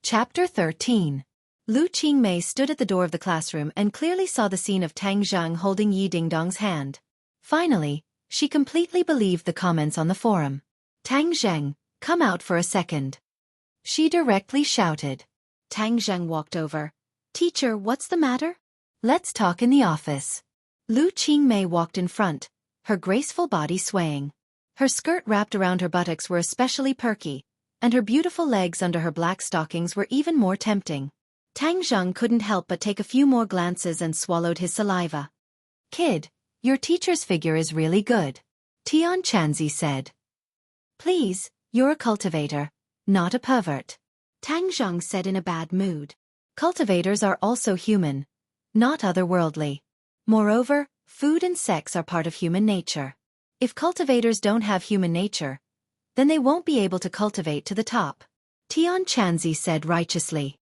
Chapter 13. Lu Qingmei stood at the door of the classroom and clearly saw the scene of Tang Zhang holding Yi Dingdong's hand. Finally, she completely believed the comments on the forum. "Tang Zhang, come out for a second," she directly shouted. Tang Zhang walked over. "Teacher, what's the matter?" "Let's talk in the office." Lu Qingmei walked in front, her graceful body swaying. Her skirt wrapped around her buttocks were especially perky, and her beautiful legs under her black stockings were even more tempting. Tang Zhang couldn't help but take a few more glances and swallowed his saliva. "Kid, your teacher's figure is really good," Tian Chanzi said. "Please, you're a cultivator, not a pervert," Tang Zhang said in a bad mood. Cultivators are also human, not otherworldly. Moreover, food and sex are part of human nature. If cultivators don't have human nature, then they won't be able to cultivate to the top, Tian Chanzi said righteously.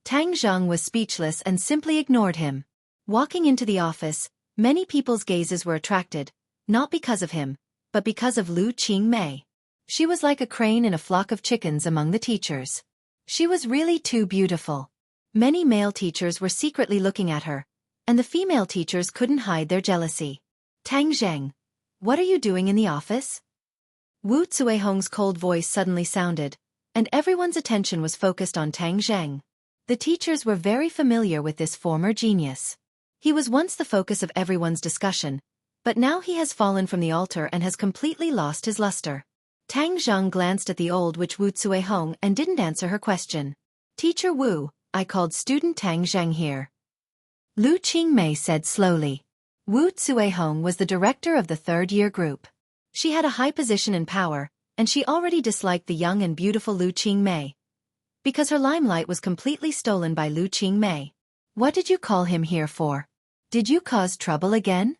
Tang Zhang was speechless and simply ignored him. Walking into the office, many people's gazes were attracted, not because of him, but because of Lu Qingmei. She was like a crane in a flock of chickens among the teachers. She was really too beautiful. Many male teachers were secretly looking at her, and the female teachers couldn't hide their jealousy. "Tang Zhang, what are you doing in the office?" Wu Zuihong's cold voice suddenly sounded, and everyone's attention was focused on Tang Zhang. The teachers were very familiar with this former genius. He was once the focus of everyone's discussion, but now he has fallen from the altar and has completely lost his luster. Tang Zhang glanced at the old witch Wu Zuihong and didn't answer her question. "Teacher Wu, I called student Tang Zhang here," Lu Qingmei said slowly. Wu Zuihong was the director of the third-year group. She had a high position and power, and she already disliked the young and beautiful Lu Qingmei, because her limelight was completely stolen by Lu Qingmei. "What did you call him here for? Did you cause trouble again?"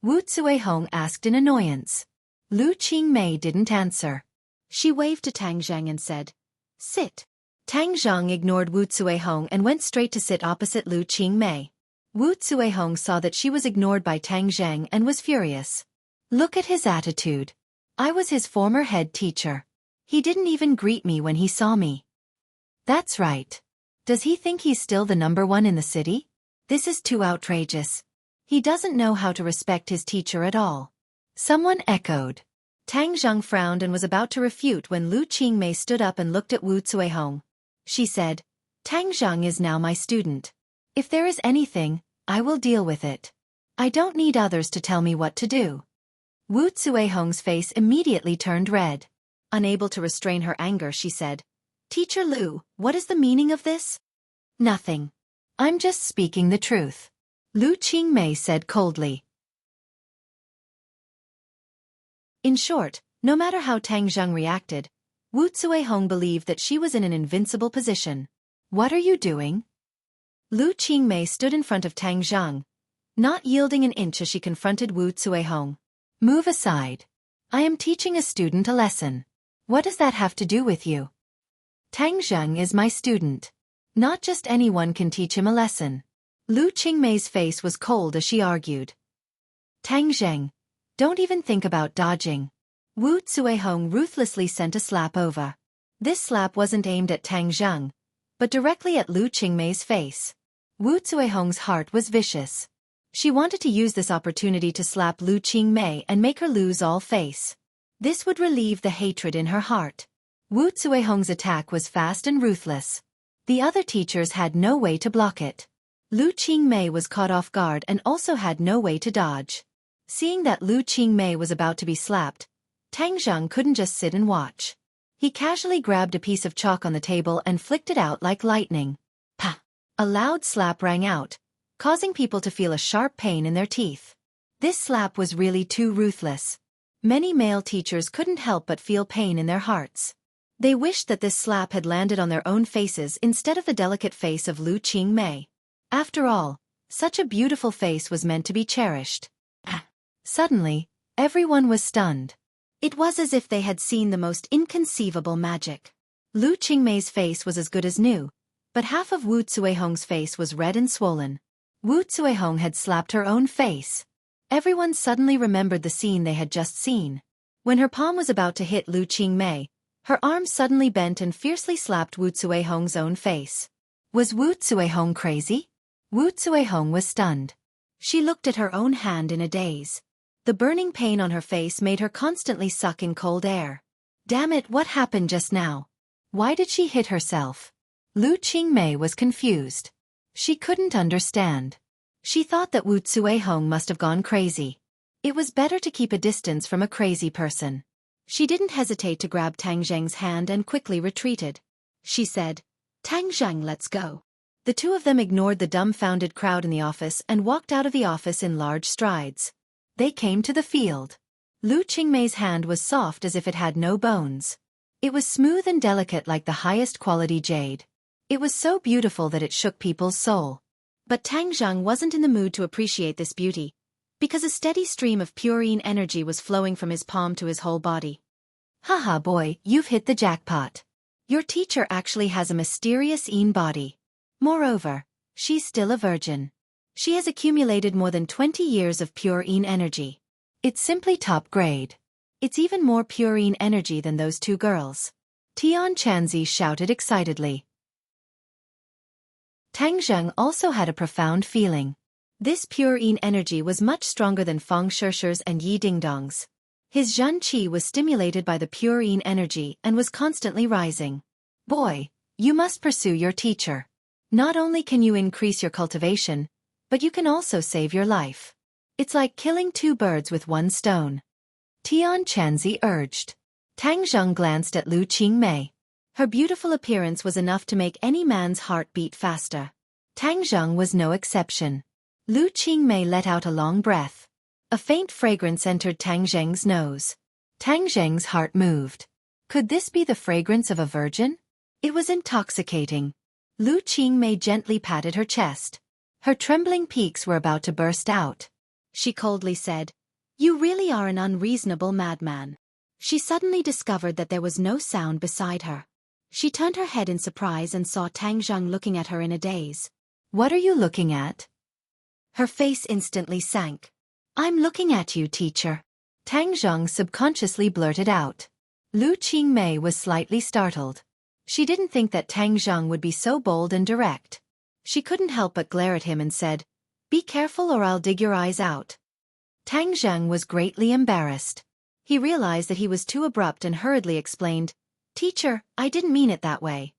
Wu Zuihong asked in annoyance. Lu Qingmei didn't answer. She waved to Tang Zhang and said, "Sit." Tang Zhang ignored Wu Zuihong and went straight to sit opposite Lu Qingmei. Wu Zuihong saw that she was ignored by Tang Zhang and was furious. "Look at his attitude. I was his former head teacher. He didn't even greet me when he saw me." "That's right. Does he think he's still the #1 in the city? This is too outrageous. He doesn't know how to respect his teacher at all," someone echoed. Tang Zhang frowned and was about to refute when Lu Qingmei stood up and looked at Wu Zuihong. She said, "Tang Zhang is now my student. If there is anything, I will deal with it. I don't need others to tell me what to do." Wu Zuihong's face immediately turned red. Unable to restrain her anger, she said, "Teacher Lu, what is the meaning of this?" "Nothing. I'm just speaking the truth," Lu Qingmei said coldly. In short, no matter how Tang Zhang reacted, Wu Zuihong believed that she was in an invincible position. "What are you doing?" Lu Qingmei stood in front of Tang Zhang, not yielding an inch as she confronted Wu Zuihong. "Move aside. I am teaching a student a lesson. What does that have to do with you?" "Tang Zhang is my student. Not just anyone can teach him a lesson." Lu Qingmei's face was cold as she argued. "Tang Zhang, don't even think about dodging." Wu Zuihong ruthlessly sent a slap over. This slap wasn't aimed at Tang Zhang, but directly at Lu Qingmei's face. Wu Zuihong's heart was vicious. She wanted to use this opportunity to slap Lu Qingmei and make her lose all face. This would relieve the hatred in her heart. Wu Zuihong's attack was fast and ruthless. The other teachers had no way to block it. Lu Qingmei was caught off guard and also had no way to dodge. Seeing that Lu Qingmei was about to be slapped, Tang Zhang couldn't just sit and watch. He casually grabbed a piece of chalk on the table and flicked it out like lightning. Pa! A loud slap rang out, causing people to feel a sharp pain in their teeth. This slap was really too ruthless. Many male teachers couldn't help but feel pain in their hearts. They wished that this slap had landed on their own faces instead of the delicate face of Lu Qingmei. After all, such a beautiful face was meant to be cherished. Suddenly, everyone was stunned. It was as if they had seen the most inconceivable magic. Lu Qingmei's face was as good as new, but half of Wu Zuihong's face was red and swollen. Wu Zuihong had slapped her own face. Everyone suddenly remembered the scene they had just seen. When her palm was about to hit Lu Qingmei, Her arm suddenly bent and fiercely slapped Wu Zuehong's own face. Was Wu Zuehong crazy? Wu Zuehong was stunned. She looked at her own hand in a daze. The burning pain on her face made her constantly suck in cold air. Damn it, what happened just now? Why did she hit herself? Lu Qingmei was confused. She couldn't understand. She thought that Wu Zuehong must have gone crazy. It was better to keep a distance from a crazy person. She didn't hesitate to grab Tang Zheng's hand and quickly retreated. She said, "Tang Zheng, let's go." The two of them ignored the dumbfounded crowd in the office and walked out of the office in large strides. They came to the field. Lu Qingmei's hand was soft as if it had no bones. It was smooth and delicate like the highest quality jade. It was so beautiful that it shook people's soul. But Tang Zheng wasn't in the mood to appreciate this beauty, because a steady stream of pure yin energy was flowing from his palm to his whole body. Haha boy, you've hit the jackpot. Your teacher actually has a mysterious yin body. Moreover, she's still a virgin. She has accumulated more than 20 years of pure yin energy. It's simply top grade. It's even more pure yin energy than those two girls. Tian Chanzi shouted excitedly. Tang Zheng also had a profound feeling. This pure yin energy was much stronger than Fang Shishir's and Yi Dingdong's. His Zhan Qi was stimulated by the pure yin energy and was constantly rising. Boy, you must pursue your teacher. Not only can you increase your cultivation, but you can also save your life. It's like killing two birds with one stone. Tian Chanzi urged. Tang Zheng glanced at Lu Qingmei. Her beautiful appearance was enough to make any man's heart beat faster. Tang Zheng was no exception. Lu Qingmei let out a long breath. A faint fragrance entered Tang Zheng's nose. Tang Zheng's heart moved. Could this be the fragrance of a virgin? It was intoxicating. Lu Qingmei gently patted her chest. Her trembling peaks were about to burst out. She coldly said, "You really are an unreasonable madman." She suddenly discovered that there was no sound beside her. She turned her head in surprise and saw Tang Zheng looking at her in a daze. "What are you looking at?" Her face instantly sank. "I'm looking at you, teacher." Tang Zheng subconsciously blurted out. Lu Qingmei was slightly startled. She didn't think that Tang Zheng would be so bold and direct. She couldn't help but glare at him and said, "Be careful or I'll dig your eyes out." Tang Zheng was greatly embarrassed. He realized that he was too abrupt and hurriedly explained, "Teacher, I didn't mean it that way."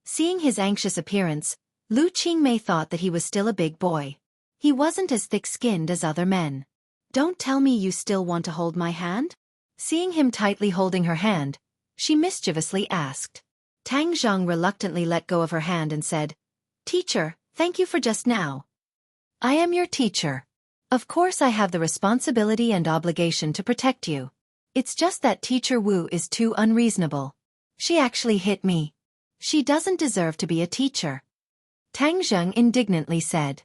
Seeing his anxious appearance, Lu Qingmei thought that he was still a big boy. He wasn't as thick-skinned as other men. "Don't tell me you still want to hold my hand?" Seeing him tightly holding her hand, she mischievously asked. Tang Zheng reluctantly let go of her hand and said, "Teacher, thank you for just now. I am your teacher. Of course I have the responsibility and obligation to protect you. It's just that Teacher Wu is too unreasonable. She actually hit me. She doesn't deserve to be a teacher." Tang Zheng indignantly said.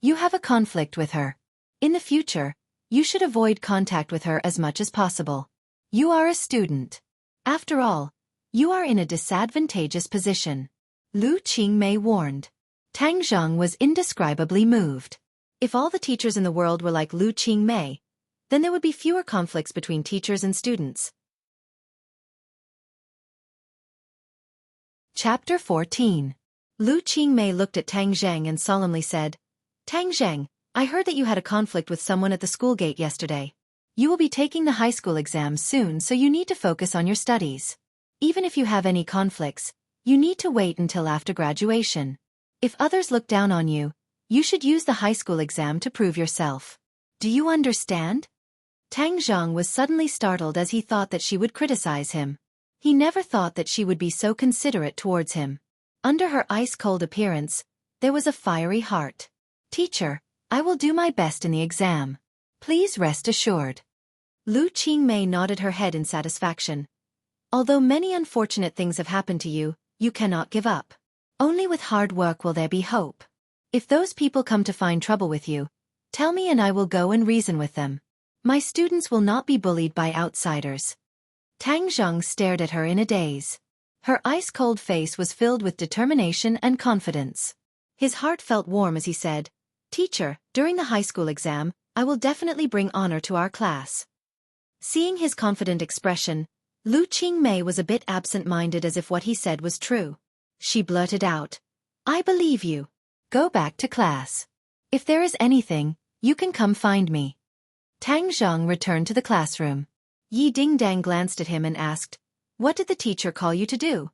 "You have a conflict with her. In the future, you should avoid contact with her as much as possible. You are a student. After all, you are in a disadvantageous position," Lu Qingmei warned. Tang Zheng was indescribably moved. If all the teachers in the world were like Lu Qingmei, then there would be fewer conflicts between teachers and students. Chapter 14. Lu Qingmei looked at Tang Zheng and solemnly said, "Tang Zheng, I heard that you had a conflict with someone at the school gate yesterday. You will be taking the high school exams soon, so you need to focus on your studies. Even if you have any conflicts, you need to wait until after graduation. If others look down on you, you should use the high school exam to prove yourself. Do you understand?" Tang Zheng was suddenly startled as he thought that she would criticize him. He never thought that she would be so considerate towards him. Under her ice-cold appearance, there was a fiery heart. "Teacher, I will do my best in the exam. Please rest assured." Lu Qingmei nodded her head in satisfaction. "Although many unfortunate things have happened to you, you cannot give up. Only with hard work will there be hope. If those people come to find trouble with you, tell me and I will go and reason with them. My students will not be bullied by outsiders." Tang Zheng stared at her in a daze. Her ice-cold face was filled with determination and confidence. His heart felt warm as he said, "Teacher, during the high school exam, I will definitely bring honor to our class." Seeing his confident expression, Lu Qingmei was a bit absent-minded, as if what he said was true. She blurted out, "I believe you. Go back to class. If there is anything, you can come find me." Tang Zhang returned to the classroom. Yi Dingdang glanced at him and asked, "What did the teacher call you to do?"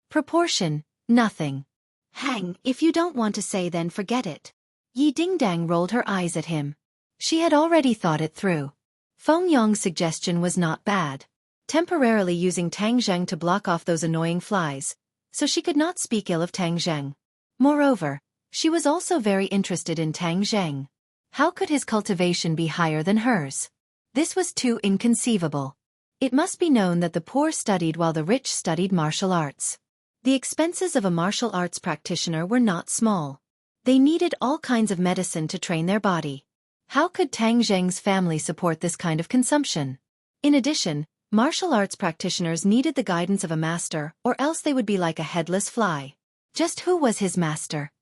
"Proportion, nothing." "Hang, if you don't want to say, then forget it." Yi Dingdang rolled her eyes at him. She had already thought it through. Feng Yong's suggestion was not bad. Temporarily using Tang Zheng to block off those annoying flies, so she could not speak ill of Tang Zheng. Moreover, she was also very interested in Tang Zheng. How could his cultivation be higher than hers? This was too inconceivable. It must be known that the poor studied while the rich studied martial arts. The expenses of a martial arts practitioner were not small. They needed all kinds of medicine to train their body. How could Tang Zheng's family support this kind of consumption? In addition, martial arts practitioners needed the guidance of a master, or else they would be like a headless fly. Just who was his master?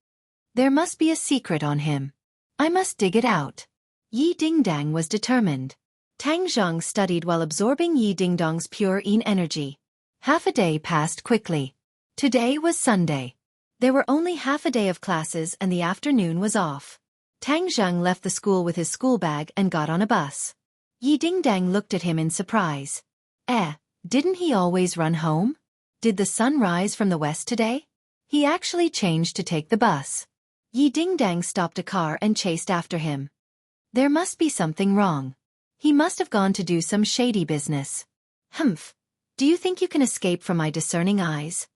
There must be a secret on him. I must dig it out. Yi Dingdang was determined. Tang Zhang studied while absorbing Yi Dingdang's pure yin energy. Half a day passed quickly. Today was Sunday. There were only half a day of classes and the afternoon was off. Tang Zhang left the school with his school bag and got on a bus. Yi Dingdang looked at him in surprise. Didn't he always run home? Did the sun rise from the west today? He actually changed to take the bus. Yi Dingdang stopped a car and chased after him. There must be something wrong. He must have gone to do some shady business. Humph. Do you think you can escape from my discerning eyes?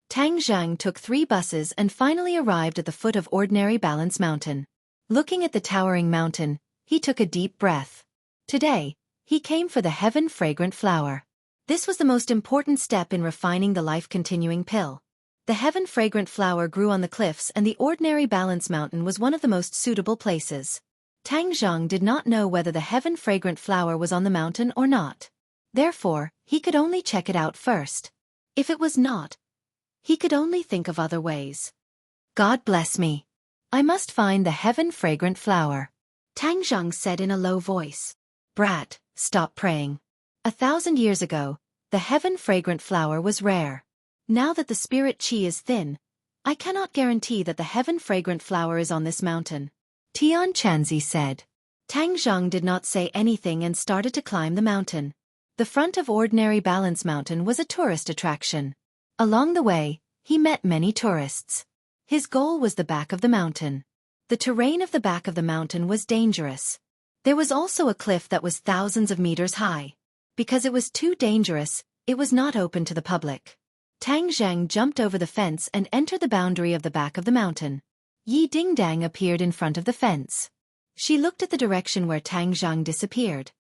Tang Zhang took 3 buses and finally arrived at the foot of Ordinary Balance Mountain. Looking at the towering mountain, he took a deep breath. Today, he came for the heaven-fragrant flower. This was the most important step in refining the life-continuing pill. The heaven-fragrant flower grew on the cliffs and the Ordinary Balance Mountain was one of the most suitable places. Tang Zhang did not know whether the heaven-fragrant flower was on the mountain or not. Therefore, he could only check it out first. If it was not, he could only think of other ways. God bless me. I must find the heaven-fragrant flower. Tang Zhang said in a low voice. Brat, stop praying. 1,000 years ago, the heaven-fragrant flower was rare. Now that the spirit qi is thin, I cannot guarantee that the heaven-fragrant flower is on this mountain. Tian Chanzi said. Tang Zhang did not say anything and started to climb the mountain. The front of Ordinary Balance Mountain was a tourist attraction. Along the way, he met many tourists. His goal was the back of the mountain. The terrain of the back of the mountain was dangerous. There was also a cliff that was thousands of meters high. Because it was too dangerous, it was not open to the public. Tang Zhang jumped over the fence and entered the boundary of the back of the mountain. Yi Dingdang appeared in front of the fence. She looked at the direction where Tang Zhang disappeared.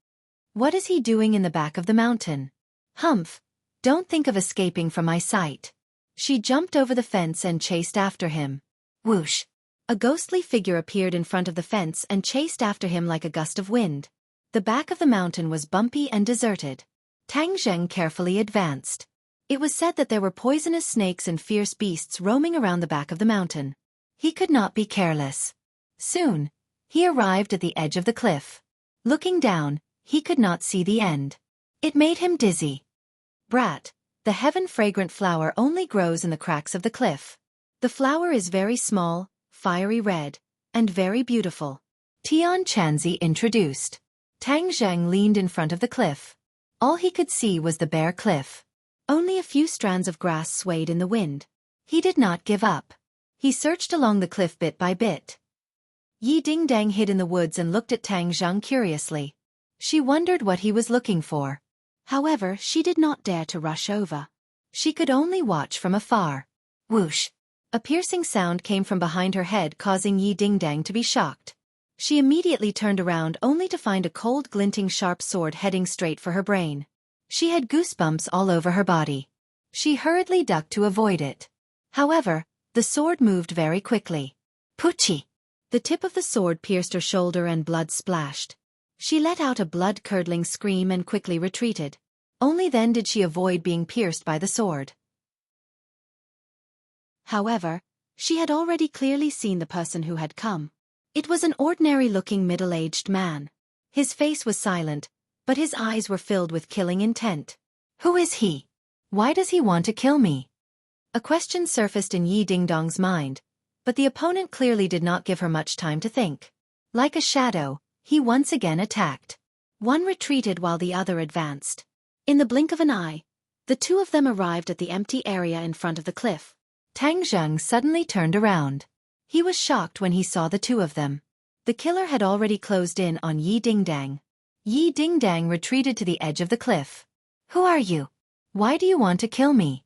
What is he doing in the back of the mountain? Humph! Don't think of escaping from my sight. She jumped over the fence and chased after him. Whoosh! A ghostly figure appeared in front of the fence and chased after him like a gust of wind. The back of the mountain was bumpy and deserted. Tang Zheng carefully advanced. It was said that there were poisonous snakes and fierce beasts roaming around the back of the mountain. He could not be careless. Soon, he arrived at the edge of the cliff. Looking down, he could not see the end. It made him dizzy. Brat, the heaven-fragrant flower only grows in the cracks of the cliff. The flower is very small, fiery red, and very beautiful. Tian Chanzi introduced. Tang Zheng leaned in front of the cliff. All he could see was the bare cliff. Only a few strands of grass swayed in the wind. He did not give up. He searched along the cliff bit by bit. Yi Dingdang hid in the woods and looked at Tang Zheng curiously. She wondered what he was looking for. However, she did not dare to rush over. She could only watch from afar. Whoosh! A piercing sound came from behind her head, causing Yi Dingdang to be shocked. She immediately turned around only to find a cold, glinting sharp sword heading straight for her brain. She had goosebumps all over her body. She hurriedly ducked to avoid it. However, the sword moved very quickly. Poochie! The tip of the sword pierced her shoulder and blood splashed. She let out a blood-curdling scream and quickly retreated. Only then did she avoid being pierced by the sword. However, she had already clearly seen the person who had come. It was an ordinary-looking middle-aged man. His face was silent, but his eyes were filled with killing intent. Who is he? Why does he want to kill me? A question surfaced in Yi Dingdong's mind, but the opponent clearly did not give her much time to think. Like a shadow, he once again attacked. One retreated while the other advanced. In the blink of an eye, the two of them arrived at the empty area in front of the cliff. Tang Zheng suddenly turned around. He was shocked when he saw the two of them. The killer had already closed in on Yi Dingdang. Yi Dingdang retreated to the edge of the cliff. Who are you? Why do you want to kill me?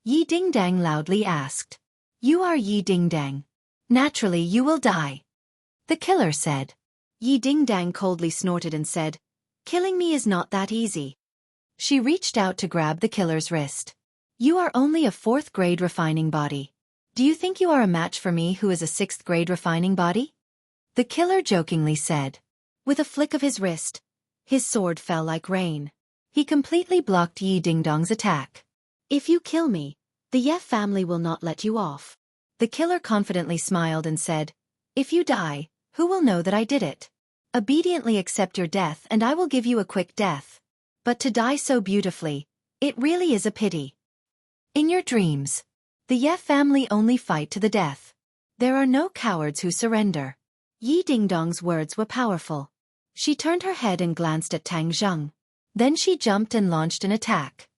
Yi Dingdang loudly asked. You are Yi Dingdang. Naturally you will die. The killer said. Yi Dingdang coldly snorted and said, killing me is not that easy. She reached out to grab the killer's wrist. You are only a 4th grade refining body. Do you think you are a match for me who is a 6th grade refining body? The killer jokingly said. With a flick of his wrist, his sword fell like rain. He completely blocked Yi Dingdong's attack. If you kill me, the Ye family will not let you off. The killer confidently smiled and said, if you die, who will know that I did it? Obediently accept your death and I will give you a quick death. But to die so beautifully, it really is a pity. In your dreams, the Ye family only fight to the death. There are no cowards who surrender. Yi Dingdong's words were powerful. She turned her head and glanced at Tang Zheng. Then she jumped and launched an attack.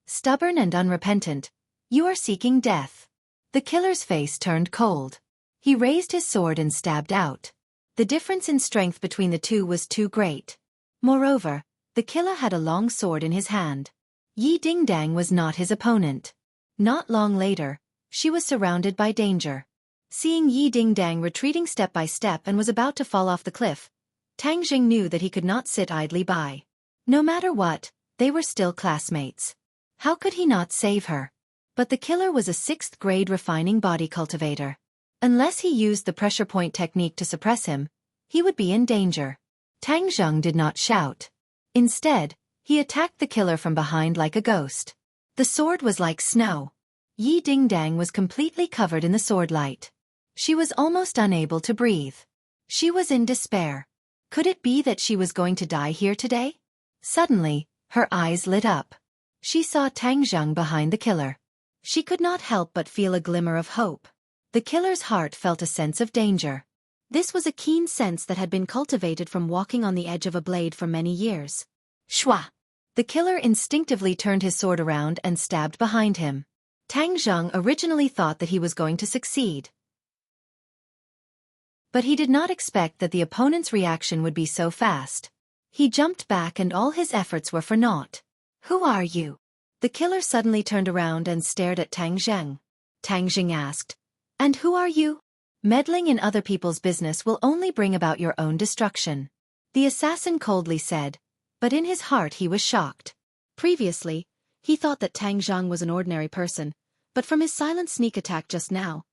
Stubborn and unrepentant, you are seeking death. The killer's face turned cold. He raised his sword and stabbed out. The difference in strength between the two was too great. Moreover, the killer had a long sword in his hand. Yi Dingdang was not his opponent. Not long later, she was surrounded by danger. Seeing Yi Dingdang retreating step by step and was about to fall off the cliff, Tang Jing knew that he could not sit idly by. No matter what, they were still classmates. How could he not save her? But the killer was a 6th grade refining body cultivator. Unless he used the pressure point technique to suppress him, he would be in danger. Tang Zheng did not shout. Instead, he attacked the killer from behind like a ghost. The sword was like snow. Yi Dingdang was completely covered in the sword light. She was almost unable to breathe. She was in despair. Could it be that she was going to die here today? Suddenly, her eyes lit up. She saw Tang Zheng behind the killer. She could not help but feel a glimmer of hope. The killer's heart felt a sense of danger. This was a keen sense that had been cultivated from walking on the edge of a blade for many years. Shwa! The killer instinctively turned his sword around and stabbed behind him. Tang Zheng originally thought that he was going to succeed. But he did not expect that the opponent's reaction would be so fast. He jumped back and all his efforts were for naught. Who are you? The killer suddenly turned around and stared at Tang Zheng. Tang Zheng asked, and who are you? Meddling in other people's business will only bring about your own destruction. The assassin coldly said, but in his heart he was shocked. Previously, he thought that Tang Zheng was an ordinary person, but from his silent sneak attack just now,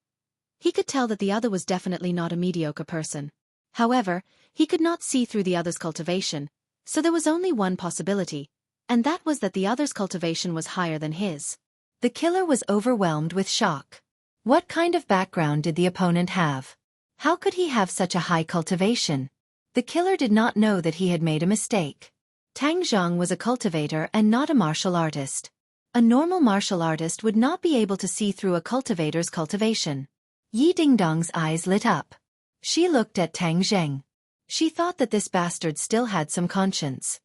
he could tell that the other was definitely not a mediocre person. However, he could not see through the other's cultivation, so there was only one possibility, and that was that the other's cultivation was higher than his. The killer was overwhelmed with shock. What kind of background did the opponent have? How could he have such a high cultivation? The killer did not know that he had made a mistake. Tang Zheng was a cultivator and not a martial artist. A normal martial artist would not be able to see through a cultivator's cultivation. Yi Dingdong's eyes lit up. She looked at Tang Zheng. She thought that this bastard still had some conscience.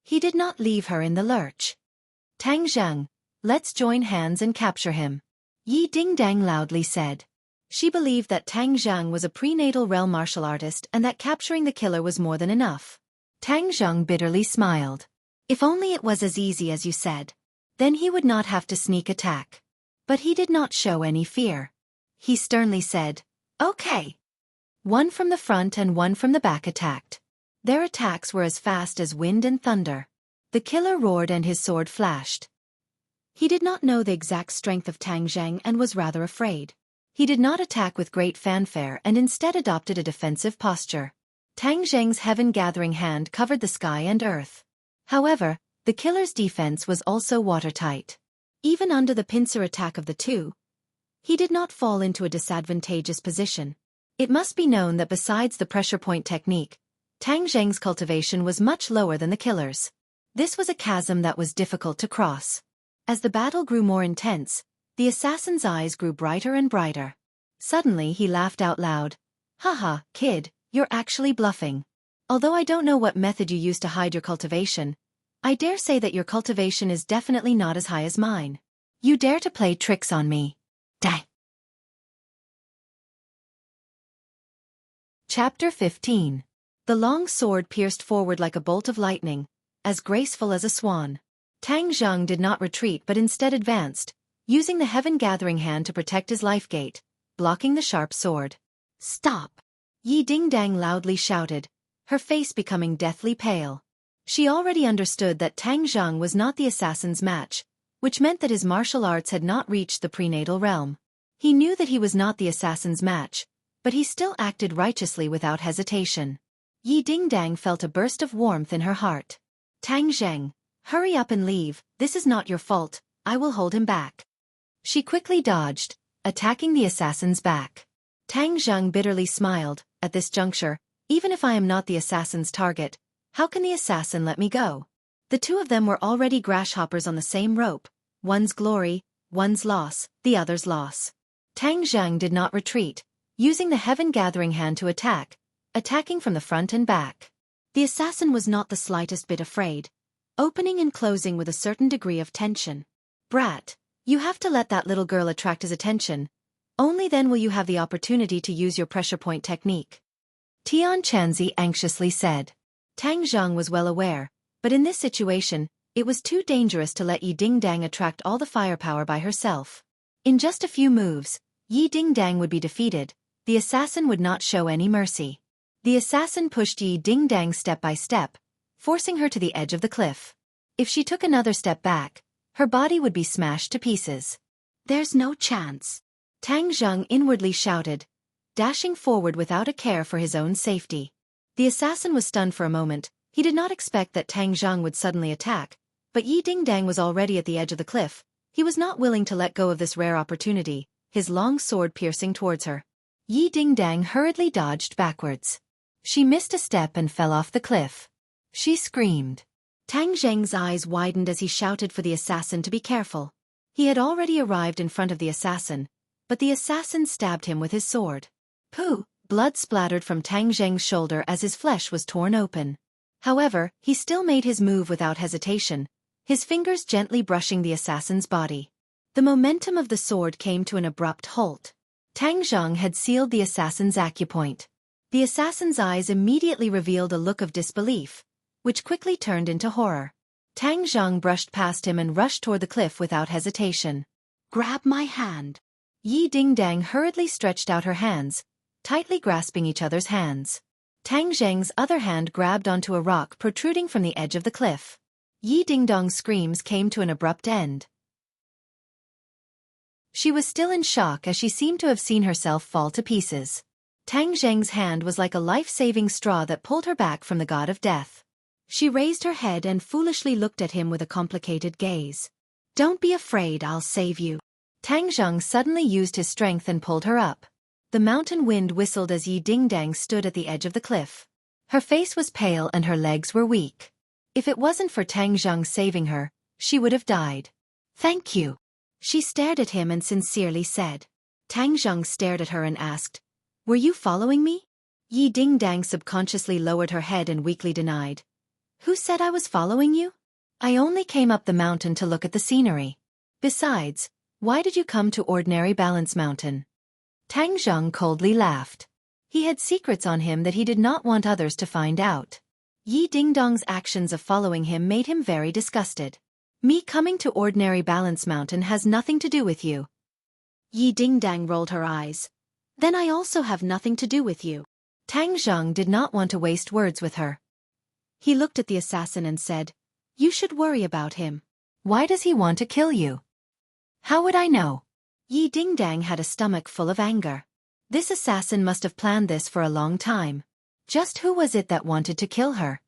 He did not leave her in the lurch. Tang Zheng, let's join hands and capture him. Yi Dingdang loudly said. She believed that Tang Zheng was a prenatal realm martial artist and that capturing the killer was more than enough. Tang Zheng bitterly smiled. If only it was as easy as you said. Then he would not have to sneak attack. But he did not show any fear. He sternly said, okay. One from the front and one from the back attacked. Their attacks were as fast as wind and thunder. The killer roared and his sword flashed. He did not know the exact strength of Tang Zheng and was rather afraid. He did not attack with great fanfare and instead adopted a defensive posture. Tang Zheng's heaven-gathering hand covered the sky and earth. However, the killer's defense was also watertight. Even under the pincer attack of the two, he did not fall into a disadvantageous position. It must be known that besides the pressure point technique, Tang Zheng's cultivation was much lower than the killer's. This was a chasm that was difficult to cross. As the battle grew more intense, the assassin's eyes grew brighter and brighter. Suddenly he laughed out loud. Haha, kid, you're actually bluffing. Although I don't know what method you use to hide your cultivation, I dare say that your cultivation is definitely not as high as mine. You dare to play tricks on me. Dang. Chapter 15. The long sword pierced forward like a bolt of lightning, as graceful as a swan. Tang Zheng did not retreat but instead advanced, using the heaven-gathering hand to protect his life gate, blocking the sharp sword. Stop! Yi Dingdang loudly shouted, her face becoming deathly pale. She already understood that Tang Zheng was not the assassin's match, which meant that his martial arts had not reached the prenatal realm. He knew that he was not the assassin's match, but he still acted righteously without hesitation. Yi Dingdang felt a burst of warmth in her heart. Tang Zheng, hurry up and leave, this is not your fault, I will hold him back. She quickly dodged, attacking the assassin's back. Tang Zheng bitterly smiled, at this juncture, even if I am not the assassin's target, how can the assassin let me go? The two of them were already grasshoppers on the same rope, one's glory, one's loss, the other's loss. Tang Zheng did not retreat, using the heaven-gathering hand to attack, attacking from the front and back. The assassin was not the slightest bit afraid, opening and closing with a certain degree of tension. Brat, you have to let that little girl attract his attention. Only then will you have the opportunity to use your pressure point technique. Tian Chanzi anxiously said. Tang Zheng was well aware, but in this situation, it was too dangerous to let Yi Dingdang attract all the firepower by herself. In just a few moves, Yi Dingdang would be defeated, the assassin would not show any mercy. The assassin pushed Yi Dingdang step by step, forcing her to the edge of the cliff. If she took another step back, her body would be smashed to pieces. There's no chance. Tang Zheng inwardly shouted, dashing forward without a care for his own safety. The assassin was stunned for a moment, he did not expect that Tang Zheng would suddenly attack, but Yi Dingdang was already at the edge of the cliff. He was not willing to let go of this rare opportunity, his long sword piercing towards her. Yi Dingdang hurriedly dodged backwards. She missed a step and fell off the cliff. She screamed. Tang Zheng's eyes widened as he shouted for the assassin to be careful. He had already arrived in front of the assassin, but the assassin stabbed him with his sword. Pooh! Blood splattered from Tang Zheng's shoulder as his flesh was torn open. However, he still made his move without hesitation, his fingers gently brushing the assassin's body. The momentum of the sword came to an abrupt halt. Tang Zheng had sealed the assassin's acupoint. The assassin's eyes immediately revealed a look of disbelief, which quickly turned into horror. Tang Zheng brushed past him and rushed toward the cliff without hesitation. Grab my hand. Yi Dingdang hurriedly stretched out her hands, tightly grasping each other's hands. Tang Zheng's other hand grabbed onto a rock protruding from the edge of the cliff. Yi Dingdong's screams came to an abrupt end. She was still in shock as she seemed to have seen herself fall to pieces. Tang Zheng's hand was like a life-saving straw that pulled her back from the god of death. She raised her head and foolishly looked at him with a complicated gaze. Don't be afraid, I'll save you. Tang Zheng suddenly used his strength and pulled her up. The mountain wind whistled as Yi Dingdang stood at the edge of the cliff. Her face was pale and her legs were weak. If it wasn't for Tang Zheng saving her, she would have died. Thank you. She stared at him and sincerely said. Tang Zheng stared at her and asked, were you following me? Yi Dingdang subconsciously lowered her head and weakly denied. Who said I was following you? I only came up the mountain to look at the scenery. Besides, why did you come to ordinary Balance Mountain? Tang Zheng coldly laughed. He had secrets on him that he did not want others to find out. Yi Dingdong's actions of following him made him very disgusted. Me coming to ordinary Balance Mountain has nothing to do with you. Yi Dingdang rolled her eyes. Then I also have nothing to do with you. Tang Zheng did not want to waste words with her. He looked at the assassin and said, you should worry about him. Why does he want to kill you? How would I know? Yi Dingdang had a stomach full of anger. This assassin must have planned this for a long time. Just who was it that wanted to kill her?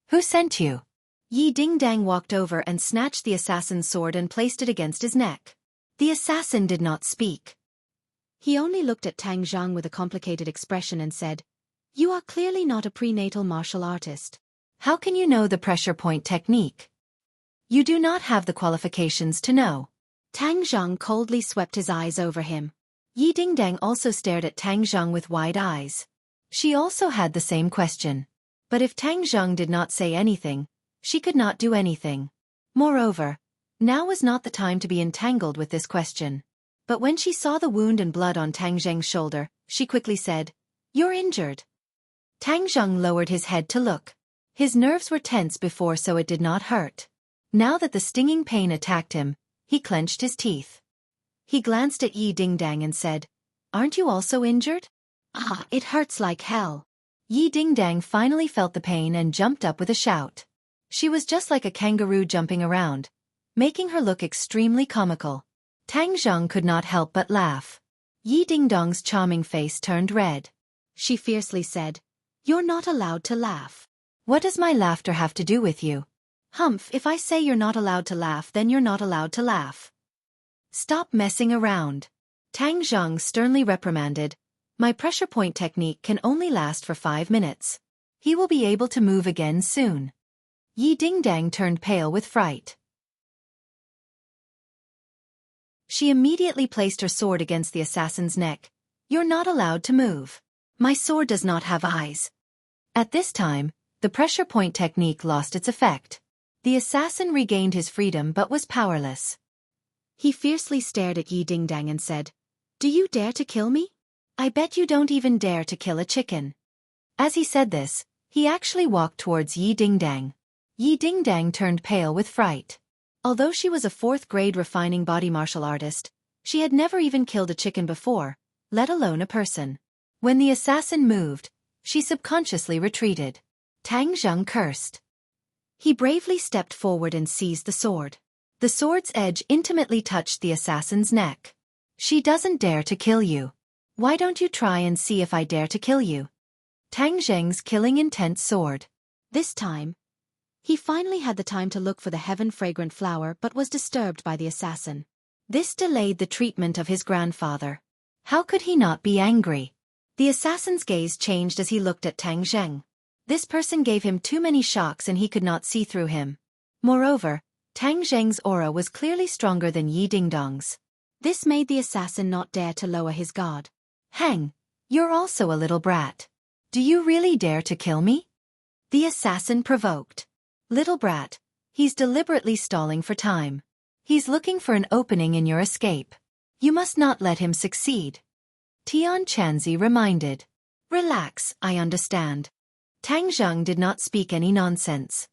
Who sent you? Yi Dingdang walked over and snatched the assassin's sword and placed it against his neck. The assassin did not speak. He only looked at Tang Zheng with a complicated expression and said, You are clearly not a prenatal martial artist. How can you know the pressure point technique? You do not have the qualifications to know. Tang Zhang coldly swept his eyes over him. Yi Dingdang also stared at Tang Zhang with wide eyes. She also had the same question. But if Tang Zhang did not say anything, she could not do anything. Moreover, now was not the time to be entangled with this question. But when she saw the wound and blood on Tang Zheng's shoulder, she quickly said, "You're injured." Tang Zhang lowered his head to look. His nerves were tense before, so it did not hurt. Now that the stinging pain attacked him, he clenched his teeth. He glanced at Yi Dingdang and said, "Aren't you also injured?" "Ah, it hurts like hell." Yi Dingdang finally felt the pain and jumped up with a shout. She was just like a kangaroo jumping around, making her look extremely comical. Tang Zhang could not help but laugh. Yi Dingdong's charming face turned red. She fiercely said, "You're not allowed to laugh." "What does my laughter have to do with you?" "Humph, if I say you're not allowed to laugh, then you're not allowed to laugh." "Stop messing around," Tang Zhang sternly reprimanded. "My pressure point technique can only last for 5 minutes. He will be able to move again soon." Yi Dingdang turned pale with fright. She immediately placed her sword against the assassin's neck. "You're not allowed to move. My sword does not have eyes." At this time, the pressure point technique lost its effect. The assassin regained his freedom but was powerless. He fiercely stared at Yi Dingdang and said, "Do you dare to kill me? I bet you don't even dare to kill a chicken." As he said this, he actually walked towards Yi Dingdang. Yi Dingdang turned pale with fright. Although she was a 4th-grade refining body martial artist, she had never even killed a chicken before, let alone a person. When the assassin moved, she subconsciously retreated. Tang Zhang cursed. He bravely stepped forward and seized the sword. The sword's edge intimately touched the assassin's neck. "She doesn't dare to kill you. Why don't you try and see if I dare to kill you?" Tang Zheng's killing intense sword. This time, he finally had the time to look for the heaven-fragrant flower but was disturbed by the assassin. This delayed the treatment of his grandfather. How could he not be angry? The assassin's gaze changed as he looked at Tang Zheng. This person gave him too many shocks and he could not see through him. Moreover, Tang Zheng's aura was clearly stronger than Yi Dingdong's. This made the assassin not dare to lower his guard. "Hang, you're also a little brat. Do you really dare to kill me?" The assassin provoked. "Little brat, he's deliberately stalling for time. He's looking for an opening in your escape. You must not let him succeed." Tian Chanzi reminded. "Relax, I understand." Tang Zheng did not speak any nonsense.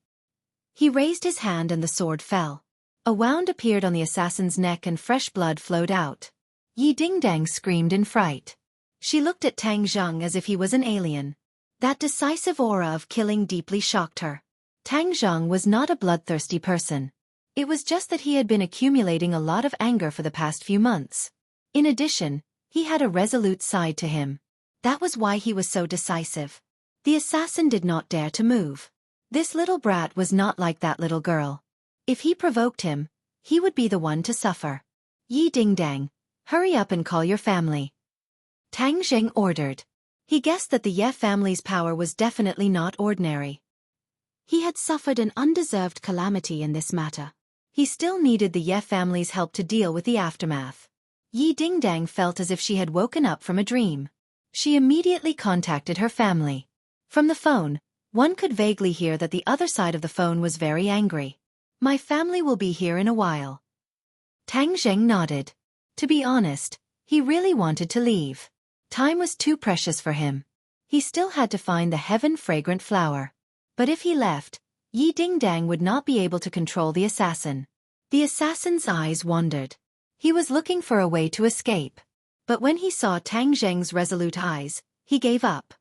He raised his hand and the sword fell. A wound appeared on the assassin's neck and fresh blood flowed out. Yi Dingdang screamed in fright. She looked at Tang Zheng as if he was an alien. That decisive aura of killing deeply shocked her. Tang Zheng was not a bloodthirsty person. It was just that he had been accumulating a lot of anger for the past few months. In addition, he had a resolute side to him. That was why he was so decisive. The assassin did not dare to move. This little brat was not like that little girl. If he provoked him, he would be the one to suffer. "Yi Dingdang, hurry up and call your family," Tang Zheng ordered. He guessed that the Ye family's power was definitely not ordinary. He had suffered an undeserved calamity in this matter. He still needed the Ye family's help to deal with the aftermath. Yi Dingdang felt as if she had woken up from a dream. She immediately contacted her family. From the phone, one could vaguely hear that the other side of the phone was very angry. "My family will be here in a while." Tang Zheng nodded. To be honest, he really wanted to leave. Time was too precious for him. He still had to find the heaven-fragrant flower. But if he left, Yi Dingdang would not be able to control the assassin. The assassin's eyes wandered. He was looking for a way to escape. But when he saw Tang Zheng's resolute eyes, he gave up.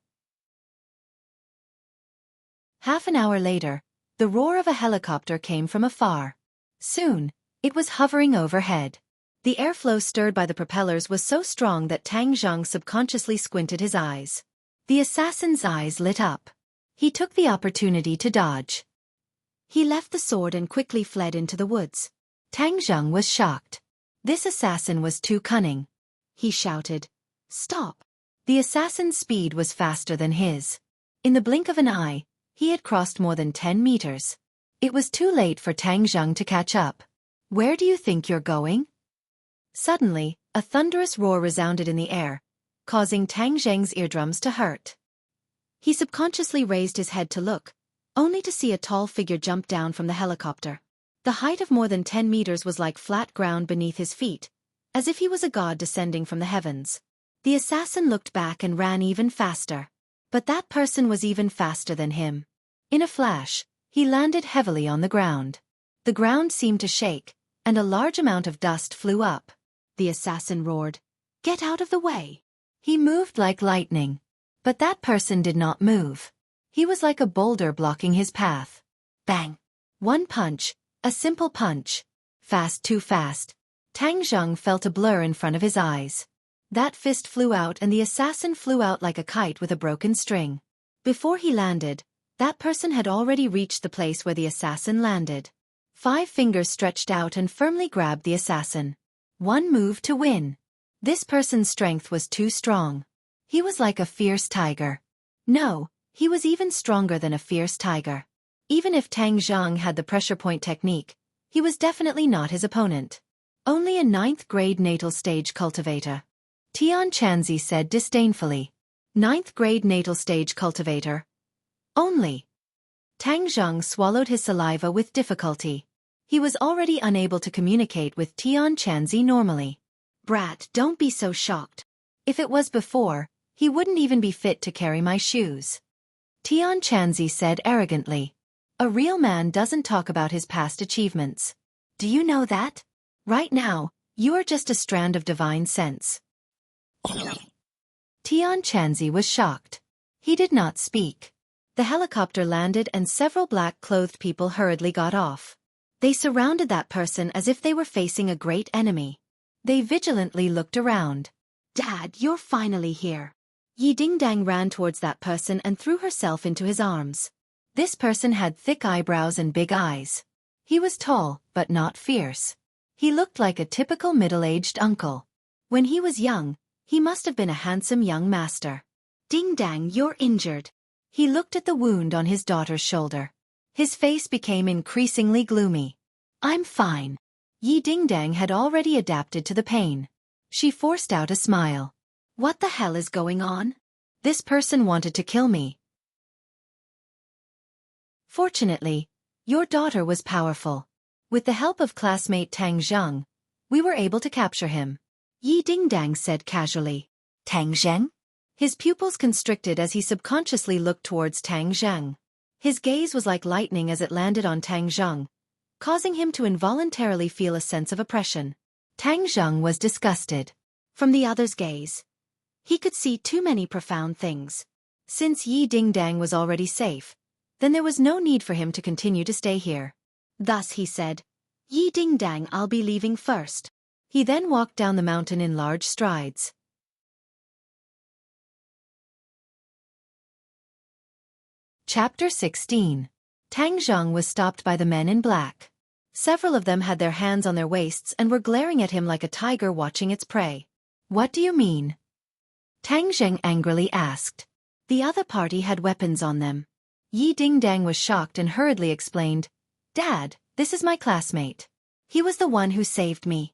Half an hour later, the roar of a helicopter came from afar. Soon, it was hovering overhead. The airflow stirred by the propellers was so strong that Tang Zheng subconsciously squinted his eyes. The assassin's eyes lit up. He took the opportunity to dodge. He left the sword and quickly fled into the woods. Tang Zheng was shocked. This assassin was too cunning. He shouted, "Stop! The assassin's speed was faster than his. In the blink of an eye, he had crossed more than 10 meters. It was too late for Tang Zheng to catch up. "Where do you think you're going?" Suddenly, a thunderous roar resounded in the air, causing Tang Zheng's eardrums to hurt. He subconsciously raised his head to look, only to see a tall figure jump down from the helicopter. The height of more than 10 meters was like flat ground beneath his feet, as if he was a god descending from the heavens. The assassin looked back and ran even faster. But that person was even faster than him. In a flash, he landed heavily on the ground. The ground seemed to shake, and a large amount of dust flew up. The assassin roared, "Get out of the way!" He moved like lightning. But that person did not move. He was like a boulder blocking his path. Bang! One punch, a simple punch. Fast, too fast. Tang Zheng felt a blur in front of his eyes. That fist flew out and the assassin flew out like a kite with a broken string. Before he landed, that person had already reached the place where the assassin landed. 5 fingers stretched out and firmly grabbed the assassin. One move to win. This person's strength was too strong. He was like a fierce tiger. No, he was even stronger than a fierce tiger. Even if Tang Zheng had the pressure point technique, he was definitely not his opponent. Only a 9th grade natal stage cultivator. Tian Chanzi said disdainfully. 9th grade natal stage cultivator. Only. Tang Zheng swallowed his saliva with difficulty. He was already unable to communicate with Tian Chanzi normally. "Brat, don't be so shocked. If it was before, he wouldn't even be fit to carry my shoes." Tian Chanzi said arrogantly. "A real man doesn't talk about his past achievements. Do you know that? Right now, you are just a strand of divine sense." Tian Chanzi was shocked. He did not speak. The helicopter landed and several black-clothed people hurriedly got off. They surrounded that person as if they were facing a great enemy. They vigilantly looked around. "Dad, you're finally here." Yi Dingdang ran towards that person and threw herself into his arms. This person had thick eyebrows and big eyes. He was tall, but not fierce. He looked like a typical middle-aged uncle. When he was young, he must have been a handsome young master. "Dingdang, you're injured." He looked at the wound on his daughter's shoulder. His face became increasingly gloomy. "I'm fine." Yi Dingdang had already adapted to the pain. She forced out a smile. "What the hell is going on? This person wanted to kill me." "Fortunately, your daughter was powerful. With the help of classmate Tang Zheng, we were able to capture him," Yi Dingdang said casually. "Tang Zheng?" His pupils constricted as he subconsciously looked towards Tang Zheng. His gaze was like lightning as it landed on Tang Zheng, causing him to involuntarily feel a sense of oppression. Tang Zheng was disgusted. From the other's gaze, he could see too many profound things. Since Yi Dingdang was already safe, then there was no need for him to continue to stay here. Thus he said, "Yi Dingdang, I'll be leaving first." He then walked down the mountain in large strides. Chapter 16. Tang Zheng was stopped by the men in black. Several of them had their hands on their waists and were glaring at him like a tiger watching its prey. "What do you mean?" Tang Zheng angrily asked. The other party had weapons on them. Yi Dingdang was shocked and hurriedly explained, "Dad, this is my classmate. He was the one who saved me."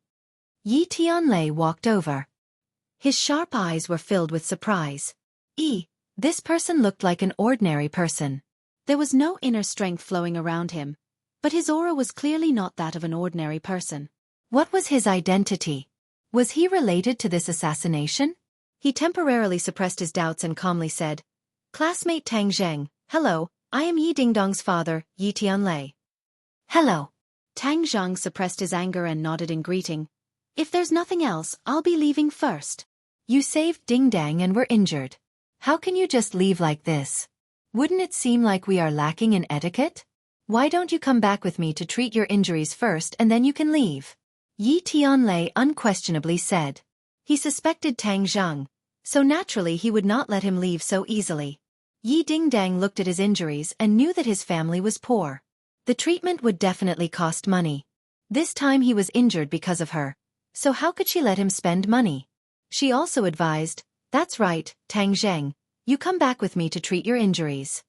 Yi Tianlei walked over. His sharp eyes were filled with surprise. This person looked like an ordinary person. There was no inner strength flowing around him, but his aura was clearly not that of an ordinary person. What was his identity? Was he related to this assassination? He temporarily suppressed his doubts and calmly said, "Classmate Tang Zheng, hello, I am Yi Dingdong's father, Yi Tianlei." "Hello." Tang Zheng suppressed his anger and nodded in greeting. "If there's nothing else, I'll be leaving first." "You saved Dingdang and were injured. How can you just leave like this? Wouldn't it seem like we are lacking in etiquette? Why don't you come back with me to treat your injuries first and then you can leave?" Yi Tianlei unquestionably said. He suspected Tang Zheng, so naturally he would not let him leave so easily. Yi Dingdang looked at his injuries and knew that his family was poor. The treatment would definitely cost money. This time he was injured because of her, so how could she let him spend money? She also advised, That's right, Tang Zheng. You come back with me to treat your injuries.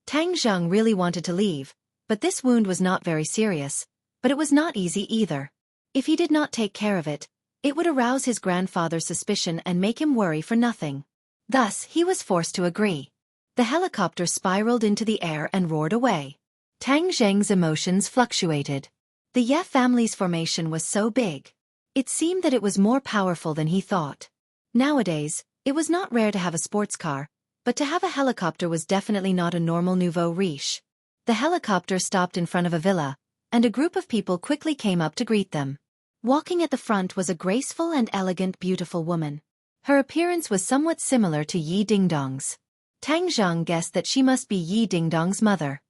Tang Zheng really wanted to leave, but this wound was not very serious, but it was not easy either. If he did not take care of it, it would arouse his grandfather's suspicion and make him worry for nothing. Thus, he was forced to agree. The helicopter spiraled into the air and roared away. Tang Zheng's emotions fluctuated. The Ye family's formation was so big. It seemed that it was more powerful than he thought. Nowadays, it was not rare to have a sports car, but to have a helicopter was definitely not a normal nouveau riche. The helicopter stopped in front of a villa, and a group of people quickly came up to greet them. Walking at the front was a graceful and elegant beautiful woman. Her appearance was somewhat similar to Yi Dingdong's. Tang Zheng guessed that she must be Yi Dingdong's mother.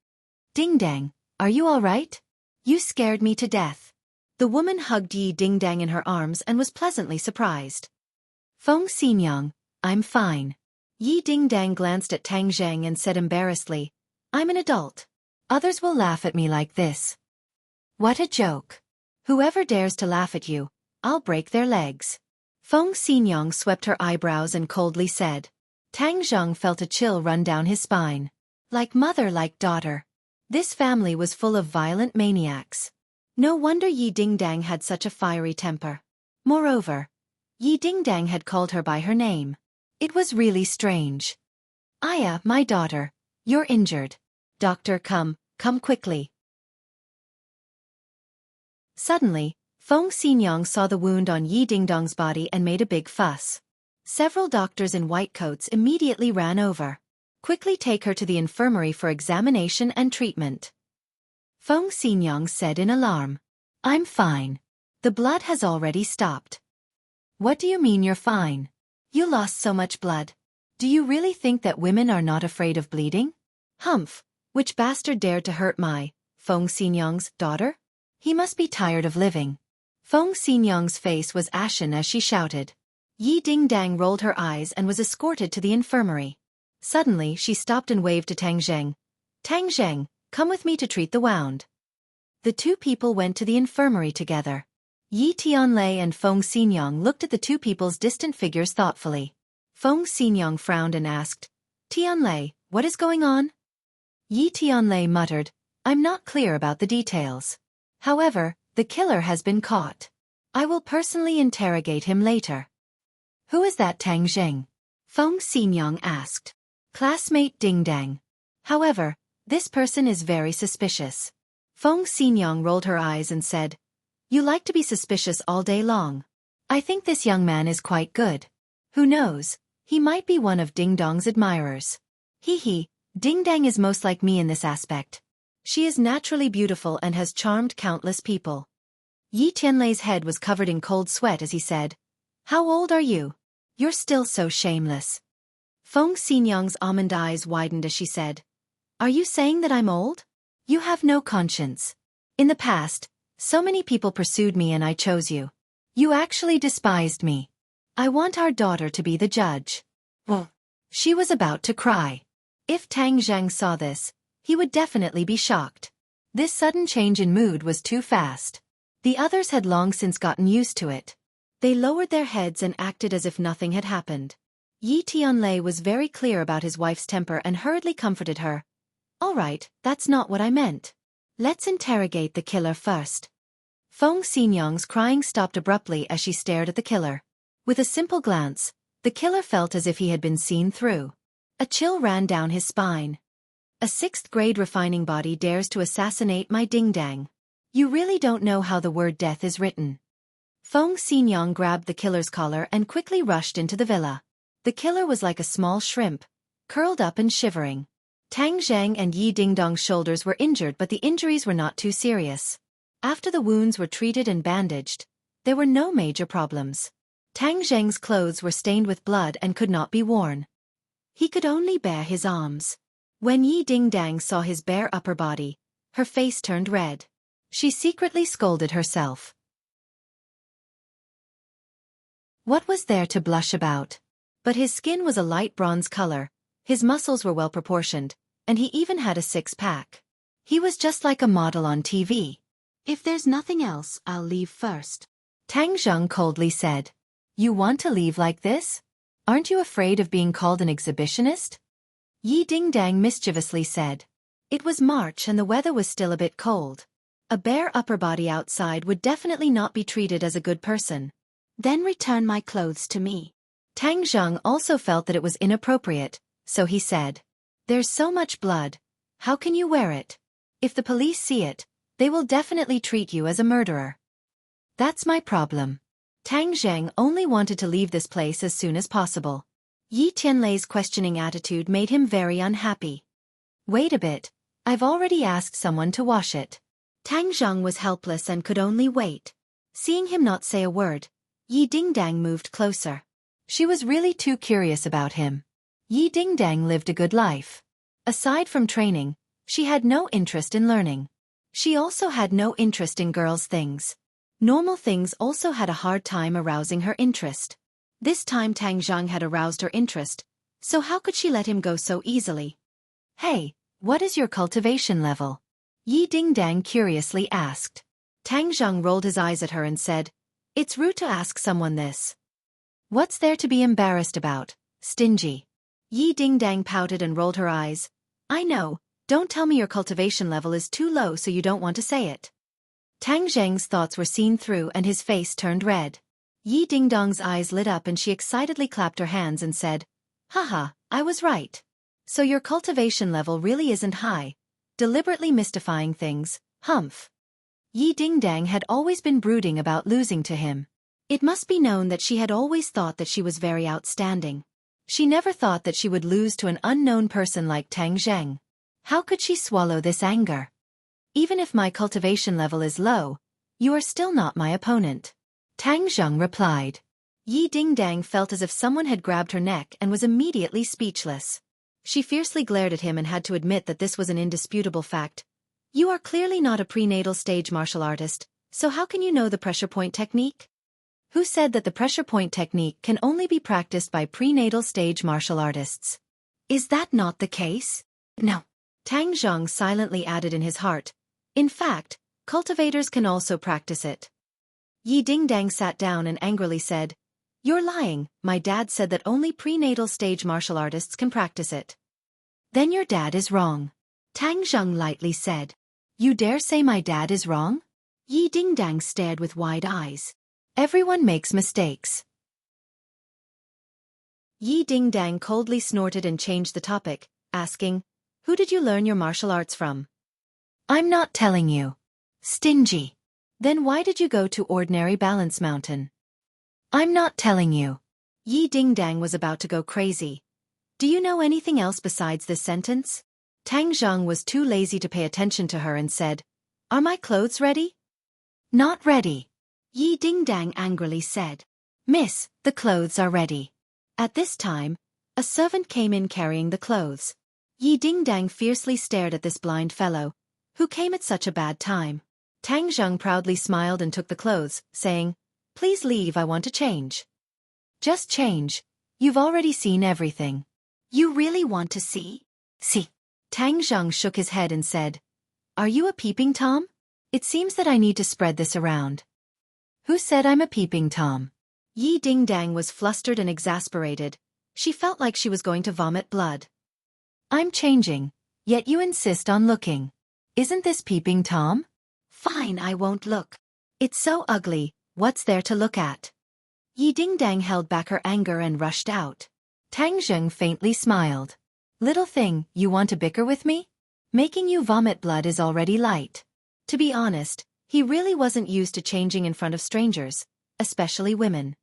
Dingdang, are you all right? You scared me to death. The woman hugged Yi Dingdang in her arms and was pleasantly surprised. Feng Xinyang, I'm fine. Yi Dingdang glanced at Tang Zheng and said embarrassedly, I'm an adult. Others will laugh at me like this. What a joke. Whoever dares to laugh at you, I'll break their legs. Feng Xinyang swept her eyebrows and coldly said. Tang Zheng felt a chill run down his spine. Like mother like daughter. This family was full of violent maniacs. No wonder Yi Dingdang had such a fiery temper. Moreover, Yi Dingdang had called her by her name. It was really strange. Aya, my daughter, you're injured. Doctor, come quickly. Suddenly, Feng Xinyang saw the wound on Yi Dingdong's body and made a big fuss. Several doctors in white coats immediately ran over. Quickly take her to the infirmary for examination and treatment. Feng Xinyang said in alarm. I'm fine. The blood has already stopped. What do you mean you're fine? You lost so much blood. Do you really think that women are not afraid of bleeding? Humph, which bastard dared to hurt my, Feng Xinyang's, daughter? He must be tired of living. Feng Xinyang's face was ashen as she shouted. Yi Dingdang rolled her eyes and was escorted to the infirmary. Suddenly she stopped and waved to Tang Zheng. Tang Zheng, come with me to treat the wound. The two people went to the infirmary together. Yi Tianlei and Feng Xinyang looked at the two people's distant figures thoughtfully. Feng Xinyang frowned and asked, Tianlei, what is going on? Yi Tianlei muttered, I'm not clear about the details. However, the killer has been caught. I will personally interrogate him later. Who is that Tang Zheng? Feng Xinyang asked. Classmate Dingdang. However, this person is very suspicious. Feng Xinyang rolled her eyes and said, You like to be suspicious all day long. I think this young man is quite good. Who knows, he might be one of Dingdong's admirers. Hee, Dingdang is most like me in this aspect. She is naturally beautiful and has charmed countless people. Yi Tianlei's head was covered in cold sweat as he said, How old are you? You're still so shameless. Feng Xinyang's almond eyes widened as she said, Are you saying that I'm old? You have no conscience. In the past, so many people pursued me and I chose you. You actually despised me. I want our daughter to be the judge. Well, she was about to cry. If Tang Zheng saw this, he would definitely be shocked. This sudden change in mood was too fast. The others had long since gotten used to it. They lowered their heads and acted as if nothing had happened. Yi Tianlei was very clear about his wife's temper and hurriedly comforted her. All right, that's not what I meant. Let's interrogate the killer first. Feng Xinyang's crying stopped abruptly as she stared at the killer. With a simple glance, the killer felt as if he had been seen through. A chill ran down his spine. A sixth-grade refining body dares to assassinate my Dingdang. You really don't know how the word death is written. Feng Xinyang grabbed the killer's collar and quickly rushed into the villa. The killer was like a small shrimp, curled up and shivering. Tang Zheng and Yi Dingdong's shoulders were injured, but the injuries were not too serious. After the wounds were treated and bandaged, there were no major problems. Tang Zheng's clothes were stained with blood and could not be worn. He could only bear his arms. When Yi Dingdang saw his bare upper body, her face turned red. She secretly scolded herself. What was there to blush about? But his skin was a light bronze color, his muscles were well proportioned, and he even had a six-pack. He was just like a model on TV. If there's nothing else, I'll leave first. Tang Zheng coldly said. You want to leave like this? Aren't you afraid of being called an exhibitionist? Yi Dingdang mischievously said. It was March and the weather was still a bit cold. A bare upper body outside would definitely not be treated as a good person. Then return my clothes to me. Tang Zheng also felt that it was inappropriate, so he said. There's so much blood. How can you wear it? If the police see it, they will definitely treat you as a murderer. That's my problem. Tang Zheng only wanted to leave this place as soon as possible. Yi Tianlei's questioning attitude made him very unhappy. Wait a bit, I've already asked someone to wash it. Tang Zheng was helpless and could only wait. Seeing him not say a word, Yi Dingdang moved closer. She was really too curious about him. Yi Dingdang lived a good life. Aside from training, she had no interest in learning. She also had no interest in girls' things. Normal things also had a hard time arousing her interest. This time Tang Zheng had aroused her interest, so how could she let him go so easily? Hey, what is your cultivation level? Yi Dingdang curiously asked. Tang Zheng rolled his eyes at her and said, It's rude to ask someone this. What's there to be embarrassed about, stingy? Yi Dingdang pouted and rolled her eyes. I know, don't tell me your cultivation level is too low so you don't want to say it. Tang Zheng's thoughts were seen through and his face turned red. Yi Dingdong's eyes lit up and she excitedly clapped her hands and said, Haha, I was right. So your cultivation level really isn't high. Deliberately mystifying things, humph. Yi Dingdang had always been brooding about losing to him. It must be known that she had always thought that she was very outstanding. She never thought that she would lose to an unknown person like Tang Zheng. How could she swallow this anger? Even if my cultivation level is low, you are still not my opponent. Tang Zheng replied. Yi Dingdang felt as if someone had grabbed her neck and was immediately speechless. She fiercely glared at him and had to admit that this was an indisputable fact. You are clearly not a prenatal stage martial artist, so how can you know the pressure point technique? Who said that the pressure point technique can only be practiced by prenatal stage martial artists? Is that not the case? No. Tang Zheng silently added in his heart. In fact, cultivators can also practice it. Yi Dingdang sat down and angrily said, You're lying, my dad said that only prenatal stage martial artists can practice it. Then your dad is wrong. Tang Zheng lightly said. You dare say my dad is wrong? Yi Dingdang stared with wide eyes. Everyone makes mistakes. Yi Dingdang coldly snorted and changed the topic, asking, Who did you learn your martial arts from? I'm not telling you. Stingy. Then why did you go to Ordinary Balance Mountain? I'm not telling you. Yi Dingdang was about to go crazy. Do you know anything else besides this sentence? Tang Zheng was too lazy to pay attention to her and said, Are my clothes ready? Not ready. Yi Dingdang angrily said. Miss, the clothes are ready. At this time, a servant came in carrying the clothes. Yi Dingdang fiercely stared at this blind fellow, who came at such a bad time. Tang Zheng proudly smiled and took the clothes, saying, Please leave, I want to change. Just change. You've already seen everything. You really want to see? See. Tang Zheng shook his head and said, Are you a peeping Tom? It seems that I need to spread this around. Who said I'm a peeping Tom? Yi Dingdang was flustered and exasperated. She felt like she was going to vomit blood. I'm changing, yet you insist on looking. Isn't this peeping Tom? Fine, I won't look. It's so ugly, what's there to look at? Yi Dingdang held back her anger and rushed out. Tang Zheng faintly smiled. Little thing, you want to bicker with me? Making you vomit blood is already light. To be honest, he really wasn't used to changing in front of strangers, especially women.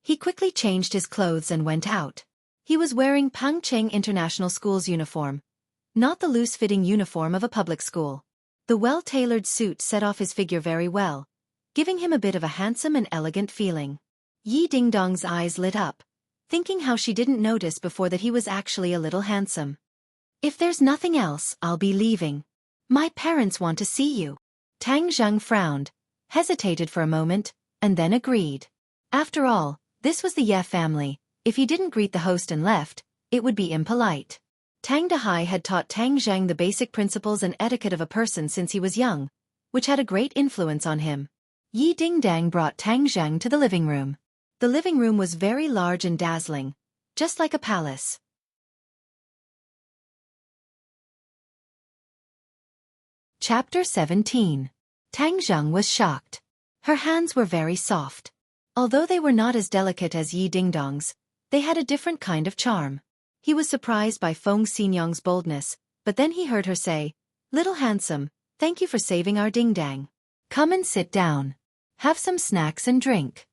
He quickly changed his clothes and went out. He was wearing Pangcheng International School's uniform, not the loose-fitting uniform of a public school. The well-tailored suit set off his figure very well, giving him a bit of a handsome and elegant feeling. Yi Dingdong's eyes lit up, thinking how she didn't notice before that he was actually a little handsome. If there's nothing else, I'll be leaving. My parents want to see you. Tang Zheng frowned, hesitated for a moment, and then agreed. After all, this was the Ye family. If he didn't greet the host and left, it would be impolite. Tang Dehai had taught Tang Zheng the basic principles and etiquette of a person since he was young, which had a great influence on him. Yi Dingdang brought Tang Zheng to the living room. The living room was very large and dazzling, just like a palace. Chapter 17. Tang Zheng was shocked. Her hands were very soft. Although they were not as delicate as Yi Dingdong's, they had a different kind of charm. He was surprised by Feng Xinyang's boldness, but then he heard her say, "Little handsome, thank you for saving our ding-dang. Come and sit down. Have some snacks and drink."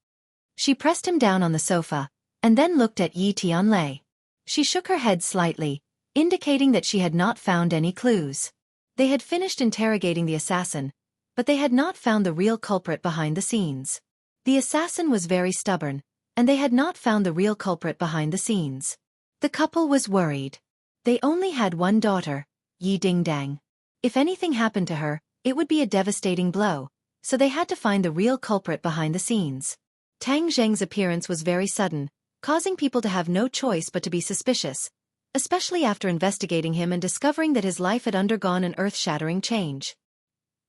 She pressed him down on the sofa, and then looked at Yi Tianlei. She shook her head slightly, indicating that she had not found any clues. They had finished interrogating the assassin, but they had not found the real culprit behind the scenes. The assassin was very stubborn, and they had not found the real culprit behind the scenes. The couple was worried. They only had one daughter, Yi Dingdang. If anything happened to her, it would be a devastating blow, so they had to find the real culprit behind the scenes. Tang Zheng's appearance was very sudden, causing people to have no choice but to be suspicious, especially after investigating him and discovering that his life had undergone an earth-shattering change.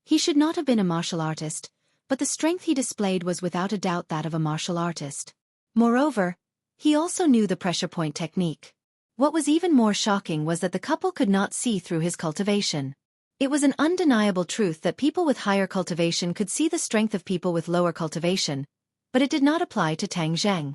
He should not have been a martial artist, but the strength he displayed was without a doubt that of a martial artist. Moreover, he also knew the pressure point technique. What was even more shocking was that the couple could not see through his cultivation. It was an undeniable truth that people with higher cultivation could see the strength of people with lower cultivation, but it did not apply to Tang Zheng.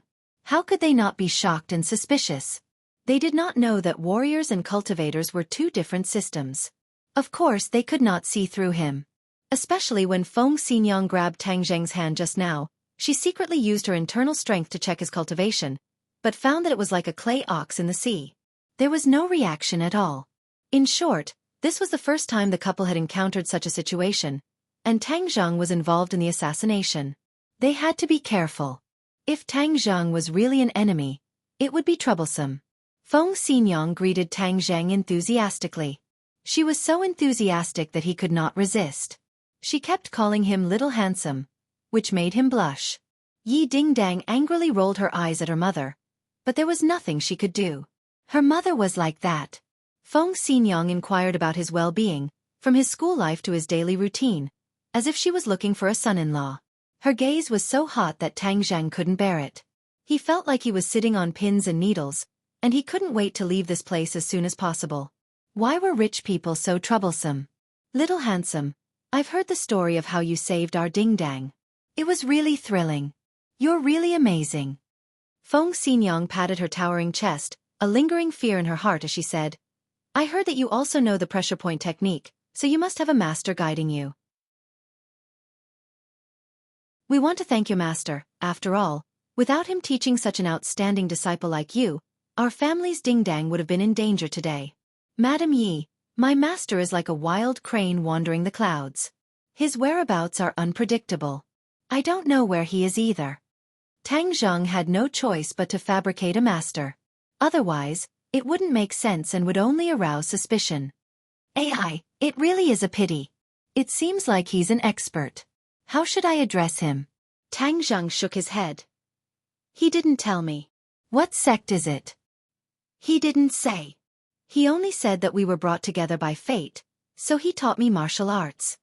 How could they not be shocked and suspicious? They did not know that warriors and cultivators were two different systems. Of course they could not see through him. Especially when Feng Xinyang grabbed Tang Zheng's hand just now, she secretly used her internal strength to check his cultivation, but found that it was like a clay ox in the sea. There was no reaction at all. In short, this was the first time the couple had encountered such a situation, and Tang Zheng was involved in the assassination. They had to be careful. If Tang Zheng was really an enemy, it would be troublesome. Feng Xinyang greeted Tang Zheng enthusiastically. She was so enthusiastic that he could not resist. She kept calling him Little Handsome, which made him blush. Yi Dingdang angrily rolled her eyes at her mother, but there was nothing she could do. Her mother was like that. Feng Xinyang inquired about his well-being, from his school life to his daily routine, as if she was looking for a son-in-law. Her gaze was so hot that Tang Zheng couldn't bear it. He felt like he was sitting on pins and needles, and he couldn't wait to leave this place as soon as possible. Why were rich people so troublesome? Little Handsome, I've heard the story of how you saved our ding-dang. It was really thrilling. You're really amazing. Feng Xinyang patted her towering chest, a lingering fear in her heart as she said, I heard that you also know the pressure point technique, so you must have a master guiding you. We want to thank your master, after all. Without him teaching such an outstanding disciple like you, our family's ding-dang would have been in danger today. Madam Yi, my master is like a wild crane wandering the clouds. His whereabouts are unpredictable. I don't know where he is either. Tang Zheng had no choice but to fabricate a master. Otherwise, it wouldn't make sense and would only arouse suspicion. AI, it really is a pity. It seems like he's an expert. How should I address him? Tang Zheng shook his head. He didn't tell me. What sect is it? He didn't say. He only said that we were brought together by fate, so he taught me martial arts.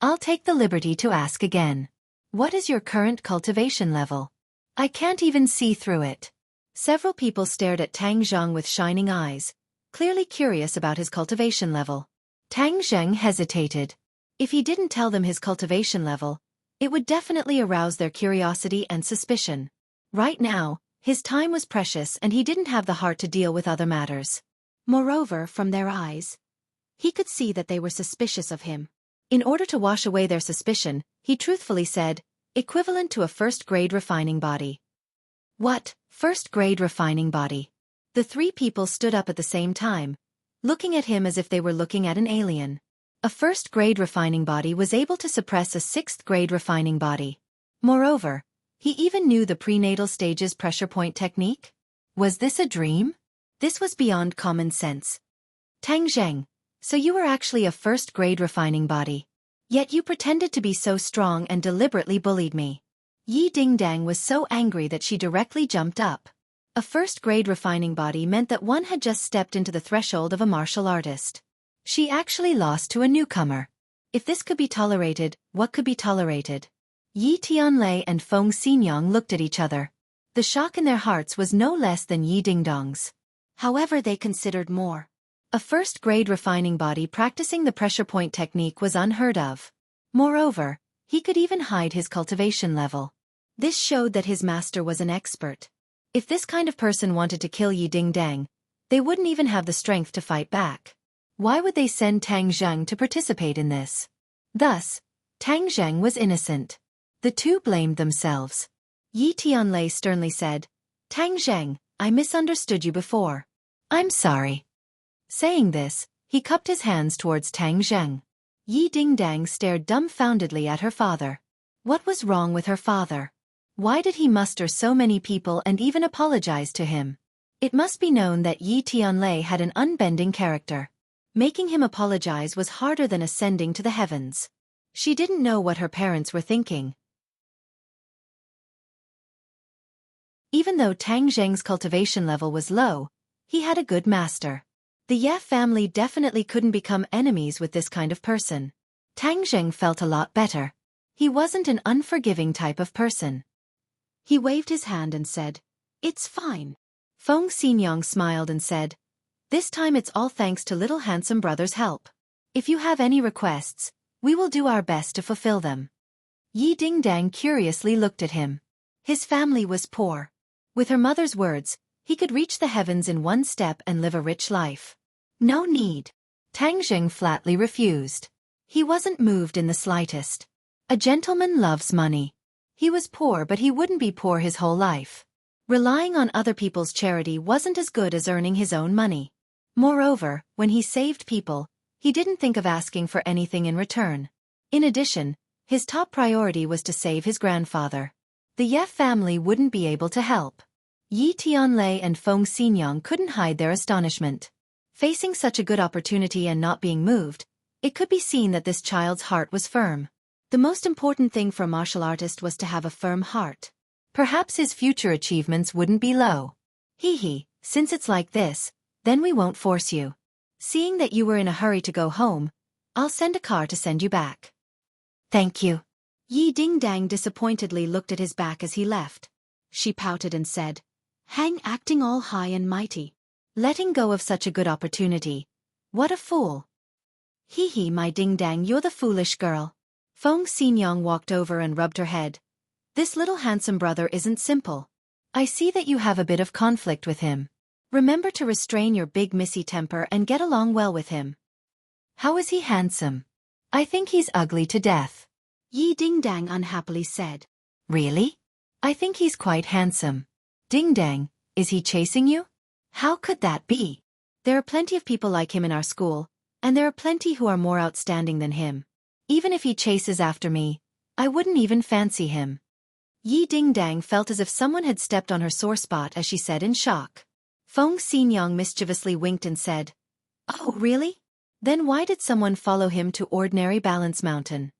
I'll take the liberty to ask again. What is your current cultivation level? I can't even see through it. Several people stared at Tang Zheng with shining eyes, clearly curious about his cultivation level. Tang Zheng hesitated. If he didn't tell them his cultivation level, it would definitely arouse their curiosity and suspicion. Right now, his time was precious and he didn't have the heart to deal with other matters. Moreover, from their eyes, he could see that they were suspicious of him. In order to wash away their suspicion, he truthfully said, equivalent to a first-grade refining body. What, first-grade refining body? The three people stood up at the same time, looking at him as if they were looking at an alien. A first-grade refining body was able to suppress a sixth-grade refining body. Moreover, he even knew the prenatal stage's pressure point technique. Was this a dream? This was beyond common sense. Tang Zheng, so you were actually a first-grade refining body. Yet you pretended to be so strong and deliberately bullied me. Yi Dingdang was so angry that she directly jumped up. A first-grade refining body meant that one had just stepped into the threshold of a martial artist. She actually lost to a newcomer. If this could be tolerated, what could be tolerated? Yi Tianlei and Feng Xinyang looked at each other. The shock in their hearts was no less than Yi Dingdong's. However, they considered more. A first-grade refining body practicing the pressure point technique was unheard of. Moreover, he could even hide his cultivation level. This showed that his master was an expert. If this kind of person wanted to kill Yi Dingdang, they wouldn't even have the strength to fight back. Why would they send Tang Zheng to participate in this? Thus, Tang Zheng was innocent. The two blamed themselves. Yi Tianlei sternly said, "Tang Zheng, I misunderstood you before. I'm sorry." Saying this, he cupped his hands towards Tang Zheng. Yi Dingdang stared dumbfoundedly at her father. What was wrong with her father? Why did he muster so many people and even apologize to him? It must be known that Yi Tianlei had an unbending character. Making him apologize was harder than ascending to the heavens. She didn't know what her parents were thinking. Even though Tang Zheng's cultivation level was low, he had a good master. The Ye family definitely couldn't become enemies with this kind of person. Tang Zheng felt a lot better. He wasn't an unforgiving type of person. He waved his hand and said, "It's fine." Feng Xinyang smiled and said, "This time it's all thanks to little handsome brother's help. If you have any requests, we will do our best to fulfill them." Yi Dingdang curiously looked at him. His family was poor. With her mother's words, he could reach the heavens in one step and live a rich life. No need. Tang Zheng flatly refused. He wasn't moved in the slightest. A gentleman loves money. He was poor, but he wouldn't be poor his whole life. Relying on other people's charity wasn't as good as earning his own money. Moreover, when he saved people, he didn't think of asking for anything in return. In addition, his top priority was to save his grandfather. The Ye family wouldn't be able to help. Yi Tianlei and Feng Xinyang couldn't hide their astonishment. Facing such a good opportunity and not being moved, it could be seen that this child's heart was firm. The most important thing for a martial artist was to have a firm heart. Perhaps his future achievements wouldn't be low. Hee, since it's like this, then we won't force you. Seeing that you were in a hurry to go home, I'll send a car to send you back. Thank you. Yi Dingdang disappointedly looked at his back as he left. She pouted and said, "Hang acting all high and mighty. Letting go of such a good opportunity. What a fool." Hee, my Dingdang, you're the foolish girl. Feng Xinyang walked over and rubbed her head. This little handsome brother isn't simple. I see that you have a bit of conflict with him. Remember to restrain your big missy temper and get along well with him. How is he handsome? I think he's ugly to death. Yi Dingdang unhappily said. Really? I think he's quite handsome. Dingdang, is he chasing you? How could that be? There are plenty of people like him in our school, and there are plenty who are more outstanding than him. Even if he chases after me, I wouldn't even fancy him. Yi Dingdang felt as if someone had stepped on her sore spot as she said in shock. Feng Xinyang mischievously winked and said, "Oh, really? Then why did someone follow him to ordinary Balance Mountain?"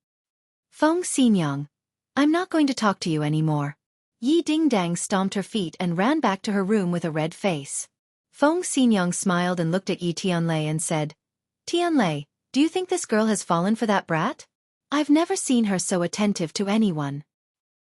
Feng Xinyang, I'm not going to talk to you anymore. Yi Dingdang stomped her feet and ran back to her room with a red face. Feng Xinyang smiled and looked at Yi Tianlei and said, "Tianlei, do you think this girl has fallen for that brat? I've never seen her so attentive to anyone."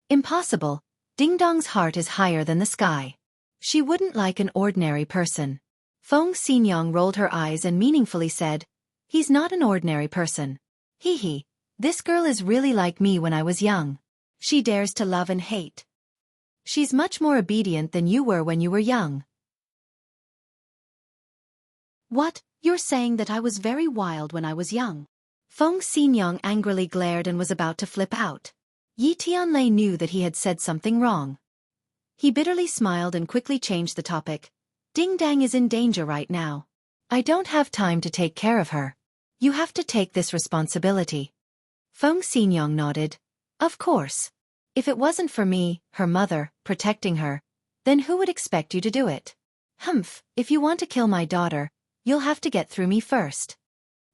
Impossible. Dingdong's heart is higher than the sky. She wouldn't like an ordinary person. Feng Xinyang rolled her eyes and meaningfully said, "He's not an ordinary person. Hee, this girl is really like me when I was young. She dares to love and hate. She's much more obedient than you were when you were young." What, you're saying that I was very wild when I was young? Feng Xinyang angrily glared and was about to flip out. Yi Tianlei knew that he had said something wrong. He bitterly smiled and quickly changed the topic. Dingdang is in danger right now. I don't have time to take care of her. You have to take this responsibility. Feng Xinyang nodded. Of course. If it wasn't for me, her mother, protecting her, then who would expect you to do it? Humph, if you want to kill my daughter, you'll have to get through me first.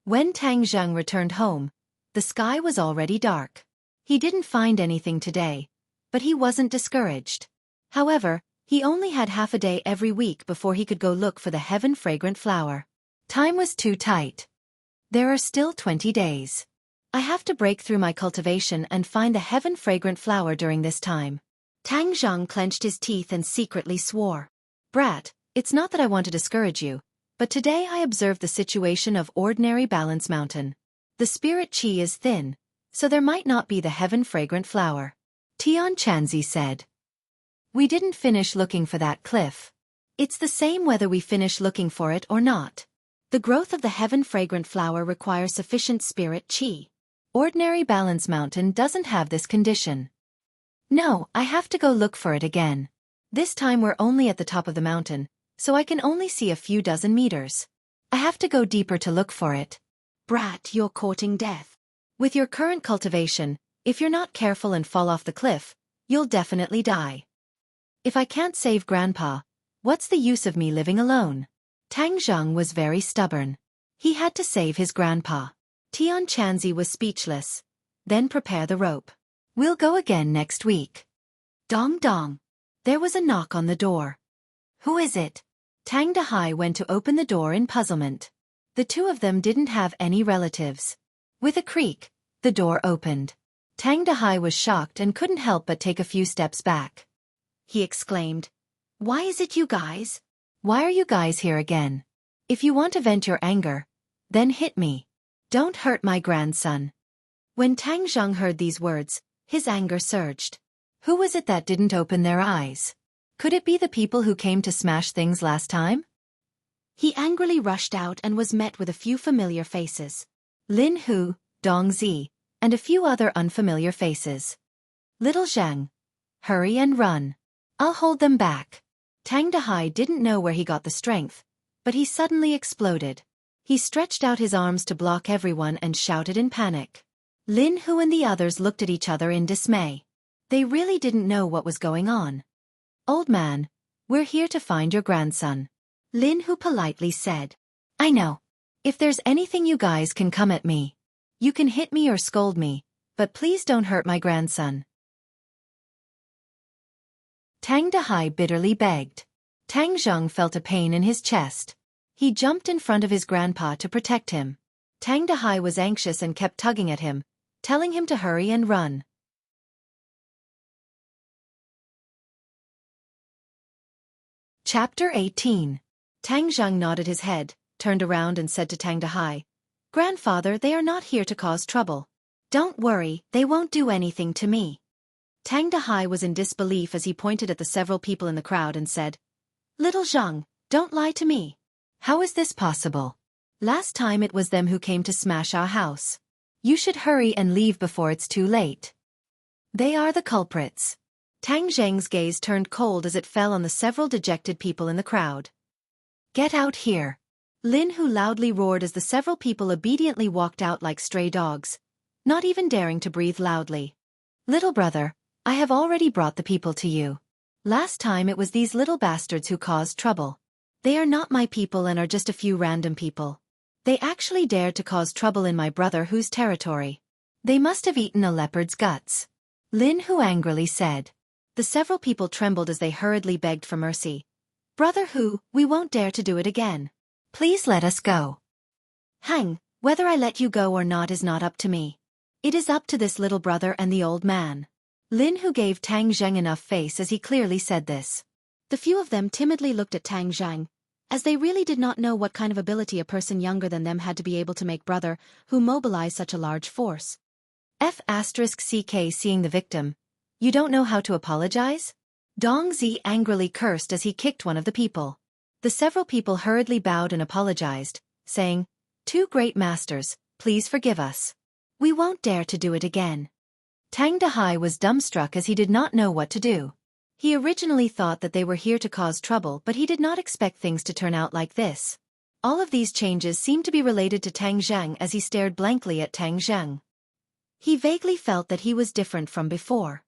When Tang Zheng returned home, the sky was already dark. He didn't find anything today, but he wasn't discouraged. However, he only had half a day every week before he could go look for the heaven-fragrant flower. Time was too tight. There are still 20 days. I have to break through my cultivation and find the heaven-fragrant flower during this time. Tang Zhang clenched his teeth and secretly swore. Brat, it's not that I want to discourage you, but today I observed the situation of ordinary Balance Mountain. The spirit chi is thin, so there might not be the heaven-fragrant flower. Tian Chanzi said. We didn't finish looking for that cliff. It's the same whether we finish looking for it or not. The growth of the heaven-fragrant flower requires sufficient spirit chi. Ordinary Balance Mountain doesn't have this condition. No, I have to go look for it again. This time we're only at the top of the mountain, so I can only see a few dozen meters. I have to go deeper to look for it. Brat, you're courting death. With your current cultivation, if you're not careful and fall off the cliff, you'll definitely die. If I can't save Grandpa, what's the use of me living alone? Tang Zhang was very stubborn. He had to save his grandpa. Tian Chanzi was speechless. Then prepare the rope. We'll go again next week. Dong dong. There was a knock on the door. Who is it? Tang Dahai went to open the door in puzzlement. The two of them didn't have any relatives. With a creak, the door opened. Tang Dahai was shocked and couldn't help but take a few steps back. He exclaimed, "Why is it you guys? Why are you guys here again? If you want to vent your anger, then hit me. Don't hurt my grandson." When Tang Zhang heard these words, his anger surged. Who was it that didn't open their eyes? Could it be the people who came to smash things last time? He angrily rushed out and was met with a few familiar faces. Lin Hu, Dong Zi, and a few other unfamiliar faces. Little Zhang. Hurry and run. I'll hold them back. Tang Dahai didn't know where he got the strength, but he suddenly exploded. He stretched out his arms to block everyone and shouted in panic. Lin Hu and the others looked at each other in dismay. They really didn't know what was going on. Old man, we're here to find your grandson. Lin Hu politely said. I know. If there's anything you guys can come at me. You can hit me or scold me, but please don't hurt my grandson. Tang Dahai bitterly begged. Tang Zhang felt a pain in his chest. He jumped in front of his grandpa to protect him. Tang Dahai was anxious and kept tugging at him, telling him to hurry and run. Chapter 18. Tang Zhang nodded his head, turned around and said to Tang Dahai, Grandfather, they are not here to cause trouble. Don't worry, they won't do anything to me. Tang Dahai was in disbelief as he pointed at the several people in the crowd and said, Little Zhang, don't lie to me. How is this possible? Last time it was them who came to smash our house. You should hurry and leave before it's too late. They are the culprits. Tang Zhang's gaze turned cold as it fell on the several dejected people in the crowd. Get out here. Lin Hu loudly roared as the several people obediently walked out like stray dogs, not even daring to breathe loudly. Little brother, I have already brought the people to you. Last time it was these little bastards who caused trouble. They are not my people and are just a few random people. They actually dared to cause trouble in my brother Hu's territory. They must have eaten a leopard's guts. Lin Hu angrily said. The several people trembled as they hurriedly begged for mercy. Brother Hu, we won't dare to do it again. Please let us go. Hang, whether I let you go or not is not up to me. It is up to this little brother and the old man. Lin Hu gave Tang Zhang enough face as he clearly said this. The few of them timidly looked at Tang Zhang, as they really did not know what kind of ability a person younger than them had to be able to make brother Hu mobilize such a large force. F***CK seeing the victim. You don't know how to apologize? Dong Zi angrily cursed as he kicked one of the people. The several people hurriedly bowed and apologized, saying, Two great masters, please forgive us. We won't dare to do it again. Tang Dahai was dumbstruck as he did not know what to do. He originally thought that they were here to cause trouble, but he did not expect things to turn out like this. All of these changes seemed to be related to Tang Zhang as he stared blankly at Tang Zhang. He vaguely felt that he was different from before.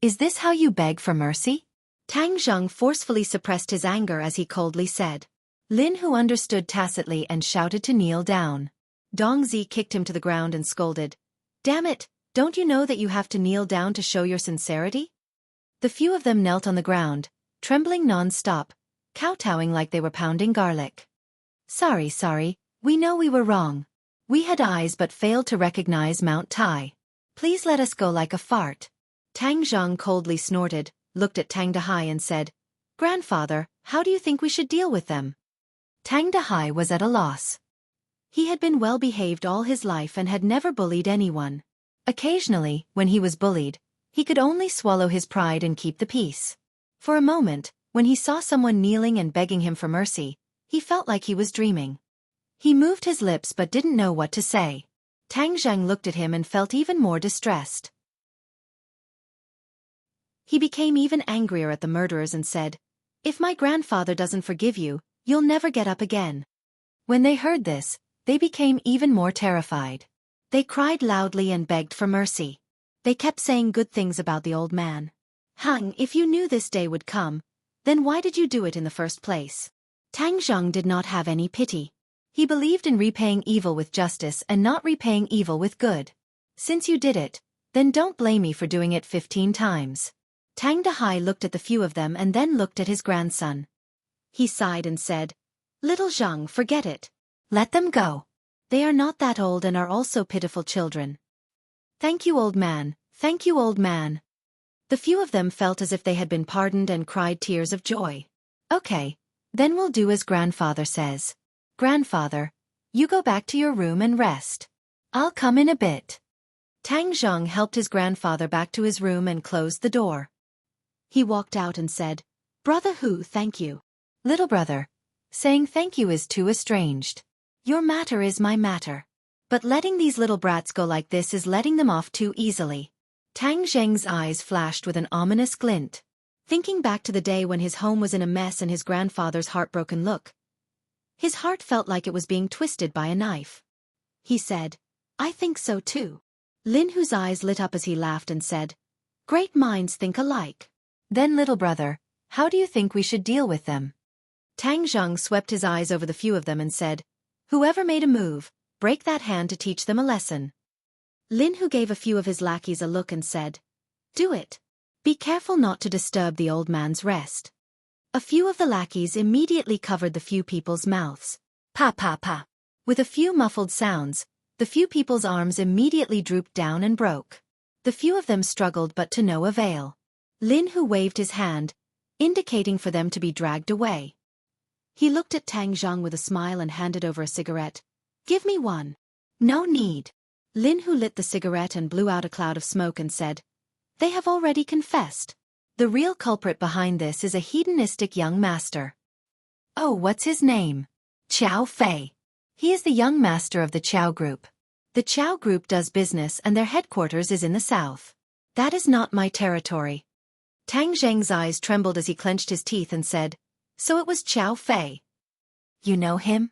Is this how you beg for mercy? Tang Zhang forcefully suppressed his anger as he coldly said. Lin Hu understood tacitly and shouted to kneel down. Dong Zi kicked him to the ground and scolded. Damn it, don't you know that you have to kneel down to show your sincerity? The few of them knelt on the ground, trembling non-stop, kowtowing like they were pounding garlic. Sorry, we know we were wrong. We had eyes but failed to recognize Mount Tai. Please let us go like a fart. Tang Zhang coldly snorted, looked at Tang Dahai and said, "Grandfather, how do you think we should deal with them?" Tang Dahai was at a loss. He had been well-behaved all his life and had never bullied anyone. Occasionally, when he was bullied, he could only swallow his pride and keep the peace. For a moment, when he saw someone kneeling and begging him for mercy, he felt like he was dreaming. He moved his lips but didn't know what to say. Tang Zheng looked at him and felt even more distressed. He became even angrier at the murderers and said, "If my grandfather doesn't forgive you, you'll never get up again." When they heard this, they became even more terrified. They cried loudly and begged for mercy. They kept saying good things about the old man. "Hung, if you knew this day would come, then why did you do it in the first place?" Tang Zheng did not have any pity. He believed in repaying evil with justice and not repaying evil with good. "Since you did it, then don't blame me for doing it 15 times. Tang Dahai looked at the few of them and then looked at his grandson. He sighed and said, "Little Zheng, forget it. Let them go. They are not that old and are also pitiful children." "Thank you, old man. Thank you, old man." The few of them felt as if they had been pardoned and cried tears of joy. "Okay, then we'll do as grandfather says. Grandfather, you go back to your room and rest. I'll come in a bit." Tang Zheng helped his grandfather back to his room and closed the door. He walked out and said, "Brother Hu, thank you." "Little brother, saying thank you is too estranged. Your matter is my matter. But letting these little brats go like this is letting them off too easily." Tang Zheng's eyes flashed with an ominous glint. Thinking back to the day when his home was in a mess and his grandfather's heartbroken look, his heart felt like it was being twisted by a knife. He said, "I think so too." Lin Hu's eyes lit up as he laughed and said, "Great minds think alike." "Then little brother, how do you think we should deal with them?" Tang Zheng swept his eyes over the few of them and said, "Whoever made a move, break that hand to teach them a lesson." Lin Hu gave a few of his lackeys a look and said, "Do it. Be careful not to disturb the old man's rest." A few of the lackeys immediately covered the few people's mouths. Pa pa pa. With a few muffled sounds, the few people's arms immediately drooped down and broke. The few of them struggled but to no avail. Lin Hu waved his hand, indicating for them to be dragged away. He looked at Tang Zheng with a smile and handed over a cigarette. "Give me one." "No need." Lin Hu lit the cigarette and blew out a cloud of smoke and said, "They have already confessed. The real culprit behind this is a hedonistic young master." "Oh, what's his name?" "Xiao Fei. He is the young master of the Qiao Group. The Qiao Group does business and their headquarters is in the south. That is not my territory." Tang Zheng's eyes trembled as he clenched his teeth and said, "So it was Xiao Fei. You know him?"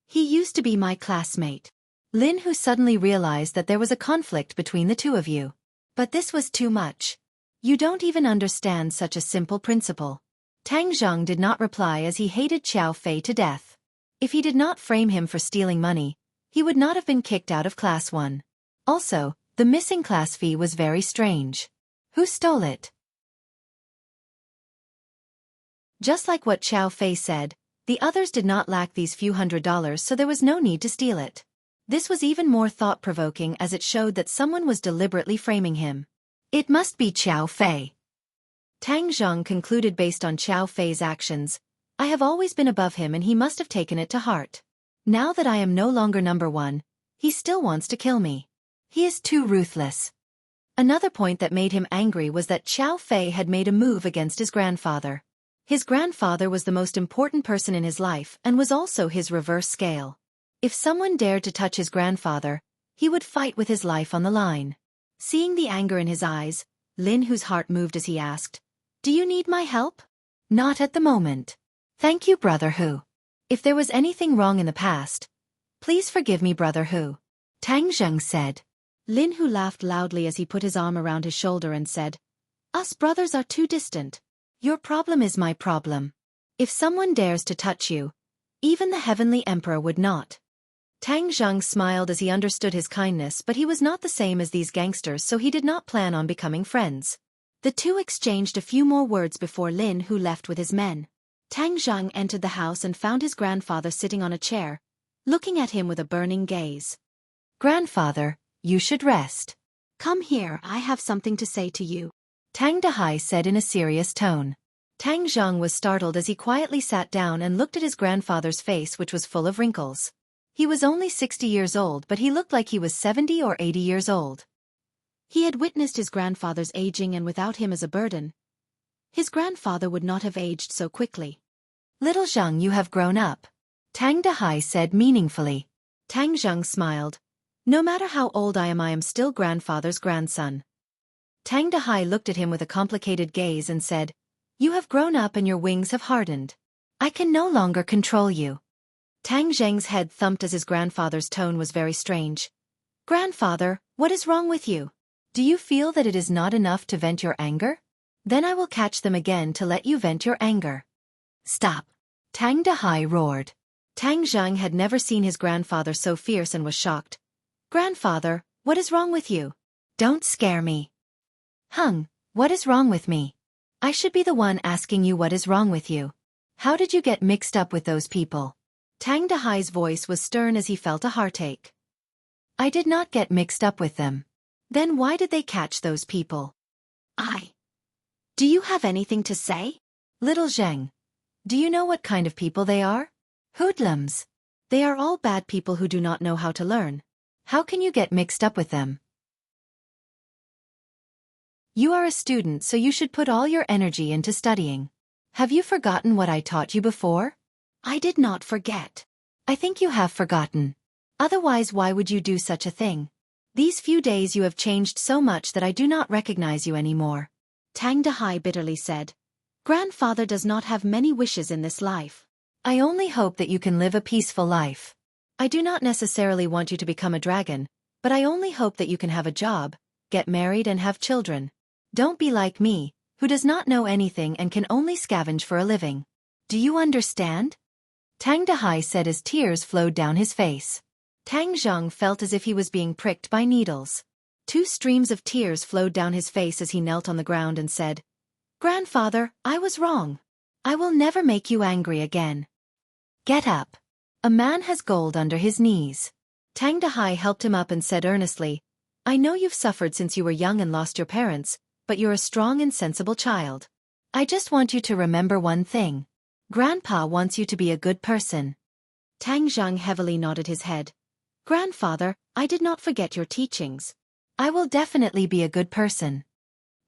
"He used to be my classmate." Lin Hu suddenly realized that there was a conflict between the two of you. But this was too much. "You don't even understand such a simple principle." Tang Zheng did not reply as he hated Xiao Fei to death. If he did not frame him for stealing money, he would not have been kicked out of Class 1. Also, the missing class fee was very strange. Who stole it? Just like what Xiao Fei said, the others did not lack these few $100s, so there was no need to steal it. This was even more thought-provoking as it showed that someone was deliberately framing him. It must be Xiao Fei. Tang Zheng concluded based on Xiao Fei's actions, "I have always been above him and he must have taken it to heart. Now that I am no longer number one, he still wants to kill me. He is too ruthless." Another point that made him angry was that Xiao Fei had made a move against his grandfather. His grandfather was the most important person in his life and was also his reverse scale. If someone dared to touch his grandfather, he would fight with his life on the line. Seeing the anger in his eyes, Lin Hu's heart moved as he asked, "Do you need my help?" "Not at the moment. Thank you, Brother Hu. If there was anything wrong in the past, please forgive me, Brother Hu," Tang Zheng said. Lin Hu laughed loudly as he put his arm around his shoulder and said, "Us brothers are too distant. Your problem is my problem. If someone dares to touch you, even the Heavenly Emperor would not." Tang Zheng smiled as he understood his kindness, but he was not the same as these gangsters, so he did not plan on becoming friends. The two exchanged a few more words before Lin Hu left with his men. Tang Zheng entered the house and found his grandfather sitting on a chair, looking at him with a burning gaze. "Grandfather, you should rest. Come here, I have something to say to you." Tang Dahai said in a serious tone. Tang Zhang was startled as he quietly sat down and looked at his grandfather's face, which was full of wrinkles. He was only 60 years old, but he looked like he was 70 or 80 years old. He had witnessed his grandfather's aging, and without him as a burden, his grandfather would not have aged so quickly. Little Zhang, you have grown up, Tang Dahai said meaningfully. Tang Zhang smiled. No matter how old I am still grandfather's grandson. Tang Dahai looked at him with a complicated gaze and said, you have grown up and your wings have hardened. I can no longer control you. Tang Zheng's head thumped as his grandfather's tone was very strange. Grandfather, what is wrong with you? Do you feel that it is not enough to vent your anger? Then I will catch them again to let you vent your anger. Stop! Tang Dahai roared. Tang Zheng had never seen his grandfather so fierce and was shocked. Grandfather, what is wrong with you? Don't scare me. What is wrong with me? I should be the one asking you what is wrong with you. How did you get mixed up with those people? Tang Dahai's voice was stern as he felt a heartache. I did not get mixed up with them. Then why did they catch those people? Do you have anything to say? Little Zheng. Do you know what kind of people they are? Hoodlums. They are all bad people who do not know how to learn. How can you get mixed up with them? You are a student, so you should put all your energy into studying. Have you forgotten what I taught you before? I did not forget. I think you have forgotten. Otherwise, why would you do such a thing? These few days you have changed so much that I do not recognize you anymore. Tang Dahai bitterly said. Grandfather does not have many wishes in this life. I only hope that you can live a peaceful life. I do not necessarily want you to become a dragon, but I only hope that you can have a job, get married and have children. Don't be like me, who does not know anything and can only scavenge for a living. Do you understand? Tang Dahai said as tears flowed down his face. Tang Zheng felt as if he was being pricked by needles. 2 streams of tears flowed down his face as he knelt on the ground and said, Grandfather, I was wrong. I will never make you angry again. Get up. A man has gold under his knees. Tang Dahai helped him up and said earnestly, I know you've suffered since you were young and lost your parents, but you're a strong and sensible child. I just want you to remember one thing. Grandpa wants you to be a good person. Tang Zheng heavily nodded his head. Grandfather, I did not forget your teachings. I will definitely be a good person.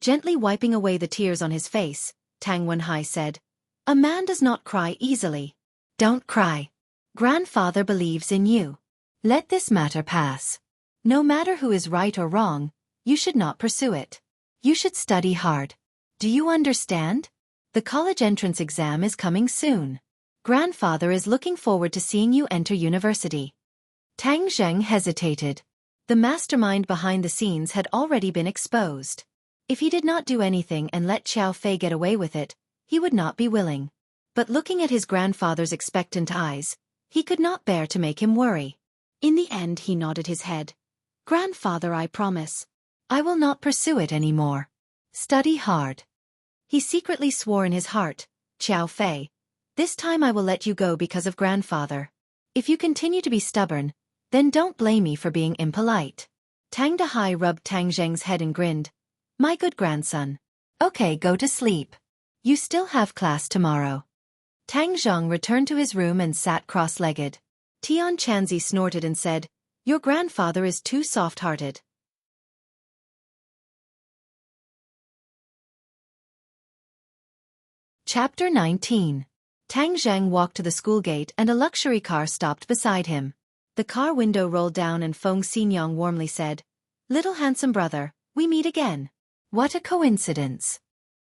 Gently wiping away the tears on his face, Tang Wenhai said, A man does not cry easily. Don't cry. Grandfather believes in you. Let this matter pass. No matter who is right or wrong, you should not pursue it. You should study hard. Do you understand? The college entrance exam is coming soon. Grandfather is looking forward to seeing you enter university. Tang Zheng hesitated. The mastermind behind the scenes had already been exposed. If he did not do anything and let Xiaofan get away with it, he would not be willing. But looking at his grandfather's expectant eyes, he could not bear to make him worry. In the end he nodded his head. Grandfather, I promise. I will not pursue it anymore. Study hard. He secretly swore in his heart, Xiaofan, this time I will let you go because of grandfather. If you continue to be stubborn, then don't blame me for being impolite. Tang Dahai rubbed Tang Zheng's head and grinned. My good grandson. Okay, go to sleep. You still have class tomorrow. Tang Zheng returned to his room and sat cross-legged. Tian Chanzi snorted and said, Your grandfather is too soft-hearted. Chapter 19. Tang Zheng walked to the school gate and a luxury car stopped beside him. The car window rolled down and Feng Xinyang warmly said, Little handsome brother, we meet again. What a coincidence.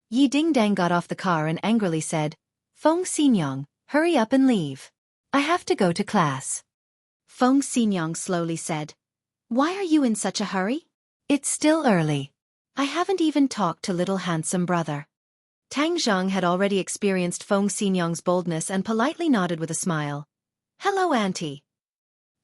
Yi Dingdang got off the car and angrily said, Feng Xinyang, hurry up and leave. I have to go to class. Feng Xinyang slowly said, Why are you in such a hurry? It's still early. I haven't even talked to little handsome brother. Tang Zheng had already experienced Feng Xinyang's boldness and politely nodded with a smile. Hello, auntie.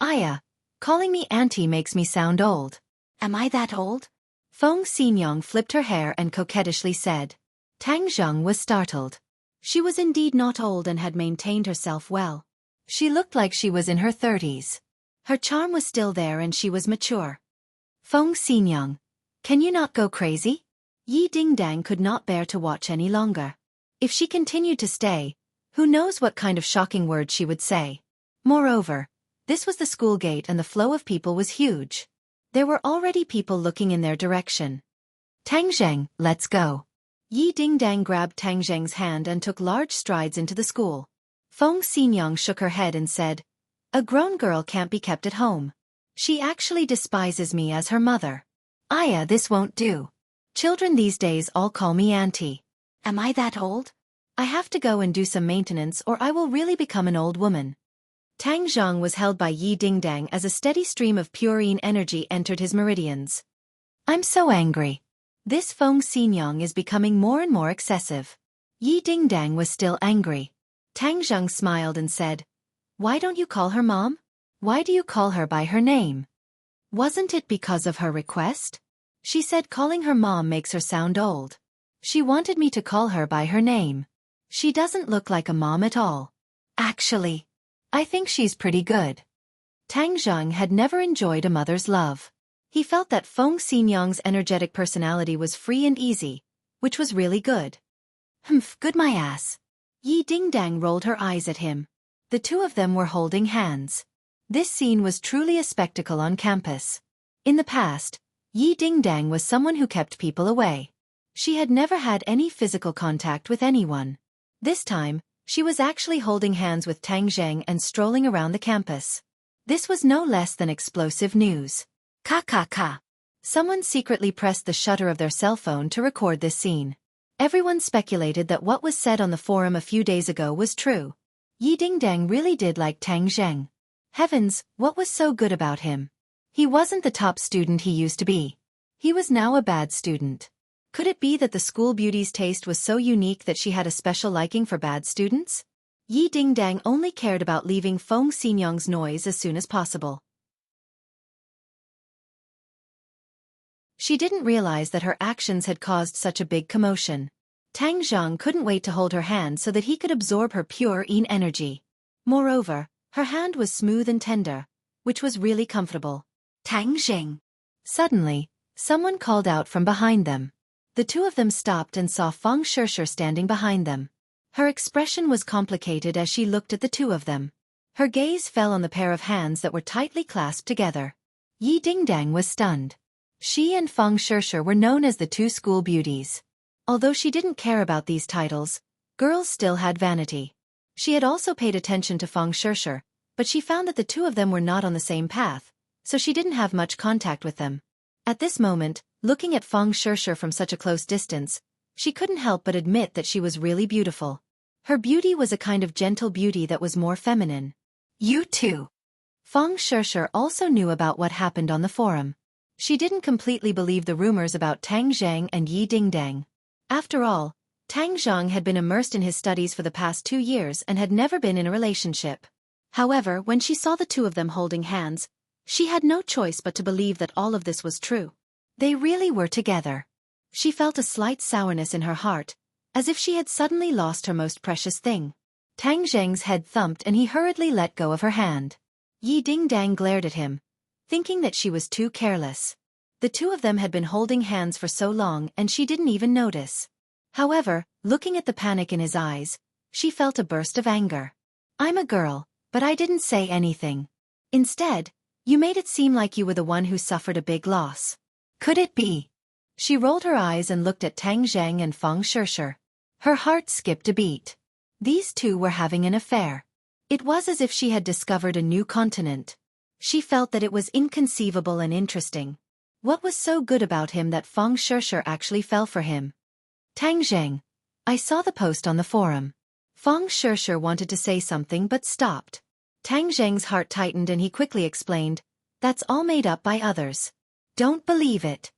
Aya, calling me auntie makes me sound old. Am I that old? Feng Xinyang flipped her hair and coquettishly said. Tang Zheng was startled. She was indeed not old and had maintained herself well. She looked like she was in her 30s. Her charm was still there and she was mature. Feng Xinyang, can you not go crazy? Yi Dingdang could not bear to watch any longer. If she continued to stay, who knows what kind of shocking words she would say. Moreover, this was the school gate and the flow of people was huge. There were already people looking in their direction. Tang Zheng, let's go. Yi Dingdang grabbed Tang Zheng's hand and took large strides into the school. Feng Xinyang shook her head and said, "A grown girl can't be kept at home. She actually despises me as her mother. Aya, this won't do. Children these days all call me auntie. Am I that old? I have to go and do some maintenance or I will really become an old woman." Tang Zhang was held by Yi Dingdang as a steady stream of purine energy entered his meridians. "I'm so angry. This Feng Xinyang is becoming more and more excessive." Yi Dingdang was still angry. Tang Zhang smiled and said, "Why don't you call her mom? Why do you call her by her name? Wasn't it because of her request? She said calling her mom makes her sound old. She wanted me to call her by her name. She doesn't look like a mom at all. Actually, I think she's pretty good." Tang Zhang had never enjoyed a mother's love. He felt that Feng Xinyang's energetic personality was free and easy, which was really good. "Humph, good my ass." Yi Dingdang rolled her eyes at him. The two of them were holding hands. This scene was truly a spectacle on campus. In the past, Yi Dingdang was someone who kept people away. She had never had any physical contact with anyone. This time, she was actually holding hands with Tang Zheng and strolling around the campus. This was no less than explosive news. Ka ka ka. Someone secretly pressed the shutter of their cell phone to record this scene. Everyone speculated that what was said on the forum a few days ago was true. Yi Dingdang really did like Tang Zheng. Heavens, what was so good about him? He wasn't the top student he used to be. He was now a bad student. Could it be that the school beauty's taste was so unique that she had a special liking for bad students? Yi Dingdang only cared about leaving Feng Xinyang's noise as soon as possible. She didn't realize that her actions had caused such a big commotion. Tang Zhang couldn't wait to hold her hand so that he could absorb her pure yin energy. Moreover, her hand was smooth and tender, which was really comfortable. Tang Zheng. Suddenly, someone called out from behind them. The two of them stopped and saw Feng Shishir standing behind them. Her expression was complicated as she looked at the two of them. Her gaze fell on the pair of hands that were tightly clasped together. Yi Dingdang was stunned. She and Feng Shishir were known as the two school beauties. Although she didn't care about these titles, girls still had vanity. She had also paid attention to Feng Shishir, but she found that the two of them were not on the same path, so she didn't have much contact with them. At this moment, looking at Feng Shishir from such a close distance, she couldn't help but admit that she was really beautiful. Her beauty was a kind of gentle beauty that was more feminine. "You too." Feng Shishir also knew about what happened on the forum. She didn't completely believe the rumors about Tang Zheng and Yi Dingdang. After all, Tang Zheng had been immersed in his studies for the past 2 years and had never been in a relationship. However, when she saw the two of them holding hands, she had no choice but to believe that all of this was true. They really were together. She felt a slight sourness in her heart, as if she had suddenly lost her most precious thing. Tang Zheng's head thumped and he hurriedly let go of her hand. Yi Dingdang glared at him, thinking that she was too careless. The two of them had been holding hands for so long and she didn't even notice. However, looking at the panic in his eyes, she felt a burst of anger. "I'm a girl, but I didn't say anything. Instead, you made it seem like you were the one who suffered a big loss. Could it be?" She rolled her eyes and looked at Tang Zheng and Feng Shishir. Her heart skipped a beat. These two were having an affair. It was as if she had discovered a new continent. She felt that it was inconceivable and interesting. What was so good about him that Feng Shishir actually fell for him? "Tang Zheng, I saw the post on the forum." Feng Shishir wanted to say something but stopped. Tang Zheng's heart tightened and he quickly explained, "That's all made up by others. Don't believe it."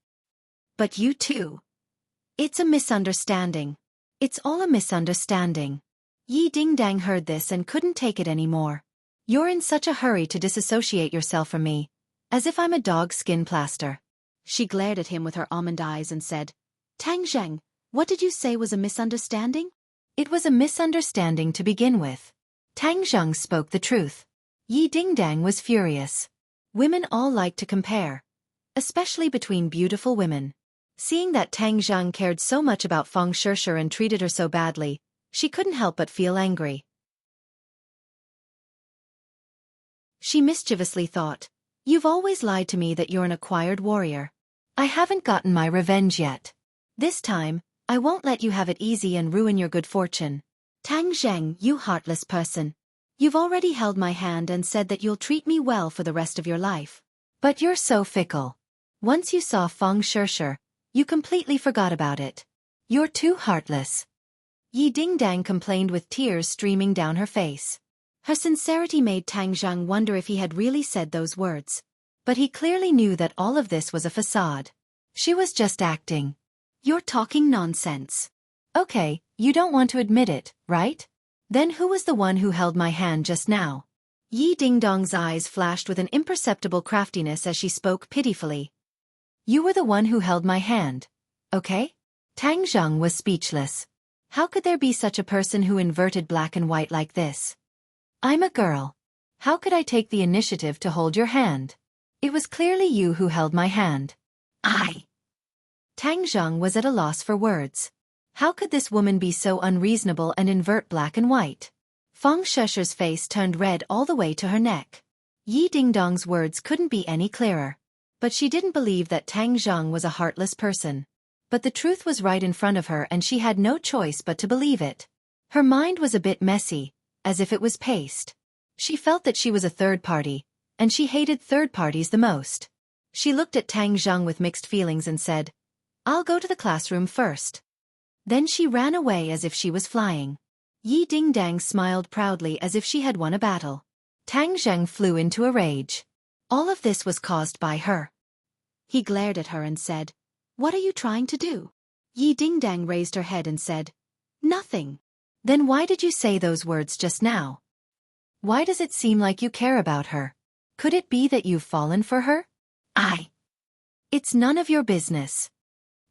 "But you too. It's a misunderstanding. It's all a misunderstanding." Yi Dingdang heard this and couldn't take it anymore. "You're in such a hurry to disassociate yourself from me, as if I'm a dog's skin plaster." She glared at him with her almond eyes and said, "Tang Zheng, what did you say was a misunderstanding?" "It was a misunderstanding to begin with." Tang Zheng spoke the truth. Yi Dingdang was furious. Women all like to compare, especially between beautiful women. Seeing that Tang Zhang cared so much about Feng Shishir and treated her so badly, she couldn't help but feel angry. She mischievously thought, "You've always lied to me that you're an acquired warrior. I haven't gotten my revenge yet. This time, I won't let you have it easy and ruin your good fortune. Tang Zheng, you heartless person. You've already held my hand and said that you'll treat me well for the rest of your life. But you're so fickle. Once you saw Feng Shishir, you completely forgot about it. You're too heartless." Yi Dingdang complained with tears streaming down her face. Her sincerity made Tang Zhang wonder if he had really said those words. But he clearly knew that all of this was a facade. She was just acting. "You're talking nonsense. Okay, you don't want to admit it, right? Then who was the one who held my hand just now?" Yi Dingdong's eyes flashed with an imperceptible craftiness as she spoke pitifully. "You were the one who held my hand, okay?" Tang Zhang was speechless. How could there be such a person who inverted black and white like this? "I'm a girl. How could I take the initiative to hold your hand? It was clearly you who held my hand." Tang Zhang was at a loss for words. How could this woman be so unreasonable and invert black and white? Feng Shishir's face turned red all the way to her neck. Yi Dingdong's words couldn't be any clearer. But she didn't believe that Tang Zhang was a heartless person. But the truth was right in front of her and she had no choice but to believe it. Her mind was a bit messy, as if it was paste. She felt that she was a third party, and she hated third parties the most. She looked at Tang Zhang with mixed feelings and said, "I'll go to the classroom first." Then she ran away as if she was flying. Yi Dingdang smiled proudly as if she had won a battle. Tang Zhang flew into a rage. All of this was caused by her. He glared at her and said, "What are you trying to do?" Yi Dingdang raised her head and said, "Nothing." "Then why did you say those words just now? Why does it seem like you care about her? Could it be that you've fallen for her?" "It's none of your business."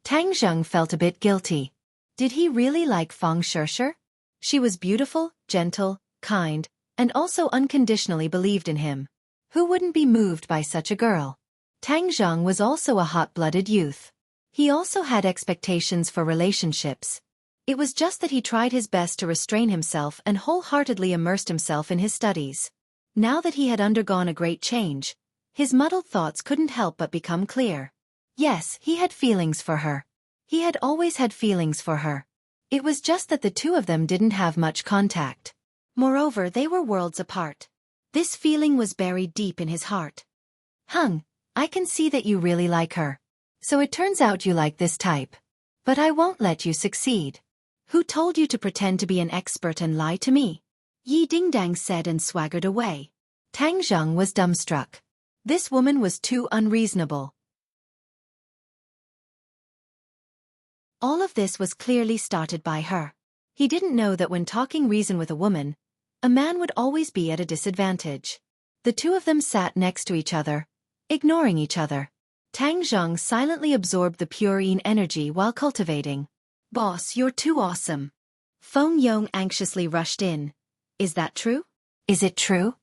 Tang Zheng felt a bit guilty. Did he really like Feng Shishir? She was beautiful, gentle, kind, and also unconditionally believed in him. Who wouldn't be moved by such a girl? Tang Zheng was also a hot-blooded youth. He also had expectations for relationships. It was just that he tried his best to restrain himself and wholeheartedly immersed himself in his studies. Now that he had undergone a great change, his muddled thoughts couldn't help but become clear. Yes, he had feelings for her. He had always had feelings for her. It was just that the two of them didn't have much contact. Moreover, they were worlds apart. This feeling was buried deep in his heart. I can see that you really like her. So it turns out you like this type. But I won't let you succeed. Who told you to pretend to be an expert and lie to me?" Yi Dingdang said and swaggered away. Tang Zheng was dumbstruck. This woman was too unreasonable. All of this was clearly started by her. He didn't know that when talking reason with a woman, a man would always be at a disadvantage. The two of them sat next to each other, ignoring each other. Tang Zheng silently absorbed the pure yin energy while cultivating. "Boss, you're too awesome." Feng Yong anxiously rushed in. "Is that true? Is it true?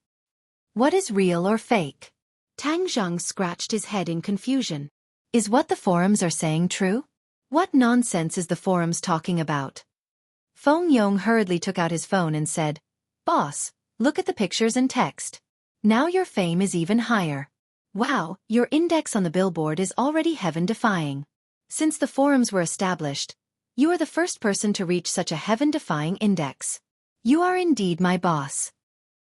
What is real or fake?" Tang Zheng scratched his head in confusion. Is what the forums are saying true? What nonsense is the forums talking about? Feng Yong hurriedly took out his phone and said, "Boss, look at the pictures and text. Now your fame is even higher. Wow, your index on the billboard is already heaven-defying. Since the forums were established, you are the first person to reach such a heaven-defying index. You are indeed my boss."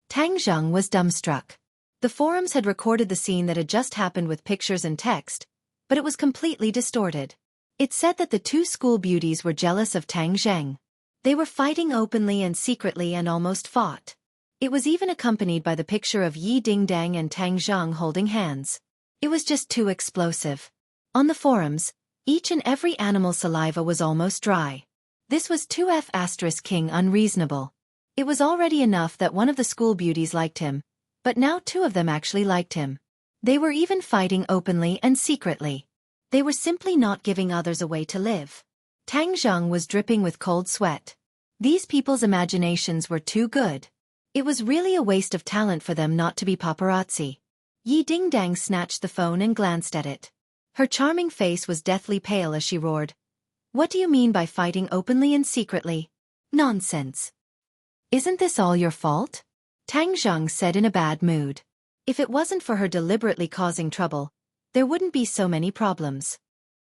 Tang Zheng was dumbstruck. The forums had recorded the scene that had just happened with pictures and text, but it was completely distorted. It said that the two school beauties were jealous of Tang Zheng. They were fighting openly and secretly and almost fought. It was even accompanied by the picture of Yi Dingdang and Tang Zheng holding hands. It was just too explosive. On the forums, each and every animal's saliva was almost dry. This was 2F** King unreasonable. It was already enough that one of the school beauties liked him, but now two of them actually liked him. They were even fighting openly and secretly. They were simply not giving others a way to live. Tang Zheng was dripping with cold sweat. These people's imaginations were too good. It was really a waste of talent for them not to be paparazzi. Yi Dingdang snatched the phone and glanced at it. Her charming face was deathly pale as she roared. What do you mean by fighting openly and secretly? Nonsense. Isn't this all your fault? Tang Zhang said in a bad mood. If it wasn't for her deliberately causing trouble, there wouldn't be so many problems.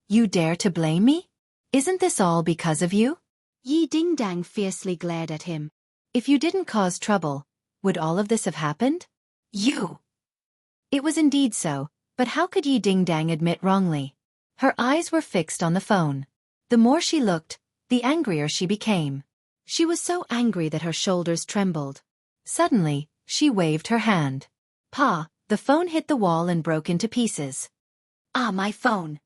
You dare to blame me? Isn't this all because of you? Yi Dingdang fiercely glared at him. If you didn't cause trouble, would all of this have happened? You! It was indeed so, but how could Yi Dingdang admit wrongly? Her eyes were fixed on the phone. The more she looked, the angrier she became. She was so angry that her shoulders trembled. Suddenly, she waved her hand. Pa, the phone hit the wall and broke into pieces. Ah, my phone!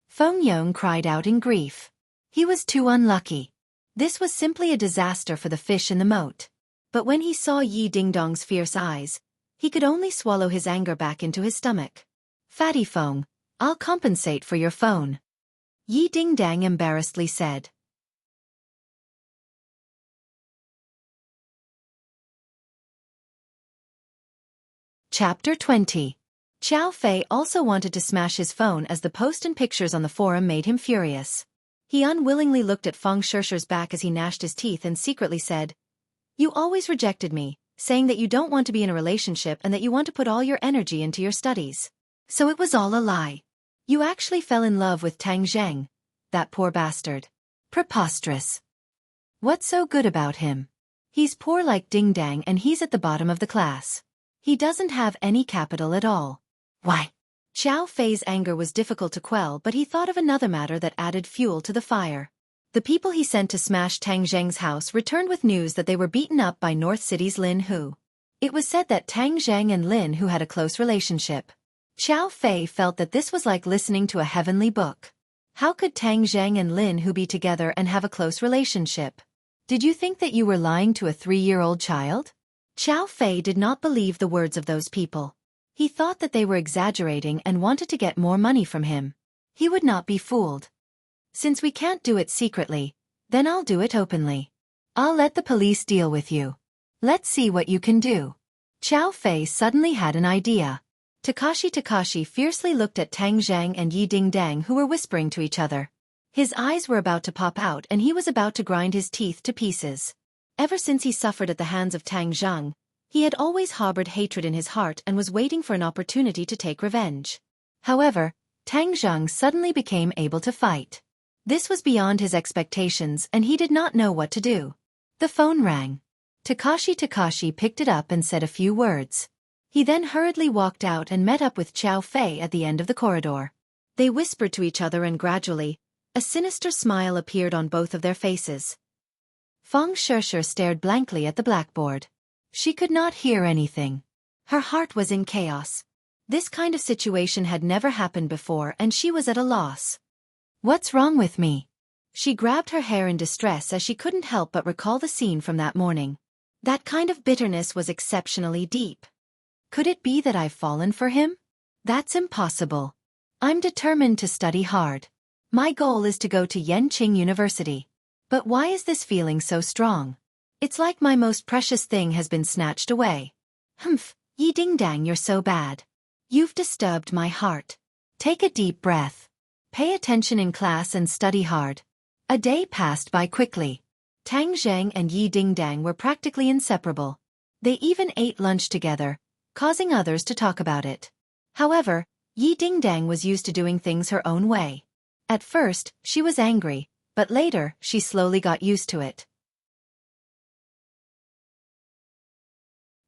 Feng Yong cried out in grief. He was too unlucky. This was simply a disaster for the fish in the moat. But when he saw Yi Dingdong's fierce eyes, he could only swallow his anger back into his stomach. Fatty Feng, I'll compensate for your phone. Yi Dingdang embarrassedly said. Chapter 20. Xiaofan also wanted to smash his phone as the post and pictures on the forum made him furious. He unwillingly looked at Feng Shishi's back as he gnashed his teeth and secretly said, You always rejected me, saying that you don't want to be in a relationship and that you want to put all your energy into your studies. So it was all a lie. You actually fell in love with Tang Zheng, that poor bastard. Preposterous. What's so good about him? He's poor like Dingdang and he's at the bottom of the class. He doesn't have any capital at all. Why? Xiao Fei's anger was difficult to quell, but he thought of another matter that added fuel to the fire. The people he sent to smash Tang Zheng's house returned with news that they were beaten up by North City's Lin Hu. It was said that Tang Zheng and Lin Hu had a close relationship. Xiao Fei felt that this was like listening to a heavenly book. How could Tang Zheng and Lin Hu be together and have a close relationship? Did you think that you were lying to a 3-year-old child? Xiao Fei did not believe the words of those people. He thought that they were exaggerating and wanted to get more money from him. He would not be fooled. Since we can't do it secretly, then I'll do it openly. I'll let the police deal with you. Let's see what you can do. Xiao Fei suddenly had an idea. Takashi fiercely looked at Tang Zhang and Yi Dingdang who were whispering to each other. His eyes were about to pop out and he was about to grind his teeth to pieces. Ever since he suffered at the hands of Tang Zhang, he had always harbored hatred in his heart and was waiting for an opportunity to take revenge. However, Tang Zhang suddenly became able to fight. This was beyond his expectations and he did not know what to do. The phone rang. Takashi picked it up and said a few words. He then hurriedly walked out and met up with Xiao Fei at the end of the corridor. They whispered to each other and gradually, a sinister smile appeared on both of their faces. Feng Shishi stared blankly at the blackboard. She could not hear anything. Her heart was in chaos. This kind of situation had never happened before and she was at a loss. What's wrong with me? She grabbed her hair in distress as she couldn't help but recall the scene from that morning. That kind of bitterness was exceptionally deep. Could it be that I've fallen for him? That's impossible. I'm determined to study hard. My goal is to go to Yenqing University. But why is this feeling so strong? It's like my most precious thing has been snatched away. Humph, Yi Dingdang, you're so bad. You've disturbed my heart. Take a deep breath. Pay attention in class and study hard. A day passed by quickly. Tang Zheng and Yi Dingdang were practically inseparable. They even ate lunch together, causing others to talk about it. However, Yi Dingdang was used to doing things her own way. At first, she was angry, but later, she slowly got used to it.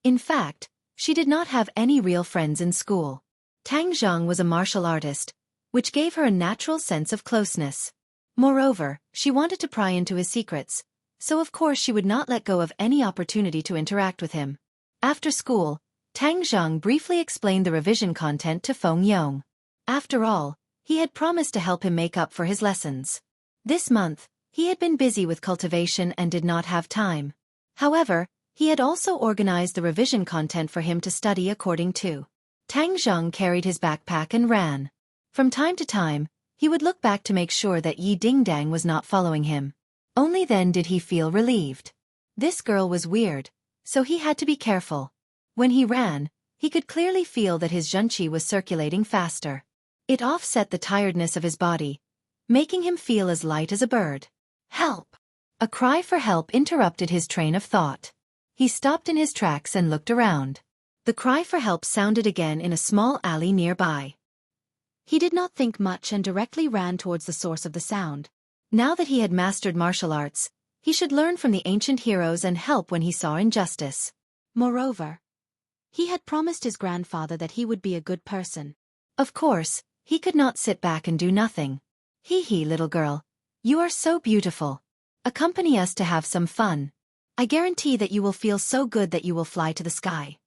In fact, she did not have any real friends in school. Tang Zhang was a martial artist, which gave her a natural sense of closeness. Moreover, she wanted to pry into his secrets, so of course she would not let go of any opportunity to interact with him. After school, Tang Zhang briefly explained the revision content to Feng Yong. After all, he had promised to help him make up for his lessons. This month, he had been busy with cultivation and did not have time. However, he had also organized the revision content for him to study according to. Tang Zhang carried his backpack and ran. From time to time, he would look back to make sure that Yi Dingdang was not following him. Only then did he feel relieved. This girl was weird, so he had to be careful. When he ran, he could clearly feel that his zhenqi was circulating faster. It offset the tiredness of his body, making him feel as light as a bird. Help! A cry for help interrupted his train of thought. He stopped in his tracks and looked around. The cry for help sounded again in a small alley nearby. He did not think much and directly ran towards the source of the sound. Now that he had mastered martial arts, he should learn from the ancient heroes and help when he saw injustice. Moreover, he had promised his grandfather that he would be a good person. Of course, he could not sit back and do nothing. Hee, little girl. You are so beautiful. Accompany us to have some fun. I guarantee that you will feel so good that you will fly to the sky.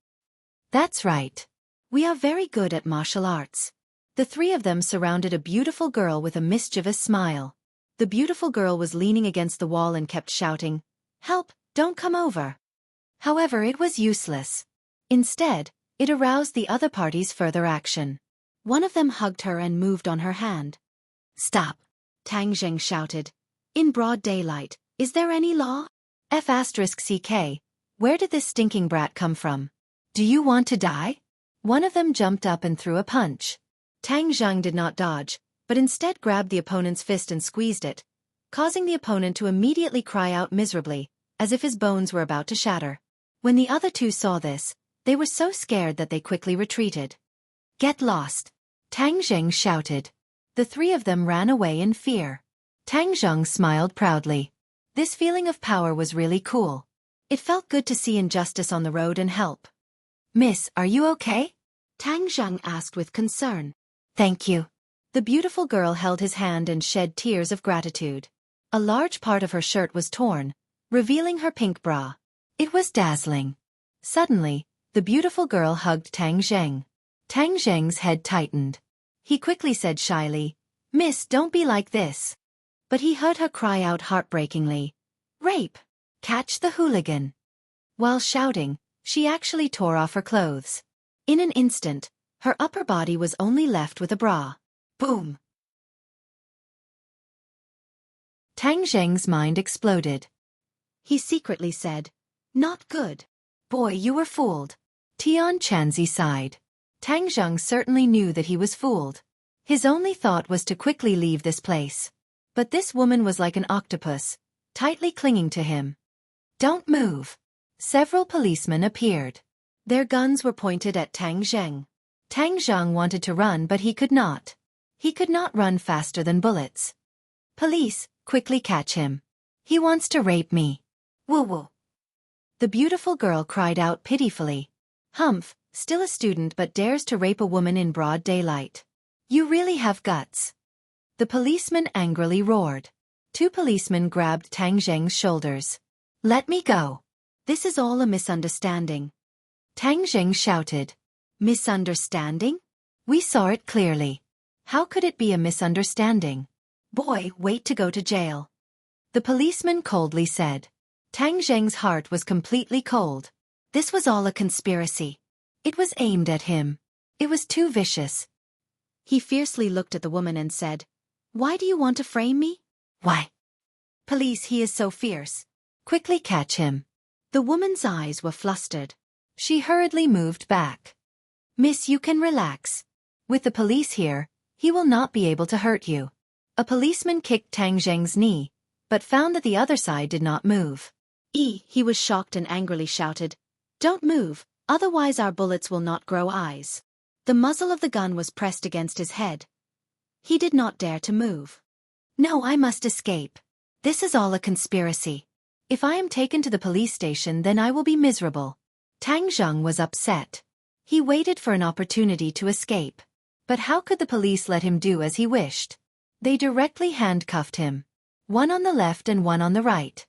That's right. We are very good at martial arts. The three of them surrounded a beautiful girl with a mischievous smile. The beautiful girl was leaning against the wall and kept shouting, "Help, don't come over." However, it was useless. Instead, it aroused the other party's further action. One of them hugged her and moved on her hand. "Stop," Tang Zheng shouted. "In broad daylight, is there any law?" F***CK, where did this stinking brat come from? Do you want to die? One of them jumped up and threw a punch. Tang Zheng did not dodge, but instead grabbed the opponent's fist and squeezed it, causing the opponent to immediately cry out miserably, as if his bones were about to shatter. When the other two saw this, they were so scared that they quickly retreated. "Get lost!" Tang Zheng shouted. The three of them ran away in fear. Tang Zheng smiled proudly. This feeling of power was really cool. It felt good to see injustice on the road and help. "Miss, are you okay?" Tang Zheng asked with concern. "Thank you." The beautiful girl held his hand and shed tears of gratitude. A large part of her shirt was torn, revealing her pink bra. It was dazzling. Suddenly, the beautiful girl hugged Tang Zheng. Tang Zheng's head tightened. He quickly said shyly, "Miss, don't be like this." But he heard her cry out heartbreakingly, "Rape! Catch the hooligan!" While shouting, she actually tore off her clothes. In an instant, her upper body was only left with a bra. Boom! Tang Zheng's mind exploded. He secretly said, "Not good. Boy, you were fooled." Tian Chanzi sighed. Tang Zheng certainly knew that he was fooled. His only thought was to quickly leave this place. But this woman was like an octopus, tightly clinging to him. "Don't move." Several policemen appeared. Their guns were pointed at Tang Zheng. Tang Zheng wanted to run but he could not. He could not run faster than bullets. "Police, quickly catch him. He wants to rape me." "Woo-woo." The beautiful girl cried out pitifully. "Humph, still a student but dares to rape a woman in broad daylight. You really have guts." The policeman angrily roared. Two policemen grabbed Tang Zheng's shoulders. "Let me go. This is all a misunderstanding." Tang Zheng shouted. "Misunderstanding? We saw it clearly. How could it be a misunderstanding? Boy, wait to go to jail." The policeman coldly said. Tang Zheng's heart was completely cold. This was all a conspiracy. It was aimed at him. It was too vicious. He fiercely looked at the woman and said, "Why do you want to frame me?" "Why?" "Police, he is so fierce. Quickly catch him." The woman's eyes were flustered. She hurriedly moved back. "Miss, you can relax. With the police here, he will not be able to hurt you." A policeman kicked Tang Zheng's knee, but found that the other side did not move. He was shocked and angrily shouted, "Don't move, otherwise our bullets will not grow eyes." The muzzle of the gun was pressed against his head. He did not dare to move. "No, I must escape. This is all a conspiracy. If I am taken to the police station, then I will be miserable." Tang Zheng was upset. He waited for an opportunity to escape. But how could the police let him do as he wished? They directly handcuffed him. One on the left and one on the right.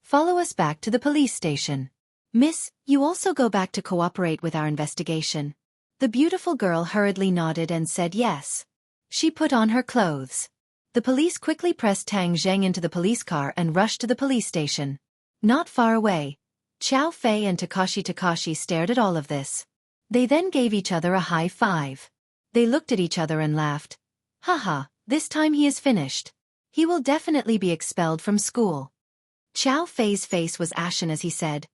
"Follow us back to the police station." "Miss, you also go back to cooperate with our investigation." The beautiful girl hurriedly nodded and said yes. She put on her clothes. The police quickly pressed Tang Zheng into the police car and rushed to the police station. Not far away, Xiaofan and Takashi stared at all of this. They then gave each other a high five. They looked at each other and laughed. "Haha, this time he is finished. He will definitely be expelled from school." Xiaofan's face was ashen as he said,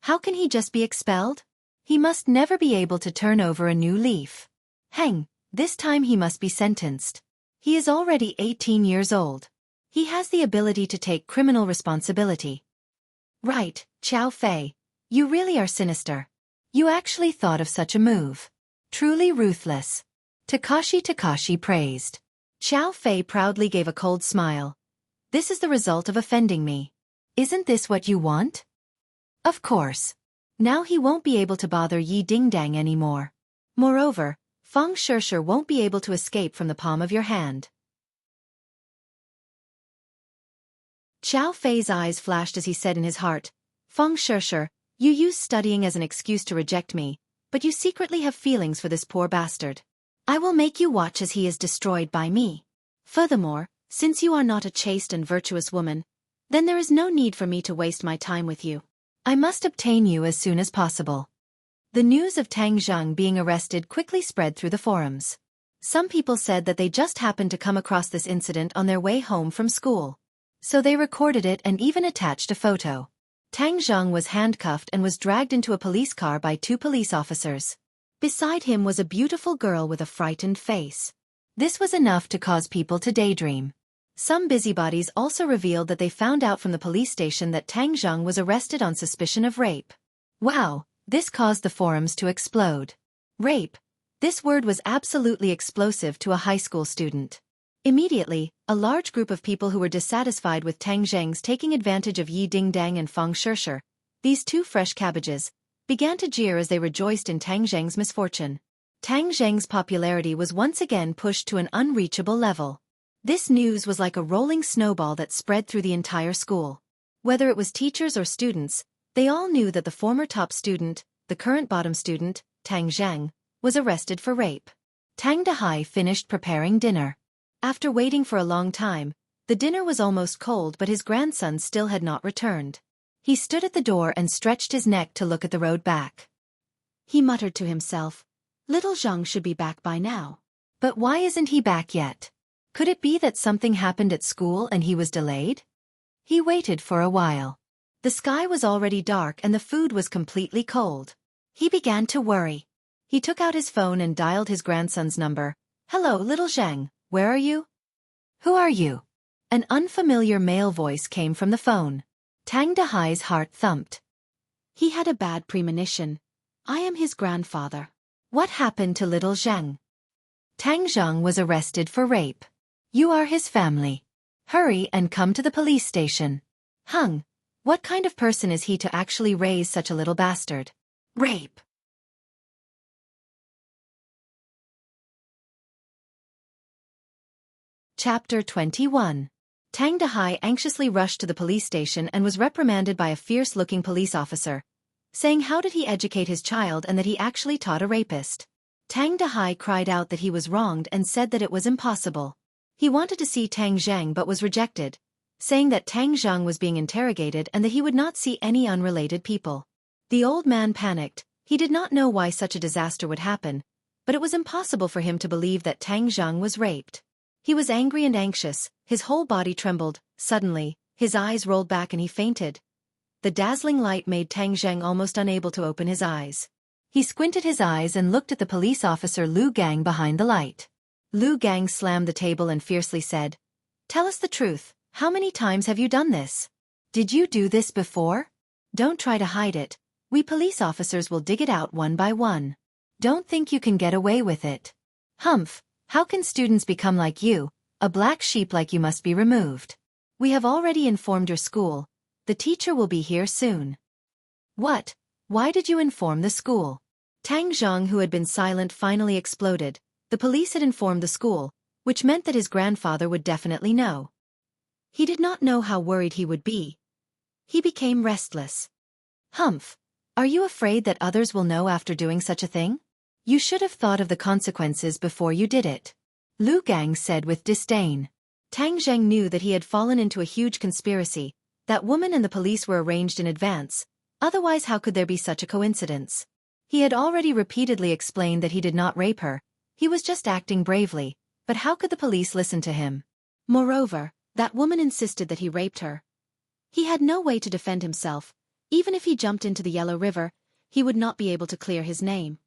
"How can he just be expelled? He must never be able to turn over a new leaf." "Hang, This time he must be sentenced. He is already 18 years old. He has the ability to take criminal responsibility. Right, Xiaofan. You really are sinister. You actually thought of such a move. Truly ruthless. Takashi praised. Xiaofan proudly gave a cold smile. This is the result of offending me. Isn't this what you want? Of course. Now he won't be able to bother Yi Dingdang anymore. Moreover, Feng Shishir won't be able to escape from the palm of your hand. Xiaofan's eyes flashed as he said in his heart, Feng Shishir, you use studying as an excuse to reject me, but you secretly have feelings for this poor bastard. I will make you watch as he is destroyed by me. Furthermore, since you are not a chaste and virtuous woman, then there is no need for me to waste my time with you. I must obtain you as soon as possible. The news of Tang Zhang being arrested quickly spread through the forums. Some people said that they just happened to come across this incident on their way home from school. So they recorded it and even attached a photo. Tang Zhang was handcuffed and was dragged into a police car by 2 police officers. Beside him was a beautiful girl with a frightened face. This was enough to cause people to daydream. Some busybodies also revealed that they found out from the police station that Tang Zhang was arrested on suspicion of rape. Wow, this caused the forums to explode. Rape. This word was absolutely explosive to a high school student. Immediately, a large group of people who were dissatisfied with Tang Zhang's taking advantage of Yi Dingdang and Feng Shishir, these 2 fresh cabbages, began to jeer as they rejoiced in Tang Zhang's misfortune. Tang Zhang's popularity was once again pushed to an unreachable level. This news was like a rolling snowball that spread through the entire school. Whether it was teachers or students, they all knew that the former top student, the current bottom student, Tang Zhang, was arrested for rape. Tang Dahai finished preparing dinner. After waiting for a long time, the dinner was almost cold but his grandson still had not returned. He stood at the door and stretched his neck to look at the road back. He muttered to himself, Little Zhang should be back by now. But why isn't he back yet? Could it be that something happened at school and he was delayed? He waited for a while. The sky was already dark and the food was completely cold. He began to worry. He took out his phone and dialed his grandson's number. Hello, little Zhang, where are you? Who are you? An unfamiliar male voice came from the phone. Tang Dahai's heart thumped. He had a bad premonition. I am his grandfather. What happened to little Zhang? Tang Zhang was arrested for rape. You are his family. Hurry and come to the police station. Hung, what kind of person is he to actually raise such a little bastard? Rape. Chapter 21. Tang Dahai anxiously rushed to the police station and was reprimanded by a fierce-looking police officer, saying how did he educate his child and that he actually taught a rapist. Tang Dahai cried out that he was wronged and said that it was impossible. He wanted to see Tang Zhang but was rejected, saying that Tang Zhang was being interrogated and that he would not see any unrelated people. The old man panicked. He did not know why such a disaster would happen, but it was impossible for him to believe that Tang Zhang was raped. He was angry and anxious, his whole body trembled. Suddenly, his eyes rolled back and he fainted. The dazzling light made Tang Zhang almost unable to open his eyes. He squinted his eyes and looked at the police officer Lu Gang behind the light. Lu Gang slammed the table and fiercely said, Tell us the truth, how many times have you done this? Did you do this before? Don't try to hide it, we police officers will dig it out one by one. Don't think you can get away with it. Humph, how can students become like you? A black sheep like you must be removed. We have already informed your school. The teacher will be here soon. What? Why did you inform the school? Tang Zhang, who had been silent, finally exploded. The police had informed the school, which meant that his grandfather would definitely know. He did not know how worried he would be. He became restless. Humph, are you afraid that others will know after doing such a thing? You should have thought of the consequences before you did it. Lu Gang said with disdain. Tang Zhang knew that he had fallen into a huge conspiracy. That woman and the police were arranged in advance, otherwise how could there be such a coincidence? He had already repeatedly explained that he did not rape her. He was just acting bravely, but how could the police listen to him? Moreover, that woman insisted that he raped her. He had no way to defend himself. Even if he jumped into the Yellow River, he would not be able to clear his name.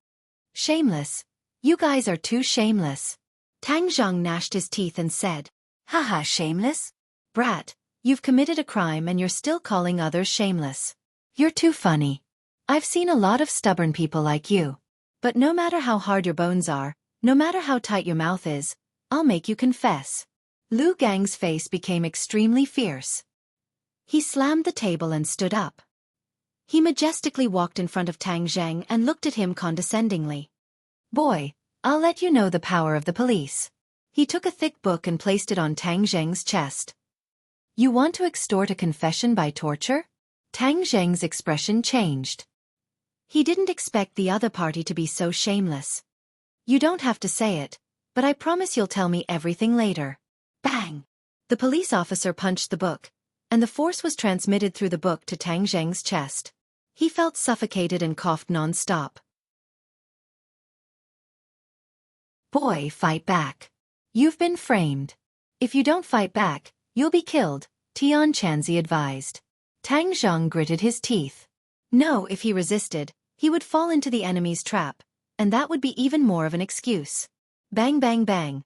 Shameless. You guys are too shameless. Tang Zhang gnashed his teeth and said, Haha, shameless? Brat, you've committed a crime and you're still calling others shameless. You're too funny. I've seen a lot of stubborn people like you. But no matter how hard your bones are, no matter how tight your mouth is, I'll make you confess. Lu Gang's face became extremely fierce. He slammed the table and stood up. He majestically walked in front of Tang Zhang and looked at him condescendingly. Boy, I'll let you know the power of the police. He took a thick book and placed it on Tang Zhang's chest. You want to extort a confession by torture? Tang Zhang's expression changed. He didn't expect the other party to be so shameless. You don't have to say it, but I promise you'll tell me everything later. Bang! The police officer punched the book, and the force was transmitted through the book to Tang Zhang's chest. He felt suffocated and coughed non-stop. Boy, fight back. You've been framed. If you don't fight back, you'll be killed, Tian Chanzi advised. Tang Zhang gritted his teeth. No, if he resisted, he would fall into the enemy's trap, and that would be even more of an excuse. Bang bang bang.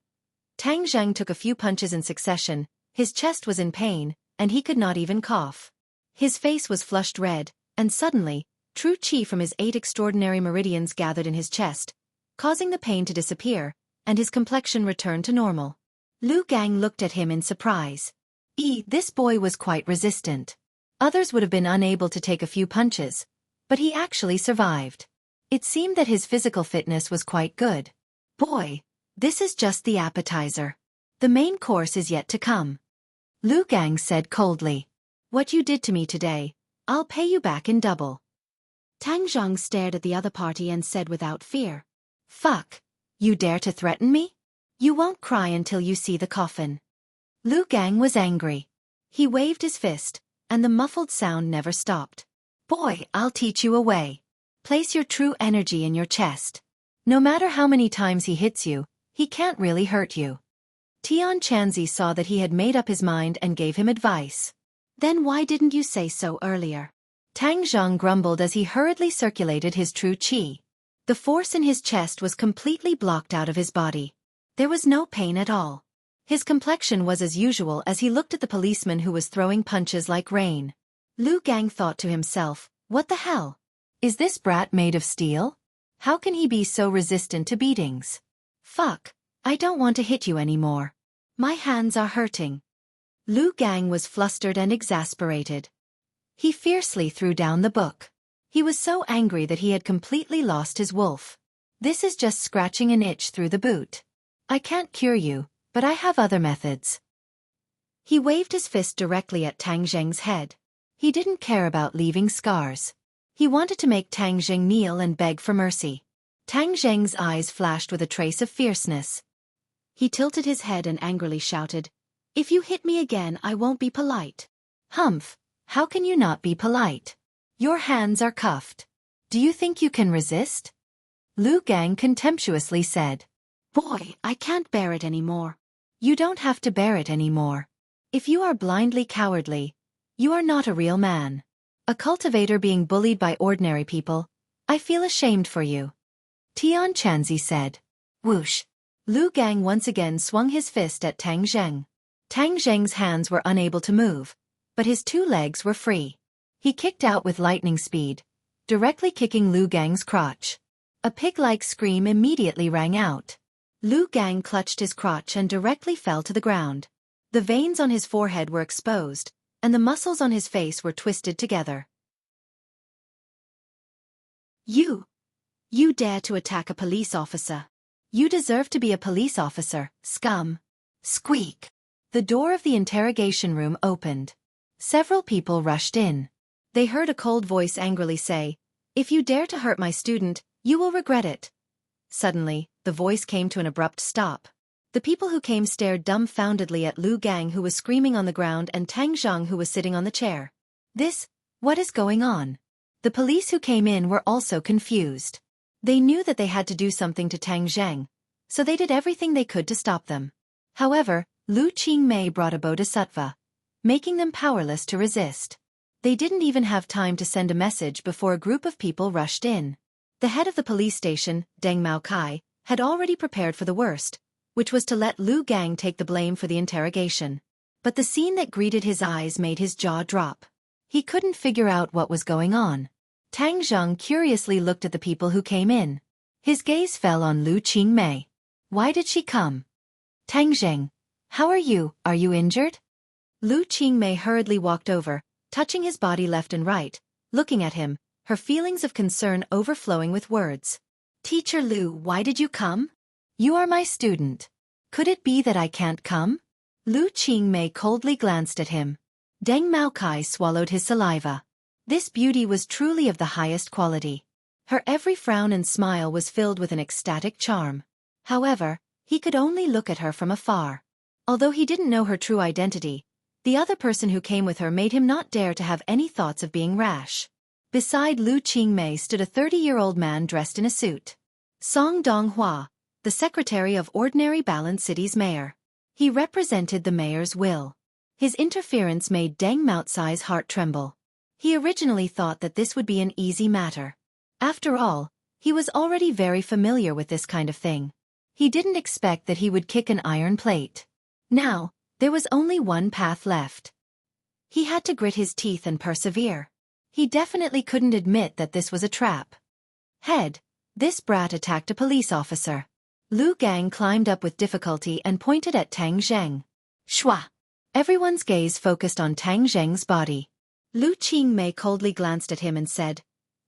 Tang Zhang took a few punches in succession, his chest was in pain, and he could not even cough. His face was flushed red, and suddenly, true qi from his 8 extraordinary meridians gathered in his chest, causing the pain to disappear, and his complexion returned to normal. Lu Gang looked at him in surprise. This boy was quite resistant. Others would have been unable to take a few punches, but he actually survived. It seemed that his physical fitness was quite good. Boy, this is just the appetizer. The main course is yet to come. Lu Gang said coldly. What you did to me today, I'll pay you back in double. Tang Zhang stared at the other party and said without fear. Fuck, you dare to threaten me? You won't cry until you see the coffin. Lu Gang was angry. He waved his fist, and the muffled sound never stopped. Boy, I'll teach you a way. Place your true energy in your chest. No matter how many times he hits you, he can't really hurt you. Tian Chanzi saw that he had made up his mind and gave him advice. Then why didn't you say so earlier? Tang Zhang grumbled as he hurriedly circulated his true qi. The force in his chest was completely blocked out of his body. There was no pain at all. His complexion was as usual as he looked at the policeman who was throwing punches like rain. Lu Gang thought to himself, what the hell? Is this brat made of steel? How can he be so resistant to beatings? Fuck, I don't want to hit you anymore. My hands are hurting. Lu Gang was flustered and exasperated. He fiercely threw down the book. He was so angry that he had completely lost his wolf. This is just scratching an itch through the boot. I can't cure you, but I have other methods. He waved his fist directly at Tang Zheng's head. He didn't care about leaving scars. He wanted to make Tang Zheng kneel and beg for mercy. Tang Zheng's eyes flashed with a trace of fierceness. He tilted his head and angrily shouted, If you hit me again, I won't be polite. Humph, how can you not be polite? Your hands are cuffed. Do you think you can resist? Lu Gang contemptuously said. Boy, I can't bear it anymore. You don't have to bear it anymore. If you are blindly cowardly, you are not a real man. A cultivator being bullied by ordinary people, I feel ashamed for you. Tian Chanzi said. Whoosh. Lu Gang once again swung his fist at Tang Zheng. Tang Zheng's hands were unable to move, but his 2 legs were free. He kicked out with lightning speed, directly kicking Lu Gang's crotch. A pig-like scream immediately rang out. Lu Gang clutched his crotch and directly fell to the ground. The veins on his forehead were exposed, and the muscles on his face were twisted together. You dare to attack a police officer. You deserve to be a police officer, scum. Squeak. The door of the interrogation room opened. Several people rushed in. They heard a cold voice angrily say, If you dare to hurt my student, you will regret it. Suddenly, the voice came to an abrupt stop. The people who came stared dumbfoundedly at Lu Gang, who was screaming on the ground, and Tang Zhang, who was sitting on the chair. What is going on? The police who came in were also confused. They knew that they had to do something to Tang Zheng, so they did everything they could to stop them. However, Lu Qingmei brought a bodhisattva, making them powerless to resist. They didn't even have time to send a message before a group of people rushed in. The head of the police station, Deng Mao Kai, had already prepared for the worst, which was to let Lu Gang take the blame for the interrogation. But the scene that greeted his eyes made his jaw drop. He couldn't figure out what was going on. Tang Zheng curiously looked at the people who came in. His gaze fell on Lu Qingmei. Why did she come? Tang Zheng, how are you? Are you injured? Lu Qingmei hurriedly walked over, touching his body left and right, looking at him, her feelings of concern overflowing with words. Teacher Lu, why did you come? You are my student. Could it be that I can't come? Lu Qingmei coldly glanced at him. Deng Maokai swallowed his saliva. This beauty was truly of the highest quality. Her every frown and smile was filled with an ecstatic charm. However, he could only look at her from afar. Although he didn't know her true identity, the other person who came with her made him not dare to have any thoughts of being rash. Beside Lu Qingmei stood a 30-year-old man dressed in a suit. Song Donghua, the secretary of Ordinary Balance City's mayor. He represented the mayor's will. His interference made Deng Maocai's heart tremble. He originally thought that this would be an easy matter. After all, he was already very familiar with this kind of thing. He didn't expect that he would kick an iron plate. Now, there was only one path left. He had to grit his teeth and persevere. He definitely couldn't admit that this was a trap. Head, this brat attacked a police officer. Lu Gang climbed up with difficulty and pointed at Tang Zheng. Shwa! Everyone's gaze focused on Tang Zheng's body. Lu Qingmei coldly glanced at him and said,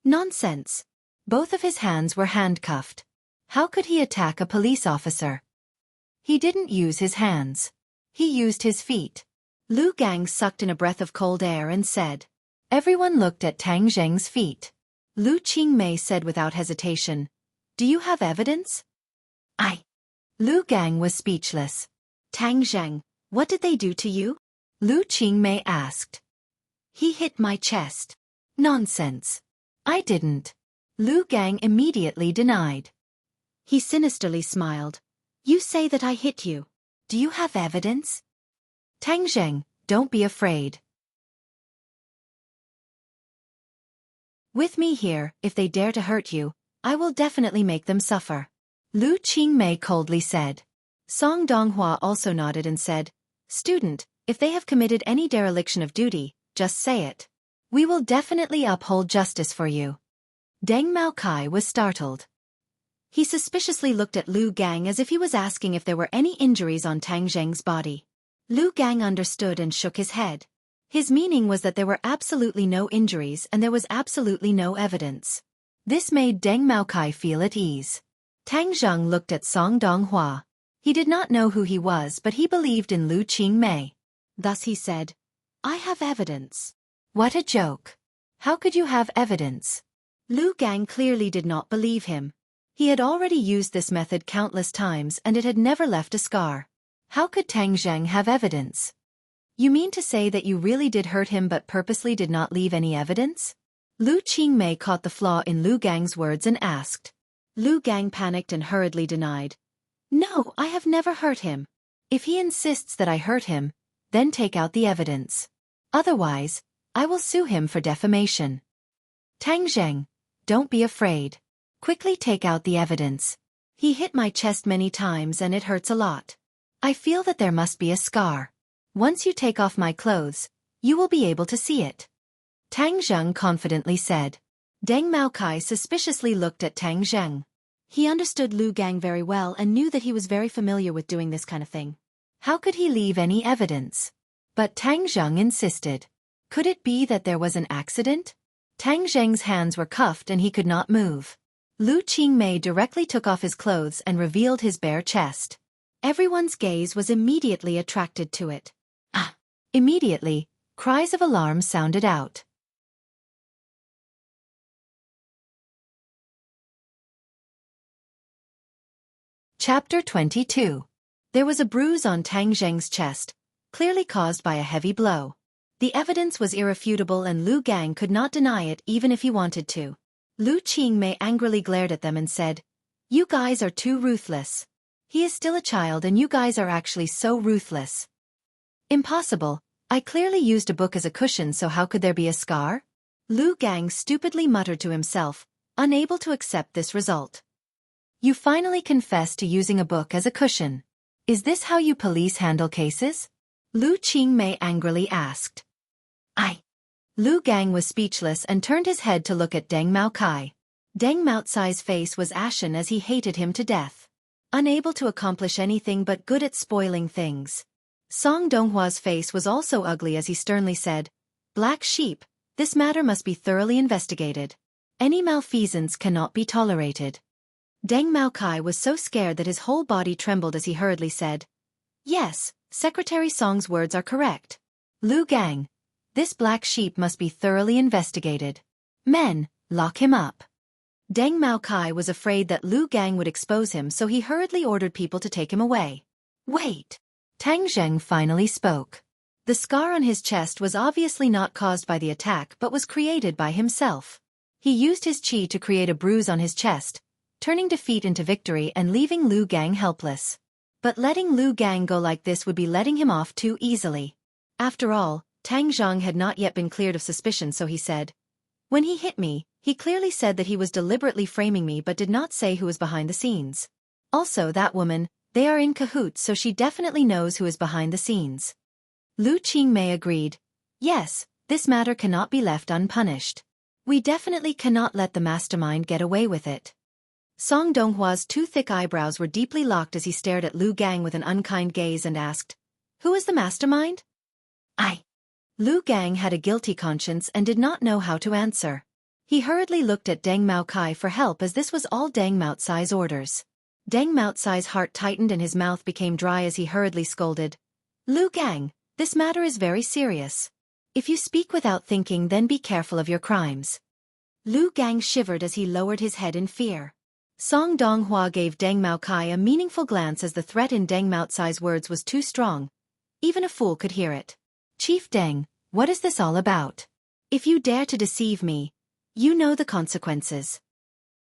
Nonsense. Both of his hands were handcuffed. How could he attack a police officer? He didn't use his hands. He used his feet. Lu Gang sucked in a breath of cold air and said. Everyone looked at Tang Zheng's feet. Lu Qingmei said without hesitation, Do you have evidence? Lu Gang was speechless. Tang Zheng, what did they do to you? Lu Qingmei asked. He hit my chest. Nonsense. I didn't. Lu Gang immediately denied. He sinisterly smiled. You say that I hit you. Do you have evidence? Tang Zheng, don't be afraid. With me here, if they dare to hurt you, I will definitely make them suffer. Lu Qingmei coldly said. Song Donghua also nodded and said, Student, if they have committed any dereliction of duty, just say it. We will definitely uphold justice for you. Deng Maokai was startled. He suspiciously looked at Lu Gang as if he was asking if there were any injuries on Tang Zheng's body. Lu Gang understood and shook his head. His meaning was that there were absolutely no injuries and there was absolutely no evidence. This made Deng Maokai feel at ease. Tang Zheng looked at Song Donghua. He did not know who he was, but he believed in Lu Qingmei. Thus he said, I have evidence. What a joke. How could you have evidence? Lu Gang clearly did not believe him. He had already used this method countless times and it had never left a scar. How could Tang Zheng have evidence? You mean to say that you really did hurt him but purposely did not leave any evidence? Lu Qingmei caught the flaw in Lu Gang's words and asked. Lu Gang panicked and hurriedly denied. No, I have never hurt him. If he insists that I hurt him, then take out the evidence. Otherwise, I will sue him for defamation. Tang Zheng, don't be afraid. Quickly take out the evidence. He hit my chest many times and it hurts a lot. I feel that there must be a scar. Once you take off my clothes, you will be able to see it. Tang Zheng confidently said. Deng Maokai suspiciously looked at Tang Zheng. He understood Lu Gang very well and knew that he was very familiar with doing this kind of thing. How could he leave any evidence? But Tang Zheng insisted. Could it be that there was an accident? Tang Zheng's hands were cuffed and he could not move. Lu Qingmei directly took off his clothes and revealed his bare chest. Everyone's gaze was immediately attracted to it. Immediately, cries of alarm sounded out. Chapter 22. There was a bruise on Tang Zheng's chest, clearly caused by a heavy blow. The evidence was irrefutable and Lu Gang could not deny it even if he wanted to. Lu Qingmei angrily glared at them and said, You guys are too ruthless. He is still a child and you guys are actually so ruthless. Impossible. I clearly used a book as a cushion, so how could there be a scar? Lu Gang stupidly muttered to himself, unable to accept this result. You finally confessed to using a book as a cushion. Is this how you police handle cases? Lu Qingmei angrily asked. Lu Gang was speechless and turned his head to look at Deng Maokai. Deng Maocai's face was ashen as he hated him to death. Unable to accomplish anything but good at spoiling things. Song Donghua's face was also ugly as he sternly said, "Black sheep, this matter must be thoroughly investigated. Any malfeasance cannot be tolerated." Deng Maokai was so scared that his whole body trembled as he hurriedly said, "Yes, Secretary Song's words are correct. Lu Gang, this black sheep must be thoroughly investigated. Men, lock him up." Deng Maokai was afraid that Lu Gang would expose him, so he hurriedly ordered people to take him away. Wait. Tang Zheng finally spoke. The scar on his chest was obviously not caused by the attack but was created by himself. He used his qi to create a bruise on his chest, turning defeat into victory and leaving Lu Gang helpless. But letting Lu Gang go like this would be letting him off too easily. After all, Tang Zheng had not yet been cleared of suspicion, so he said, "When he hit me, he clearly said that he was deliberately framing me but did not say who was behind the scenes. Also, that woman, they are in cahoots, so she definitely knows who is behind the scenes." Lu Qingmei agreed. "Yes, this matter cannot be left unpunished. We definitely cannot let the mastermind get away with it." Song Donghua's two thick eyebrows were deeply locked as he stared at Lu Gang with an unkind gaze and asked, "Who is the mastermind?" Lu Gang had a guilty conscience and did not know how to answer. He hurriedly looked at Deng Maokai for help as this was all Deng Maocai's orders. Deng Maocai's heart tightened and his mouth became dry as he hurriedly scolded, "Lu Gang, this matter is very serious. If you speak without thinking, then be careful of your crimes." Lu Gang shivered as he lowered his head in fear. Song Donghua gave Deng Maokai a meaningful glance as the threat in Deng Maocai's words was too strong. Even a fool could hear it. "Chief Deng, what is this all about? If you dare to deceive me, you know the consequences,"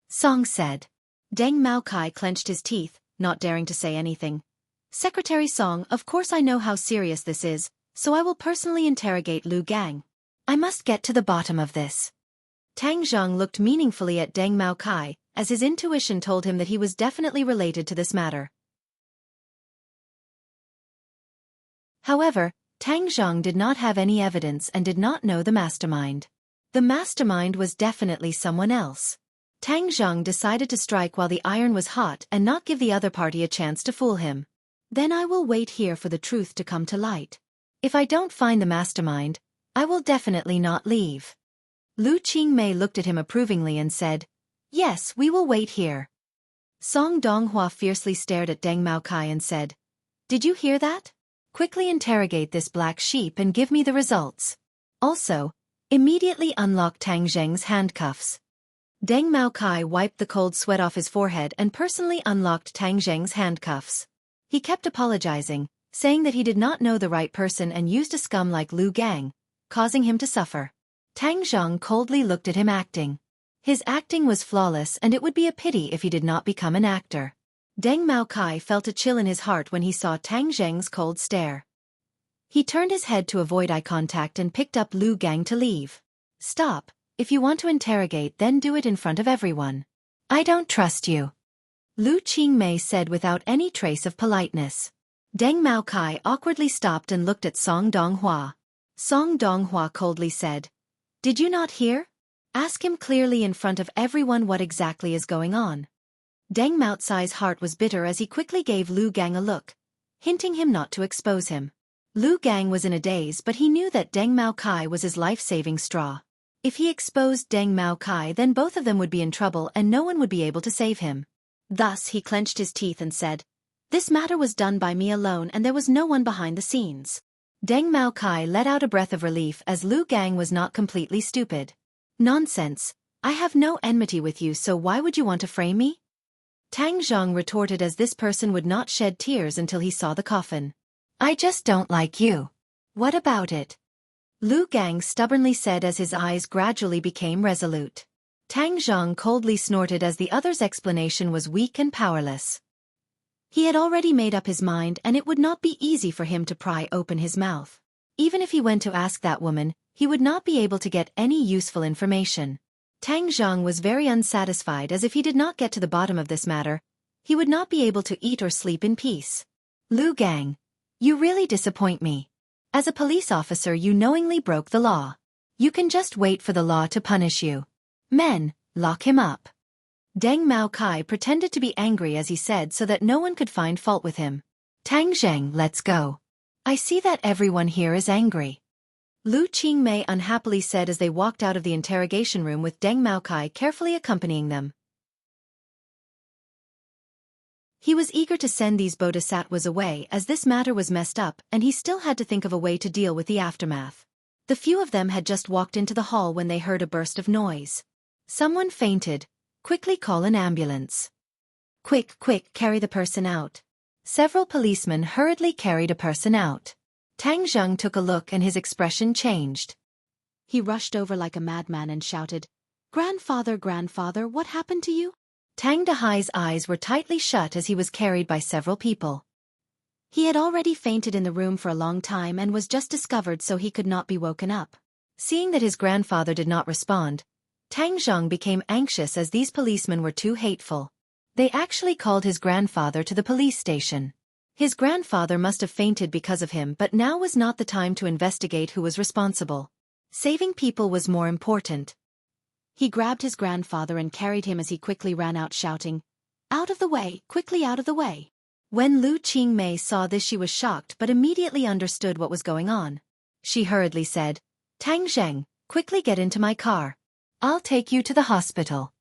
Song said. Deng Maokai clenched his teeth, not daring to say anything. "Secretary Song, of course I know how serious this is, so I will personally interrogate Lu Gang. I must get to the bottom of this." Tang Zheng looked meaningfully at Deng Maokai, as his intuition told him that he was definitely related to this matter. However, Tang Zheng did not have any evidence and did not know the mastermind. The mastermind was definitely someone else. Tang Zheng decided to strike while the iron was hot and not give the other party a chance to fool him. "Then I will wait here for the truth to come to light. If I don't find the mastermind, I will definitely not leave." Lu Qingmei looked at him approvingly and said, "Yes, we will wait here." Song Donghua fiercely stared at Deng Maokai and said, "Did you hear that? Quickly interrogate this black sheep and give me the results. Also, immediately unlock Tang Zheng's handcuffs." Deng Maokai wiped the cold sweat off his forehead and personally unlocked Tang Zheng's handcuffs. He kept apologizing, saying that he did not know the right person and used a scum like Lu Gang, causing him to suffer. Tang Zheng coldly looked at him acting. His acting was flawless and it would be a pity if he did not become an actor. Deng Maokai felt a chill in his heart when he saw Tang Zheng's cold stare. He turned his head to avoid eye contact and picked up Lu Gang to leave. "Stop, if you want to interrogate then do it in front of everyone. I don't trust you," Lu Qingmei said without any trace of politeness. Deng Maokai awkwardly stopped and looked at Song Donghua. Song Donghua coldly said, "Did you not hear? Ask him clearly in front of everyone what exactly is going on." Deng Maocai's heart was bitter as he quickly gave Lu Gang a look, hinting him not to expose him. Lu Gang was in a daze, but he knew that Deng Maokai was his life-saving straw. If he exposed Deng Maokai, then both of them would be in trouble and no one would be able to save him. Thus he clenched his teeth and said, "This matter was done by me alone and there was no one behind the scenes." Deng Maokai let out a breath of relief as Lu Gang was not completely stupid. "Nonsense, I have no enmity with you, so why would you want to frame me?" Tang Zheng retorted as this person would not shed tears until he saw the coffin. "I just don't like you. What about it?" Lu Gang stubbornly said as his eyes gradually became resolute. Tang Zheng coldly snorted as the other's explanation was weak and powerless. He had already made up his mind and it would not be easy for him to pry open his mouth. Even if he went to ask that woman, he would not be able to get any useful information. Tang Zhang was very unsatisfied, as if he did not get to the bottom of this matter, he would not be able to eat or sleep in peace. Lu Gang, you really disappoint me. As a police officer, you knowingly broke the law. You can just wait for the law to punish you. Men, lock him up. Deng Mao Kai pretended to be angry as he said so that no one could find fault with him. Tang Zheng, let's go. I see that everyone here is angry. Lu Qingmei unhappily said as they walked out of the interrogation room with Deng Mao Kai carefully accompanying them. He was eager to send these bodhisattvas away as this matter was messed up and he still had to think of a way to deal with the aftermath. The few of them had just walked into the hall when they heard a burst of noise. Someone fainted. Quickly call an ambulance. Quick, carry the person out. Several policemen hurriedly carried a person out. Tang Zheng took a look and his expression changed. He rushed over like a madman and shouted, Grandfather, what happened to you? Tang Dahai's eyes were tightly shut as he was carried by several people. He had already fainted in the room for a long time and was just discovered, so he could not be woken up. Seeing that his grandfather did not respond, Tang Zheng became anxious as these policemen were too hateful. They actually called his grandfather to the police station. His grandfather must have fainted because of him, but now was not the time to investigate who was responsible. Saving people was more important. He grabbed his grandfather and carried him as he quickly ran out shouting, Out of the way, quickly out of the way. When Lu Qingmei saw this, she was shocked but immediately understood what was going on. She hurriedly said, Tang Zheng, quickly get into my car. I'll take you to the hospital.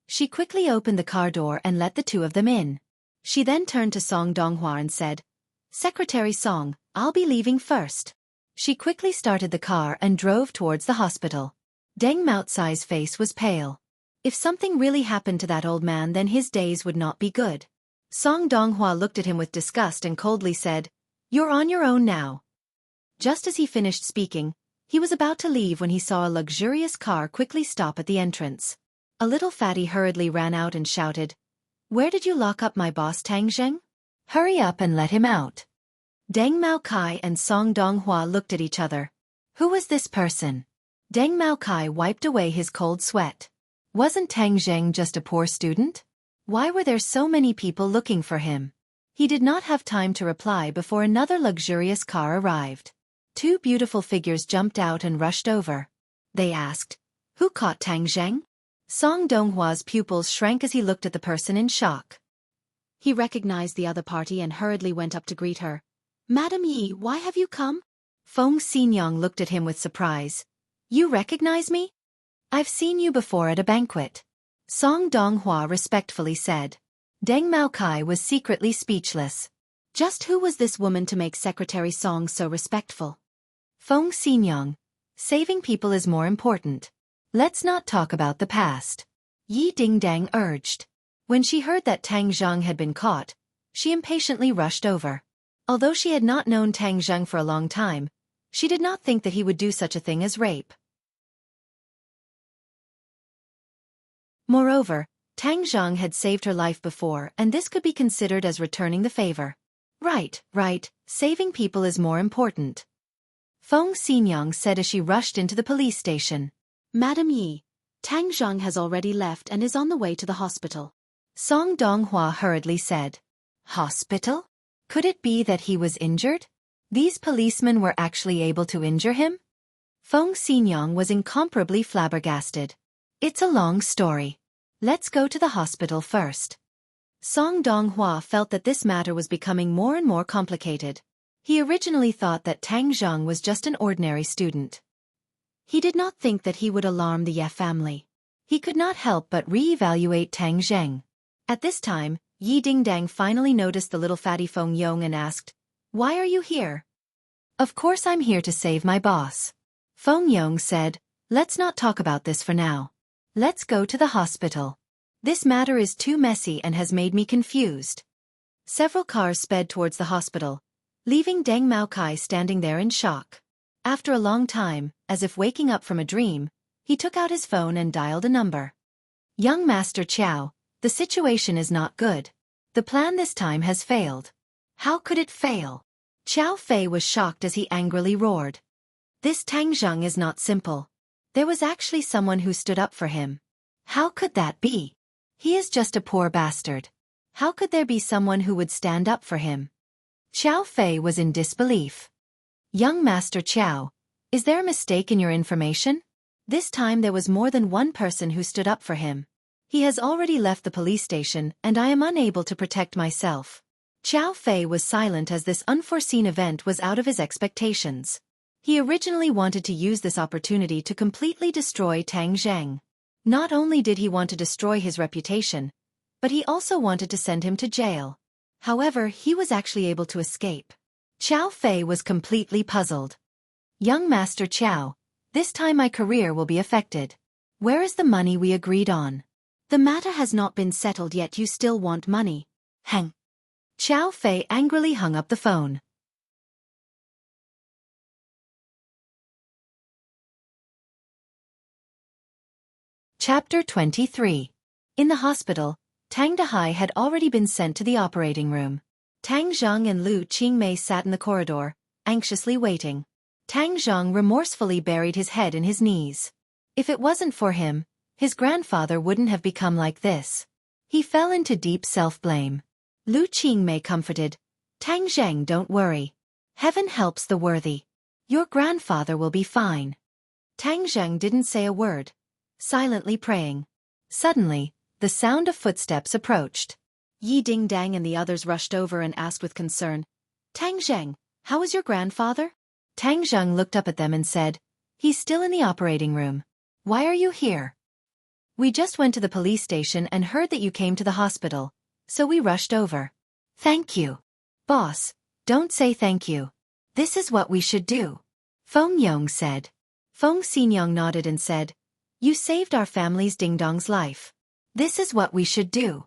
She quickly opened the car door and let the two of them in. She then turned to Song Donghua and said, Secretary Song, I'll be leaving first. She quickly started the car and drove towards the hospital. Deng Maotsai's face was pale. If something really happened to that old man, then his days would not be good. Song Donghua looked at him with disgust and coldly said, You're on your own now. Just as he finished speaking, he was about to leave when he saw a luxurious car quickly stop at the entrance. A little fatty hurriedly ran out and shouted, Where did you lock up my boss Tang Zheng? Hurry up and let him out. Deng Mao Kai and Song Donghua looked at each other. Who was this person? Deng Mao Kai wiped away his cold sweat. Wasn't Tang Zheng just a poor student? Why were there so many people looking for him? He did not have time to reply before another luxurious car arrived. Two beautiful figures jumped out and rushed over. They asked, Who caught Tang Zheng? Song Donghua's pupils shrank as he looked at the person in shock. He recognized the other party and hurriedly went up to greet her. Madam Yi, why have you come? Feng Xinyang looked at him with surprise. You recognize me? I've seen you before at a banquet. Song Donghua respectfully said. Deng Mao Kai was secretly speechless. Just who was this woman to make Secretary Song so respectful? Feng Xinyang, saving people is more important. Let's not talk about the past. Yi Dingdang urged. When she heard that Tang Zheng had been caught, she impatiently rushed over. Although she had not known Tang Zheng for a long time, she did not think that he would do such a thing as rape. Moreover, Tang Zheng had saved her life before, and this could be considered as returning the favor. Right, saving people is more important. Feng Xinyang said as she rushed into the police station. Madam Yi, Tang Zheng has already left and is on the way to the hospital. Song Donghua hurriedly said. Hospital? Could it be that he was injured? These policemen were actually able to injure him? Feng Xinyang was incomparably flabbergasted. It's a long story. Let's go to the hospital first. Song Donghua felt that this matter was becoming more and more complicated. He originally thought that Tang Zheng was just an ordinary student. He did not think that he would alarm the Ye family. He could not help but re-evaluate Tang Zheng. At this time, Yi Dingdang finally noticed the little fatty Feng Yong and asked, Why are you here? Of course I'm here to save my boss. Feng Yong said, Let's not talk about this for now. Let's go to the hospital. This matter is too messy and has made me confused. Several cars sped towards the hospital, leaving Deng Mao Kai standing there in shock. After a long time, as if waking up from a dream, he took out his phone and dialed a number. Young Master Qiao, the situation is not good. The plan this time has failed. How could it fail? Qiao Fei was shocked as he angrily roared. This Tang Zheng is not simple. There was actually someone who stood up for him. How could that be? He is just a poor bastard. How could there be someone who would stand up for him? Xiao Fei was in disbelief. Young Master Qiao, is there a mistake in your information? This time there was more than one person who stood up for him. He has already left the police station and I am unable to protect myself. Xiao Fei was silent as this unforeseen event was out of his expectations. He originally wanted to use this opportunity to completely destroy Tang Zheng. Not only did he want to destroy his reputation, but he also wanted to send him to jail. However, he was actually able to escape. Xiao Fei was completely puzzled. Young Master Qiao, this time my career will be affected. Where is the money we agreed on? The matter has not been settled yet, you still want money. Hang. Xiao Fei angrily hung up the phone. Chapter 23. In the hospital, Tang Dehai had already been sent to the operating room. Tang Zhang and Lu Qingmei sat in the corridor, anxiously waiting. Tang Zhang remorsefully buried his head in his knees. If it wasn't for him, his grandfather wouldn't have become like this. He fell into deep self-blame. Lu Qingmei comforted, Tang Zheng, don't worry. Heaven helps the worthy. Your grandfather will be fine. Tang Zheng didn't say a word, silently praying. Suddenly, the sound of footsteps approached. Yi Dingdang and the others rushed over and asked with concern, Tang Zheng, how is your grandfather? Tang Zheng looked up at them and said, he's still in the operating room. Why are you here? We just went to the police station and heard that you came to the hospital, so we rushed over. Thank you. Boss, don't say thank you. This is what we should do. Feng Yong said. Feng Xinyong nodded and said, you saved our family's Dingdong's life. This is what we should do.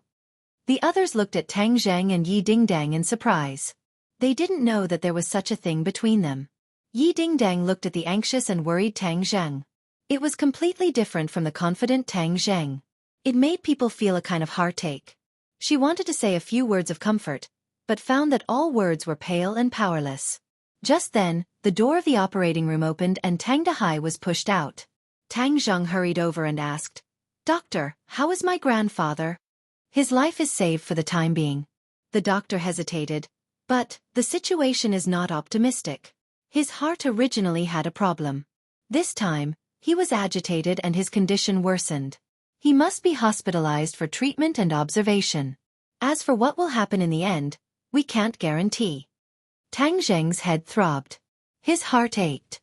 The others looked at Tang Zheng and Yi Dingdang in surprise. They didn't know that there was such a thing between them. Yi Dingdang looked at the anxious and worried Tang Zheng. It was completely different from the confident Tang Zheng. It made people feel a kind of heartache. She wanted to say a few words of comfort, but found that all words were pale and powerless. Just then, the door of the operating room opened and Tang Dehai was pushed out. Tang Zheng hurried over and asked, Doctor, how is my grandfather? His life is saved for the time being. The doctor hesitated, but the situation is not optimistic. His heart originally had a problem. This time, he was agitated and his condition worsened. He must be hospitalized for treatment and observation. As for what will happen in the end, we can't guarantee. Tang Zheng's head throbbed. His heart ached.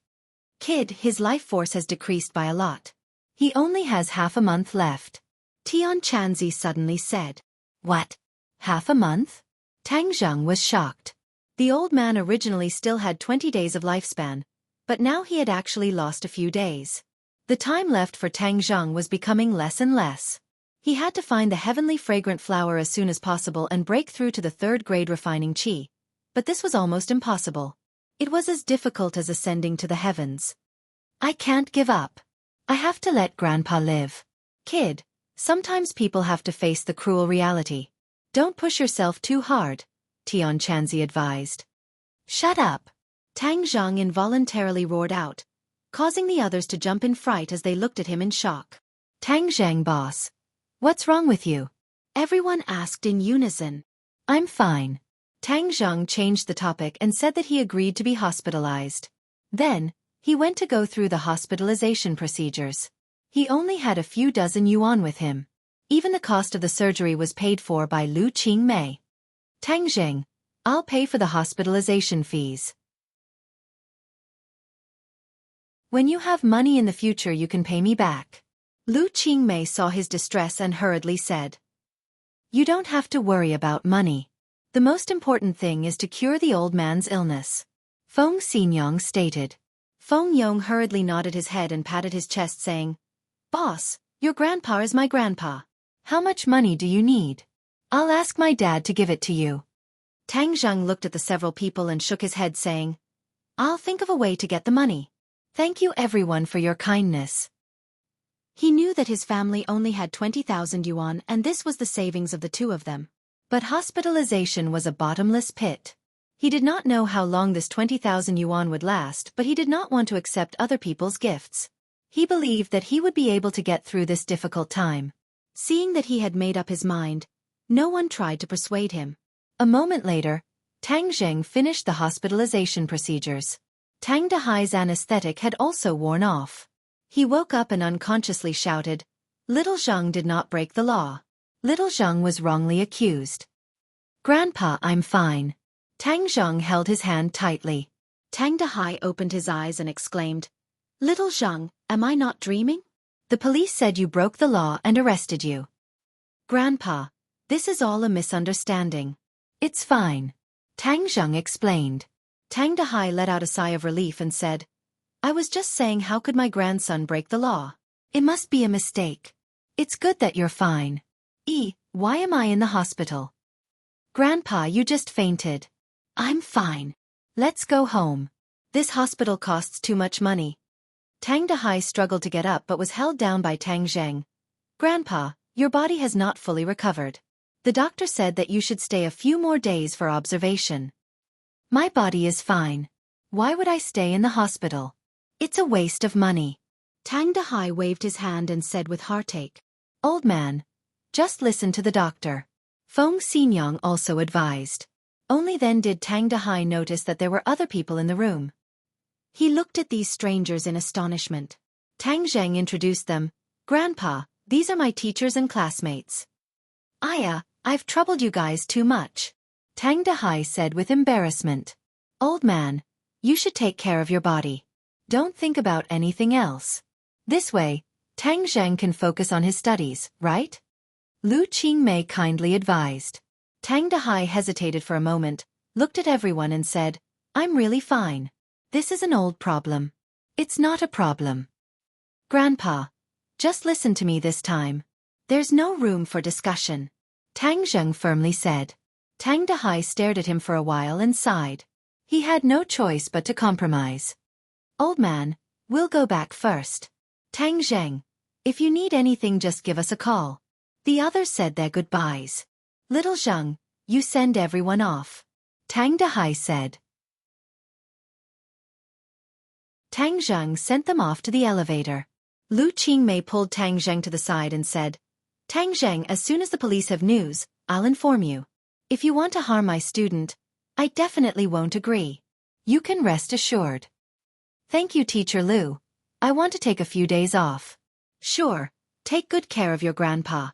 Kid, his life force has decreased by a lot. He only has half a month left. Tian Chanzi suddenly said. What? Half a month? Tang Zheng was shocked. The old man originally still had 20 days of lifespan, but now he had actually lost a few days. The time left for Tang Zheng was becoming less and less. He had to find the heavenly fragrant flower as soon as possible and break through to the third-grade refining qi. But this was almost impossible. It was as difficult as ascending to the heavens. I can't give up. I have to let Grandpa live. Kid, sometimes people have to face the cruel reality. Don't push yourself too hard, Tian Chanzi advised. Shut up. Tang Zheng involuntarily roared out, causing the others to jump in fright as they looked at him in shock. Tang Zheng, boss. What's wrong with you? Everyone asked in unison. I'm fine. Tang Zheng changed the topic and said that he agreed to be hospitalized. Then, he went to go through the hospitalization procedures. He only had a few dozen yuan with him. Even the cost of the surgery was paid for by Lu Qingmei. Tang Zheng, I'll pay for the hospitalization fees. When you have money in the future you can pay me back. Lu Qingmei saw his distress and hurriedly said. You don't have to worry about money. The most important thing is to cure the old man's illness. Feng Xinyong stated. Feng Yong hurriedly nodded his head and patted his chest saying, Boss, your grandpa is my grandpa. How much money do you need? I'll ask my dad to give it to you. Tang Zheng looked at the several people and shook his head saying, I'll think of a way to get the money. Thank you everyone for your kindness. He knew that his family only had 20,000 yuan and this was the savings of the two of them. But hospitalization was a bottomless pit. He did not know how long this 20,000 yuan would last, but he did not want to accept other people's gifts. He believed that he would be able to get through this difficult time. Seeing that he had made up his mind, no one tried to persuade him. A moment later, Tang Zheng finished the hospitalization procedures. Tang Dahai's anesthetic had also worn off. He woke up and unconsciously shouted, "Little Zheng did not break the law. Little Zheng was wrongly accused." "Grandpa, I'm fine." Tang Zheng held his hand tightly. Tang Dahai opened his eyes and exclaimed, "Little Zheng, am I not dreaming? The police said you broke the law and arrested you." "Grandpa, this is all a misunderstanding. It's fine," Tang Zheng explained. Tang Dahai let out a sigh of relief and said, "I was just saying, how could my grandson break the law? It must be a mistake. It's good that you're fine." Why am I in the hospital?" "Grandpa, you just fainted." "I'm fine. Let's go home. This hospital costs too much money." Tang Dahai struggled to get up but was held down by Tang Zheng. "Grandpa, your body has not fully recovered. The doctor said that you should stay a few more days for observation." "My body is fine. Why would I stay in the hospital? It's a waste of money." Tang Dahai waved his hand and said with heartache, "Old man, just listen to the doctor." Feng Xinyang also advised. Only then did Tang Dahai notice that there were other people in the room. He looked at these strangers in astonishment. Tang Zheng introduced them. "Grandpa, these are my teachers and classmates." I've troubled you guys too much," Tang Dahai said with embarrassment. "Old man, you should take care of your body. Don't think about anything else. This way, Tang Zheng can focus on his studies, right?" Lu Qingmei kindly advised. Tang Dahai hesitated for a moment, looked at everyone and said, "I'm really fine. This is an old problem." "It's not a problem. Grandpa, just listen to me this time. There's no room for discussion," Tang Zheng firmly said. Tang Dahai stared at him for a while and sighed. He had no choice but to compromise. "Old man, we'll go back first. Tang Zheng, if you need anything, just give us a call." The others said their goodbyes. "Little Zheng, you send everyone off," Tang Dahai said. Tang Zheng sent them off to the elevator. Lu Qingmei pulled Tang Zheng to the side and said, "Tang Zheng, as soon as the police have news, I'll inform you. If you want to harm my student, I definitely won't agree. You can rest assured." "Thank you, Teacher Lu. I want to take a few days off." "Sure, take good care of your grandpa."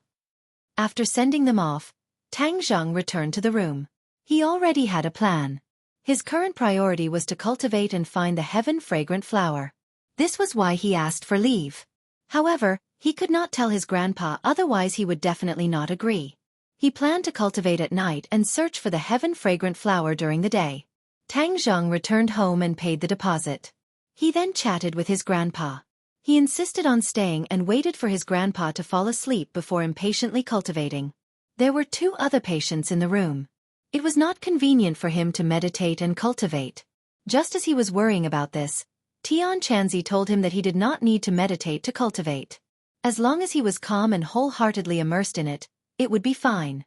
After sending them off, Tang Zheng returned to the room. He already had a plan. His current priority was to cultivate and find the heaven-fragrant flower. This was why he asked for leave. However, he could not tell his grandpa, otherwise he would definitely not agree. He planned to cultivate at night and search for the heaven-fragrant flower during the day. Tang Zheng returned home and paid the deposit. He then chatted with his grandpa. He insisted on staying and waited for his grandpa to fall asleep before impatiently cultivating. There were 2 other patients in the room. It was not convenient for him to meditate and cultivate. Just as he was worrying about this, Tian Chanzi told him that he did not need to meditate to cultivate. As long as he was calm and wholeheartedly immersed in it, it would be fine.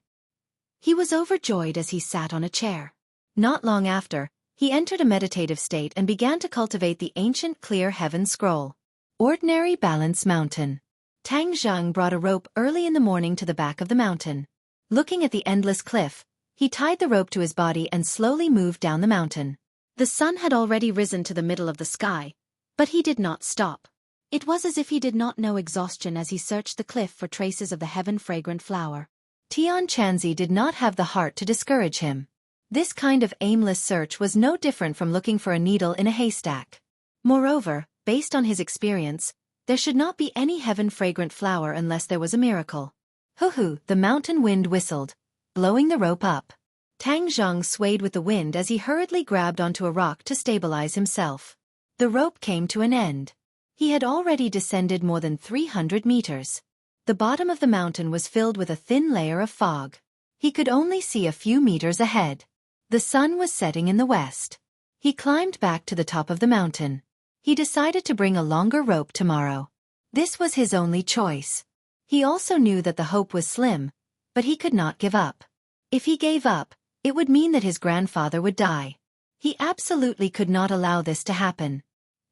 He was overjoyed as he sat on a chair. Not long after, he entered a meditative state and began to cultivate the ancient clear heaven scroll. Ordinary Balance Mountain. Tang Zheng brought a rope early in the morning to the back of the mountain. Looking at the endless cliff, he tied the rope to his body and slowly moved down the mountain. The sun had already risen to the middle of the sky, but he did not stop. It was as if he did not know exhaustion as he searched the cliff for traces of the heaven-fragrant flower. Tian Chanzi did not have the heart to discourage him. This kind of aimless search was no different from looking for a needle in a haystack. Moreover, based on his experience, there should not be any heaven-fragrant flower unless there was a miracle. Hoo-hoo, the mountain wind whistled, blowing the rope up. Tang Zheng swayed with the wind as he hurriedly grabbed onto a rock to stabilize himself. The rope came to an end. He had already descended more than 300 meters. The bottom of the mountain was filled with a thin layer of fog. He could only see a few meters ahead. The sun was setting in the west. He climbed back to the top of the mountain. He decided to bring a longer rope tomorrow. This was his only choice. He also knew that the hope was slim, but he could not give up. If he gave up, it would mean that his grandfather would die. He absolutely could not allow this to happen.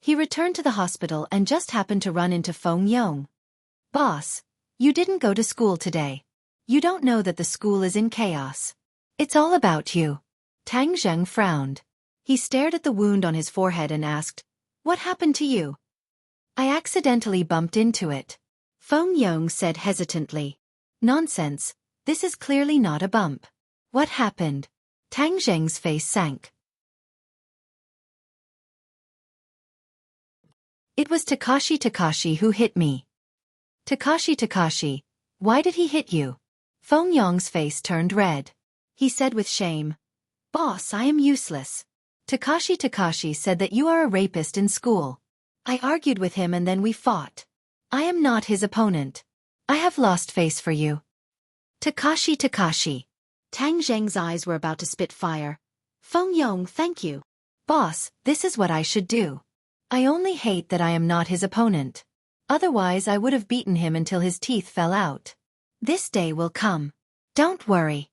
He returned to the hospital and just happened to run into Feng Yong. "Boss, you didn't go to school today. You don't know that the school is in chaos. It's all about you." Tang Zheng frowned. He stared at the wound on his forehead and asked, "What happened to you?" "I accidentally bumped into it," Feng Yong said hesitantly. "Nonsense, this is clearly not a bump." "What happened?" Tang Zheng's face sank. "It was Takashi who hit me." Takashi, why did he hit you?" Feng Yong's face turned red. He said with shame, "Boss, I am useless. Takashi said that you are a rapist in school. I argued with him and then we fought. I am not his opponent. I have lost face for you." Takashi. Tang Zheng's eyes were about to spit fire. "Feng Yong, thank you. Boss, this is what I should do. I only hate that I am not his opponent. Otherwise I would have beaten him until his teeth fell out. This day will come. Don't worry."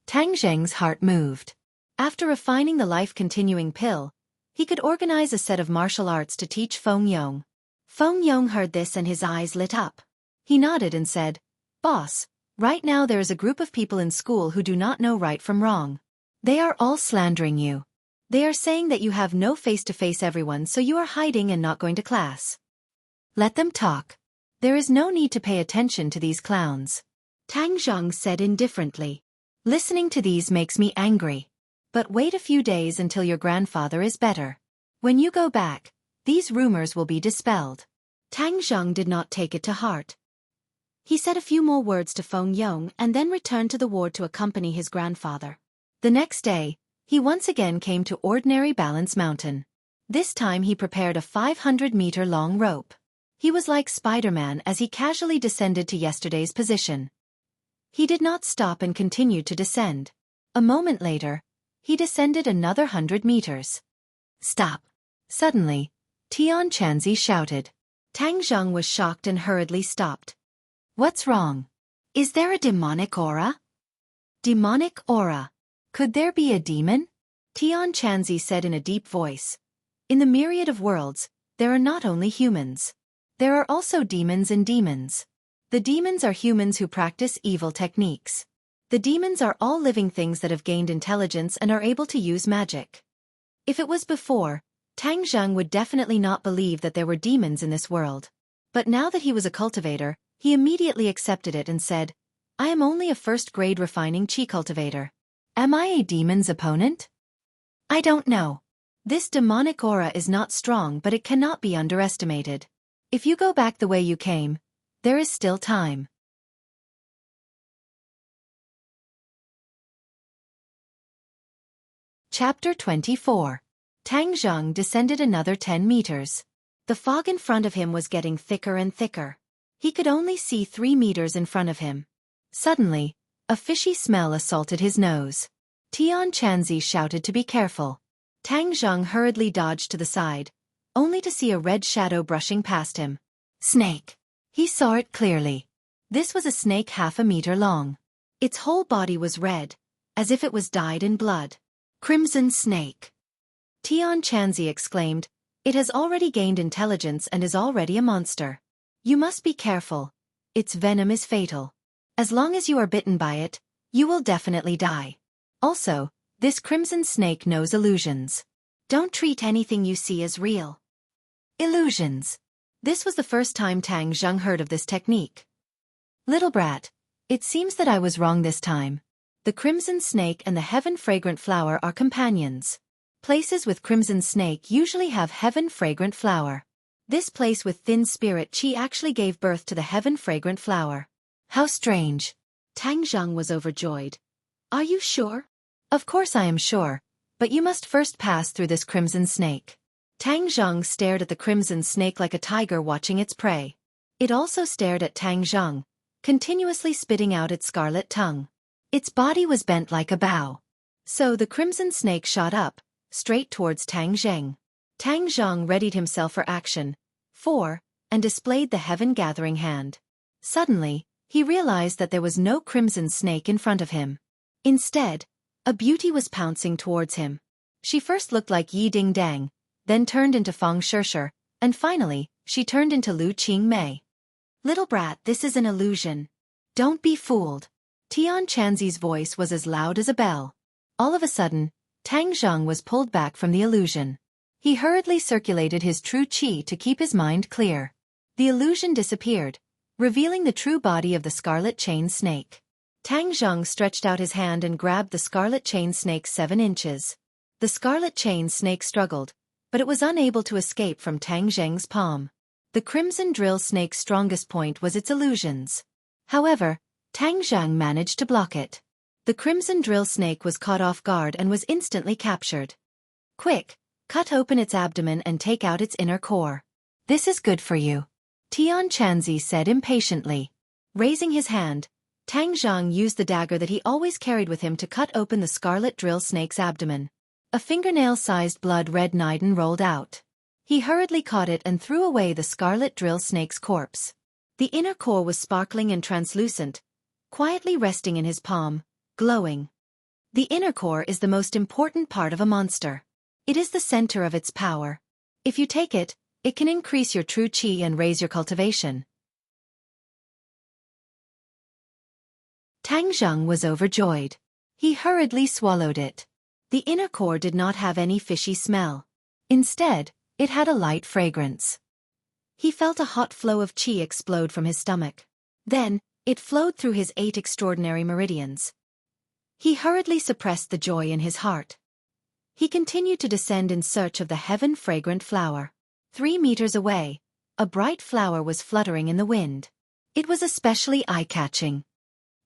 Tang Zheng's heart moved. After refining the life-continuing pill, he could organize a set of martial arts to teach Feng Yong. Feng Yong heard this and his eyes lit up. He nodded and said, "Boss, right now there is a group of people in school who do not know right from wrong. They are all slandering you. They are saying that you have no face to face everyone, so you are hiding and not going to class. Let them talk. There is no need to pay attention to these clowns." Tang Zheng said indifferently. "Listening to these makes me angry. But wait a few days until your grandfather is better. When you go back, these rumors will be dispelled." Tang Zheng did not take it to heart. He said a few more words to Feng Yong and then returned to the ward to accompany his grandfather. The next day, he once again came to Ordinary Balance Mountain. This time he prepared a 500-meter-long rope. He was like Spider-Man as he casually descended to yesterday's position. He did not stop and continued to descend. A moment later, he descended another 100 meters. "Stop!" Suddenly, Tian Chanzi shouted. Tang Zheng was shocked and hurriedly stopped. "What's wrong? Is there a demonic aura?" "Demonic aura? Could there be a demon?" Tian Chanzi said in a deep voice. "In the myriad of worlds, there are not only humans. There are also demons and demons. The demons are humans who practice evil techniques. The demons are all living things that have gained intelligence and are able to use magic." If it was before, Tang Zheng would definitely not believe that there were demons in this world. But now that he was a cultivator, he immediately accepted it and said, "I am only a first-grade refining chi cultivator. Am I a demon's opponent? I don't know. This demonic aura is not strong, but it cannot be underestimated. If you go back the way you came, there is still time." Chapter 24. Tang Zheng descended another 10 meters. The fog in front of him was getting thicker and thicker. He could only see 3 meters in front of him. Suddenly, a fishy smell assaulted his nose. Tian Chanzi shouted to be careful. Tang Zheng hurriedly dodged to the side, only to see a red shadow brushing past him. Snake. He saw it clearly. This was a snake half a meter long. Its whole body was red, as if it was dyed in blood. "Crimson snake!" Tian Chanzi exclaimed. "It has already gained intelligence and is already a monster. You must be careful. Its venom is fatal. As long as you are bitten by it, you will definitely die. Also, this crimson snake knows illusions. Don't treat anything you see as real." Illusions. This was the first time Tang Zheng heard of this technique. "Little brat, it seems that I was wrong this time. The crimson snake and the heaven-fragrant flower are companions. Places with crimson snake usually have heaven-fragrant flower. This place with thin spirit chi actually gave birth to the heaven-fragrant flower. How strange." Tang Zheng was overjoyed. "Are you sure?" "Of course I am sure, but you must first pass through this crimson snake." Tang Zheng stared at the crimson snake like a tiger watching its prey. It also stared at Tang Zheng, continuously spitting out its scarlet tongue. Its body was bent like a bow. So the crimson snake shot up, straight towards Tang Zheng. Tang Zheng readied himself for action, and displayed the heaven-gathering hand. Suddenly, he realized that there was no crimson snake in front of him. Instead, a beauty was pouncing towards him. She first looked like Yi Ding Dang, then turned into Feng Shishir, and finally, she turned into Lu Qingmei. Little brat, this is an illusion. Don't be fooled. Tian Chanzi's voice was as loud as a bell. All of a sudden, Tang Zheng was pulled back from the illusion. He hurriedly circulated his true qi to keep his mind clear. The illusion disappeared, revealing the true body of the scarlet chain snake. Tang Zheng stretched out his hand and grabbed the scarlet chain snake's 7 inches. The scarlet chain snake struggled, but it was unable to escape from Tang Zheng's palm. The crimson drill snake's strongest point was its illusions. However, Tang Zheng managed to block it. The crimson drill snake was caught off guard and was instantly captured. Quick, cut open its abdomen and take out its inner core. This is good for you, Tian Chanzi said impatiently. Raising his hand, Tang Zheng used the dagger that he always carried with him to cut open the scarlet drill snake's abdomen. A fingernail-sized blood-red nidin rolled out. He hurriedly caught it and threw away the scarlet drill snake's corpse. The inner core was sparkling and translucent, quietly resting in his palm, glowing. The inner core is the most important part of a monster. It is the center of its power. If you take it, it can increase your true qi and raise your cultivation. Tang Zheng was overjoyed. He hurriedly swallowed it. The inner core did not have any fishy smell. Instead, it had a light fragrance. He felt a hot flow of qi explode from his stomach. Then, it flowed through his 8 extraordinary meridians. He hurriedly suppressed the joy in his heart. He continued to descend in search of the heaven-fragrant flower. 3 meters away, a bright flower was fluttering in the wind. It was especially eye-catching.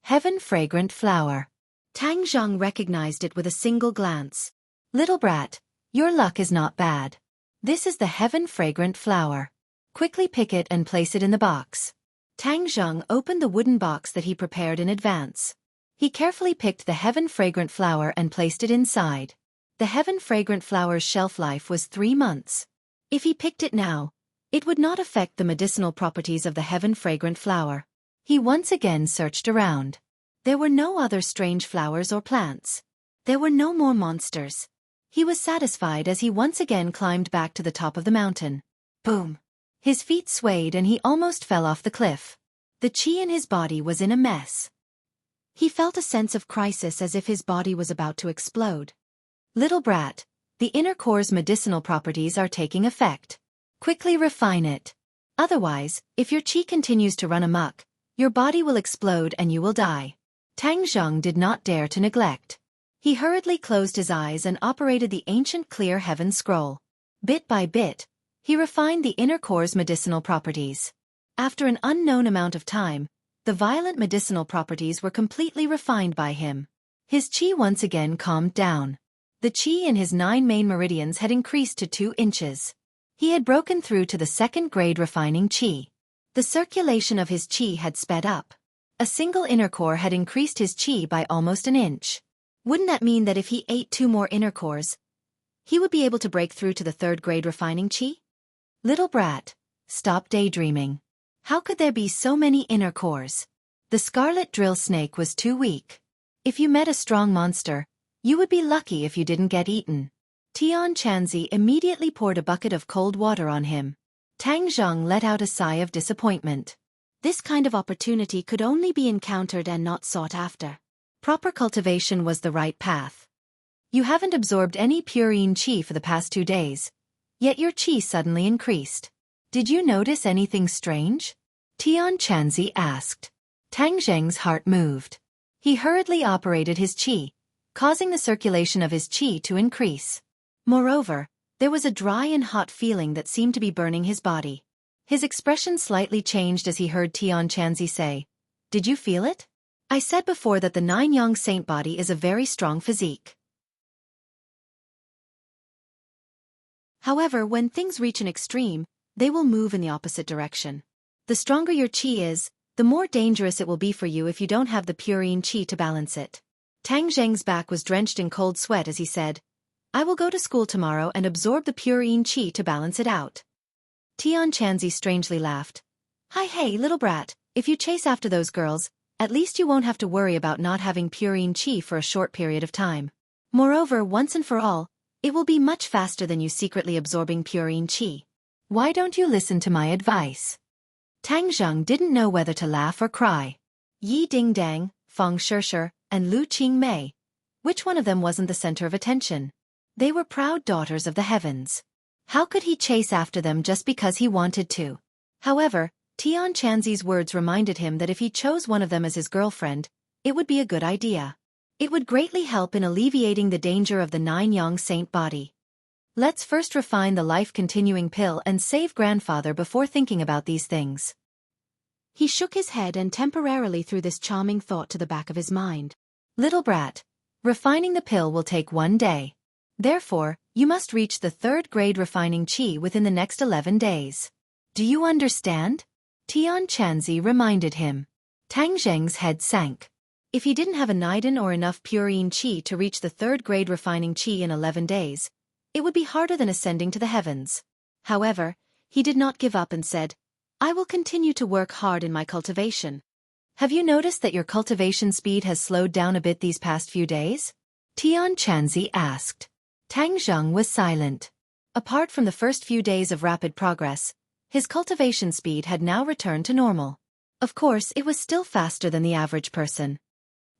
Heaven-fragrant flower. Tang Zheng recognized it with a single glance. Little brat, your luck is not bad. This is the heaven-fragrant flower. Quickly pick it and place it in the box. Tang Zheng opened the wooden box that he prepared in advance. He carefully picked the heaven-fragrant flower and placed it inside. The heaven-fragrant flower's shelf life was 3 months. If he picked it now, it would not affect the medicinal properties of the heaven-fragrant flower. He once again searched around. There were no other strange flowers or plants. There were no more monsters. He was satisfied as he once again climbed back to the top of the mountain. Boom! His feet swayed and he almost fell off the cliff. The qi in his body was in a mess. He felt a sense of crisis as if his body was about to explode. Little brat, the inner core's medicinal properties are taking effect. Quickly refine it. Otherwise, if your qi continues to run amok, your body will explode and you will die. Tang Zheng did not dare to neglect. He hurriedly closed his eyes and operated the ancient clear heaven scroll. Bit by bit, he refined the inner core's medicinal properties. After an unknown amount of time, the violent medicinal properties were completely refined by him. His qi once again calmed down. The qi in his 9 main meridians had increased to 2 inches. He had broken through to the 2nd grade refining qi. The circulation of his qi had sped up. A single inner core had increased his qi by almost an inch. Wouldn't that mean that if he ate 2 more inner cores, he would be able to break through to the 3rd grade refining qi? Little brat, stop daydreaming. How could there be so many inner cores? The scarlet drill snake was too weak. If you met a strong monster, you would be lucky if you didn't get eaten. Tian Chanzi immediately poured a bucket of cold water on him. Tang Zheng let out a sigh of disappointment. This kind of opportunity could only be encountered and not sought after. Proper cultivation was the right path. You haven't absorbed any purine qi for the past 2 days, yet your qi suddenly increased. Did you notice anything strange? Tian Chanzi asked. Tang Zheng's heart moved. He hurriedly operated his qi, causing the circulation of his qi to increase. Moreover, there was a dry and hot feeling that seemed to be burning his body. His expression slightly changed as he heard Tian Chanzi say, "Did you feel it? I said before that the 9-yang saint body is a very strong physique. However, when things reach an extreme, they will move in the opposite direction. The stronger your qi is, the more dangerous it will be for you if you don't have the purine qi to balance it." Tang Zheng's back was drenched in cold sweat as he said, "I will go to school tomorrow and absorb the purine qi to balance it out." Tian Chanzi strangely laughed. Hey, little brat, if you chase after those girls, at least you won't have to worry about not having purine qi for a short period of time. Moreover, once and for all, It will be much faster than you secretly absorbing purine qi. Why don't you listen to my advice? Tang Zheng didn't know whether to laugh or cry. Yi Dingdang, Feng Shishir, and Lu Qingmei. Which one of them wasn't the center of attention? They were proud daughters of the heavens. How could he chase after them just because he wanted to? However, Tian Chanzi's words reminded him that if he chose one of them as his girlfriend, it would be a good idea. It would greatly help in alleviating the danger of the 9-yang saint body. Let's first refine the life-continuing pill and save grandfather before thinking about these things. He shook his head and temporarily threw this charming thought to the back of his mind. Little brat, refining the pill will take 1 day. Therefore, you must reach the 3rd grade refining qi within the next 11 days. Do you understand? Tian Chanzi reminded him. Tang Zheng's head sank. If he didn't have a niden or enough purine qi to reach the 3rd grade refining qi in 11 days, it would be harder than ascending to the heavens. However, he did not give up and said, I will continue to work hard in my cultivation. Have you noticed that your cultivation speed has slowed down a bit these past few days? Tian Chanzi asked. Tang Zheng was silent. Apart from the first few days of rapid progress, his cultivation speed had now returned to normal. Of course, it was still faster than the average person.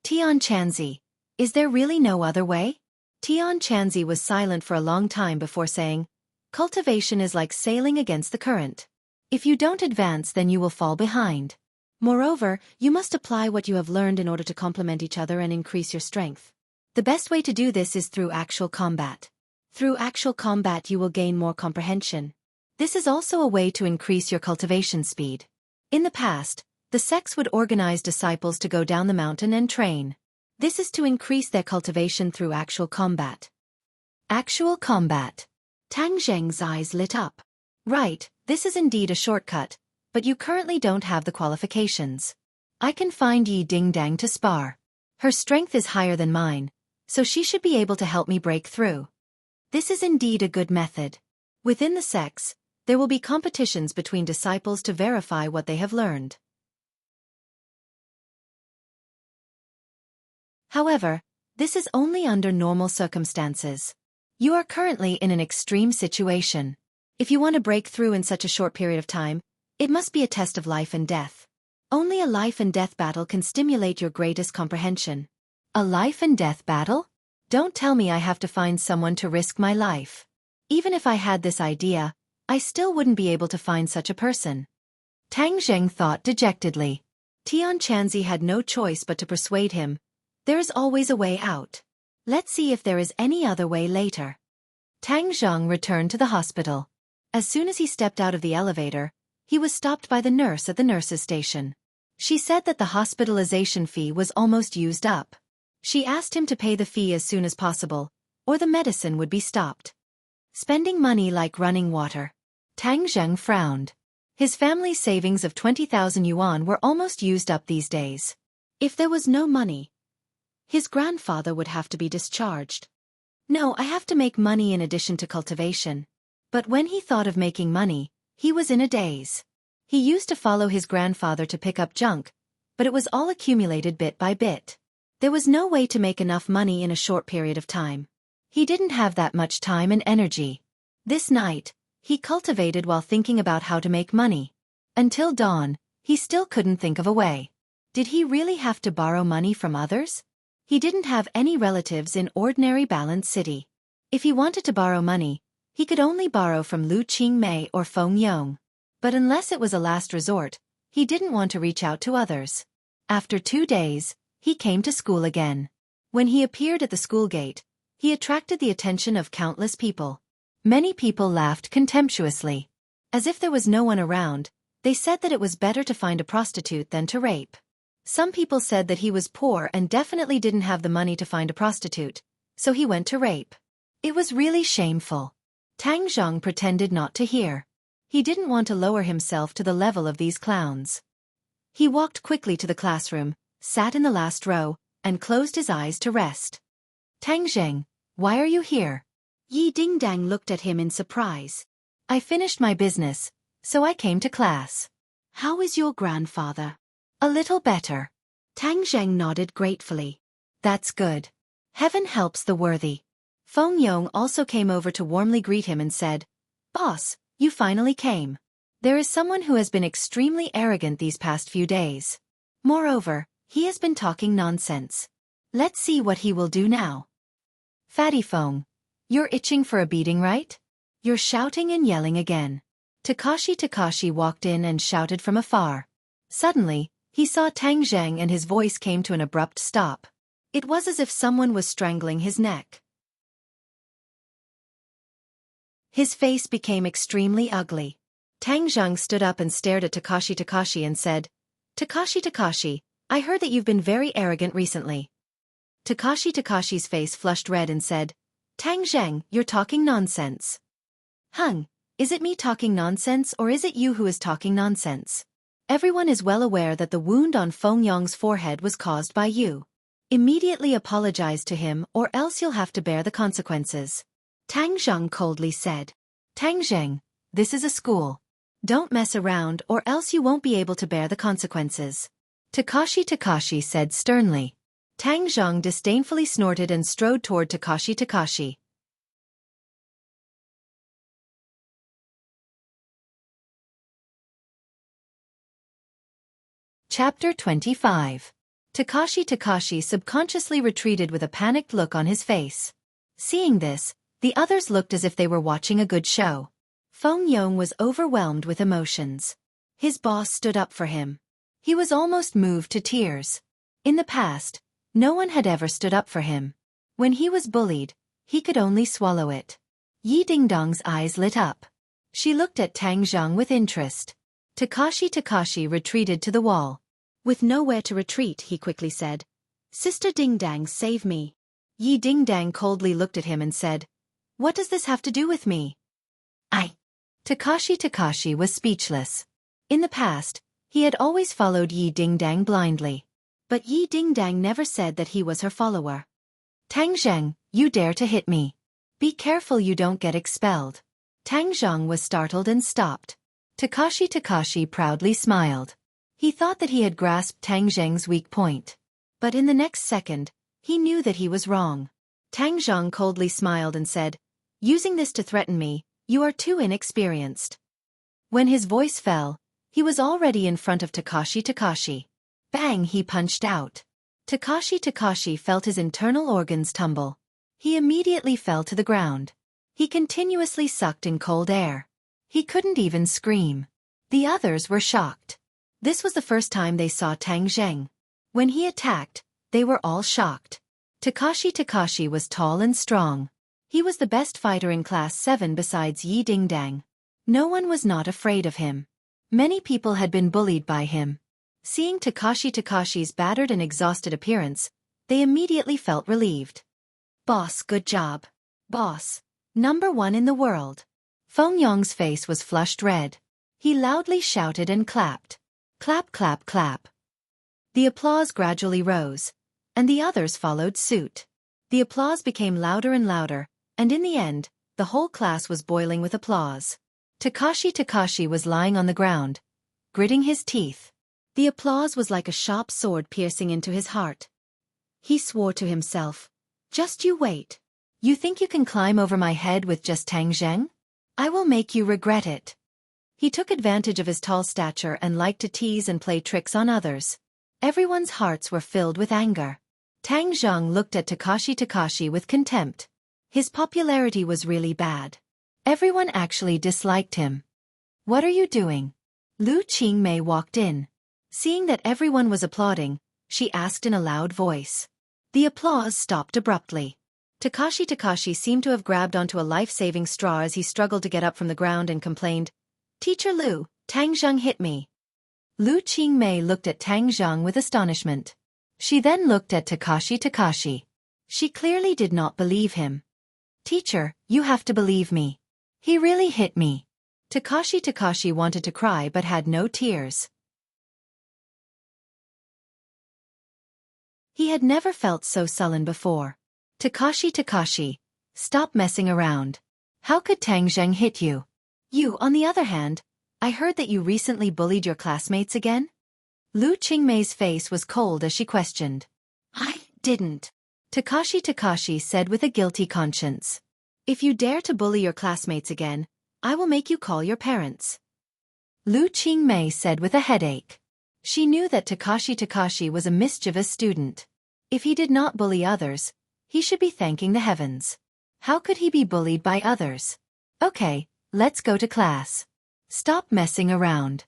Tian Chanzi, is there really no other way? Tian Chanzi was silent for a long time before saying, cultivation is like sailing against the current. If you don't advance, then you will fall behind. Moreover, you must apply what you have learned in order to complement each other and increase your strength. The best way to do this is through actual combat. Through actual combat you will gain more comprehension. This is also a way to increase your cultivation speed. In the past, the sects would organize disciples to go down the mountain and train. This is to increase their cultivation through actual combat. Actual combat. Tang Zheng's eyes lit up. Right, this is indeed a shortcut, but you currently don't have the qualifications. I can find Yi Dingdang to spar. Her strength is higher than mine, so she should be able to help me break through. This is indeed a good method. Within the sects, there will be competitions between disciples to verify what they have learned. However, this is only under normal circumstances. You are currently in an extreme situation. If you want to break through in such a short period of time, it must be a test of life and death. Only a life and death battle can stimulate your greatest comprehension. A life and death battle? Don't tell me I have to find someone to risk my life. Even if I had this idea, I still wouldn't be able to find such a person. Tang Zheng thought dejectedly. Tian Chanzi had no choice but to persuade him. There is always a way out. Let's see if there is any other way later. Tang Zheng returned to the hospital. As soon as he stepped out of the elevator, he was stopped by the nurse at the nurse's station. She said that the hospitalization fee was almost used up. She asked him to pay the fee as soon as possible, or the medicine would be stopped. Spending money like running water. Tang Zheng frowned. His family's savings of 20,000 yuan were almost used up these days. If there was no money, his grandfather would have to be discharged. No, I have to make money in addition to cultivation. But when he thought of making money, he was in a daze. He used to follow his grandfather to pick up junk, but it was all accumulated bit by bit. There was no way to make enough money in a short period of time. He didn't have that much time and energy. This night, he cultivated while thinking about how to make money. Until dawn, he still couldn't think of a way. Did he really have to borrow money from others? He didn't have any relatives in ordinary Balance City. If he wanted to borrow money, he could only borrow from Lu Qingmei or Feng Yong. But unless it was a last resort, he didn't want to reach out to others. After 2 days, he came to school again. When he appeared at the school gate, he attracted the attention of countless people. Many people laughed contemptuously. As if there was no one around, they said that it was better to find a prostitute than to rape. Some people said that he was poor and definitely didn't have the money to find a prostitute, so he went to rape. It was really shameful. Tang Zheng pretended not to hear. He didn't want to lower himself to the level of these clowns. He walked quickly to the classroom, sat in the last row, and closed his eyes to rest. Tang Zheng, why are you here? Yi Dingdang looked at him in surprise. I finished my business, so I came to class. How is your grandfather? A little better. Tang Zheng nodded gratefully. That's good. Heaven helps the worthy. Feng Yong also came over to warmly greet him and said, "Boss, you finally came. There is someone who has been extremely arrogant these past few days. Moreover, he has been talking nonsense. Let's see what he will do now." "Fatty Feng, you're itching for a beating, right? You're shouting and yelling again." Takashi walked in and shouted from afar. Suddenly, he saw Tang Zheng and his voice came to an abrupt stop. It was as if someone was strangling his neck. His face became extremely ugly. Tang Zheng stood up and stared at Takashi and said, Takashi, I heard that you've been very arrogant recently." Takashi's face flushed red and said, "Tang Zheng, you're talking nonsense." "Hung, is it me talking nonsense or is it you who is talking nonsense? Everyone is well aware that the wound on Feng Yong's forehead was caused by you. Immediately apologize to him or else you'll have to bear the consequences." Tang Zheng coldly said. "Tang Zheng, this is a school. Don't mess around or else you won't be able to bear the consequences." Takashi said sternly. Tang Zheng disdainfully snorted and strode toward Takashi. Chapter 25. Takashi subconsciously retreated with a panicked look on his face. Seeing this, the others looked as if they were watching a good show. Feng Yong was overwhelmed with emotions. His boss stood up for him. He was almost moved to tears. In the past, no one had ever stood up for him. When he was bullied, he could only swallow it. Yi Dingdong's eyes lit up. She looked at Tang Zheng with interest. Takashi retreated to the wall. With nowhere to retreat, he quickly said, "Sister Dingdang, save me." Yi Dingdang coldly looked at him and said, "What does this have to do with me?" Takashi was speechless. In the past, he had always followed Yi Dingdang blindly. But Yi Dingdang never said that he was her follower. "Tang Zheng, you dare to hit me. Be careful you don't get expelled." Tang Zheng was startled and stopped. Takashi proudly smiled. He thought that he had grasped Tang Zheng's weak point. But in the next second, he knew that he was wrong. Tang Zheng coldly smiled and said, "Using this to threaten me, you are too inexperienced." When his voice fell, he was already in front of Takashi. Bang, he punched out. Takashi felt his internal organs tumble. He immediately fell to the ground. He continuously sucked in cold air. He couldn't even scream. The others were shocked. This was the first time they saw Tang Zheng. When he attacked, they were all shocked. Takashi was tall and strong. He was the best fighter in Class 7 besides Yi Dingdang. No one was not afraid of him. Many people had been bullied by him. Seeing Takashi's battered and exhausted appearance, they immediately felt relieved. "Boss, good job. Boss. #1 in the world." Feng Yong's face was flushed red. He loudly shouted and clapped. Clap, clap, clap. The applause gradually rose, and the others followed suit. The applause became louder and louder, and in the end, the whole class was boiling with applause. Takashi was lying on the ground, gritting his teeth. The applause was like a sharp sword piercing into his heart. He swore to himself, "Just you wait. You think you can climb over my head with just Tang Zheng? I will make you regret it." He took advantage of his tall stature and liked to tease and play tricks on others. Everyone's hearts were filled with anger. Tang Zheng looked at Takashi with contempt. His popularity was really bad. Everyone actually disliked him. "What are you doing?" Lu Qingmei walked in. Seeing that everyone was applauding, she asked in a loud voice. The applause stopped abruptly. Takashi seemed to have grabbed onto a life-saving straw as he struggled to get up from the ground and complained, "Teacher Lu, Tang Zheng hit me." Lu Qingmei looked at Tang Zheng with astonishment. She then looked at Takashi. She clearly did not believe him. "Teacher, you have to believe me. He really hit me." Takashi wanted to cry but had no tears. He had never felt so sullen before. Takashi, stop messing around. How could Tang Zheng hit you? You, on the other hand, I heard that you recently bullied your classmates again? Lu Qingmei's face was cold as she questioned. "I didn't." Takashi said with a guilty conscience. If you dare to bully your classmates again, I will make you call your parents. Lu Qingmei said with a headache. She knew that Takashi was a mischievous student. If he did not bully others, he should be thanking the heavens. How could he be bullied by others? Okay, let's go to class. Stop messing around.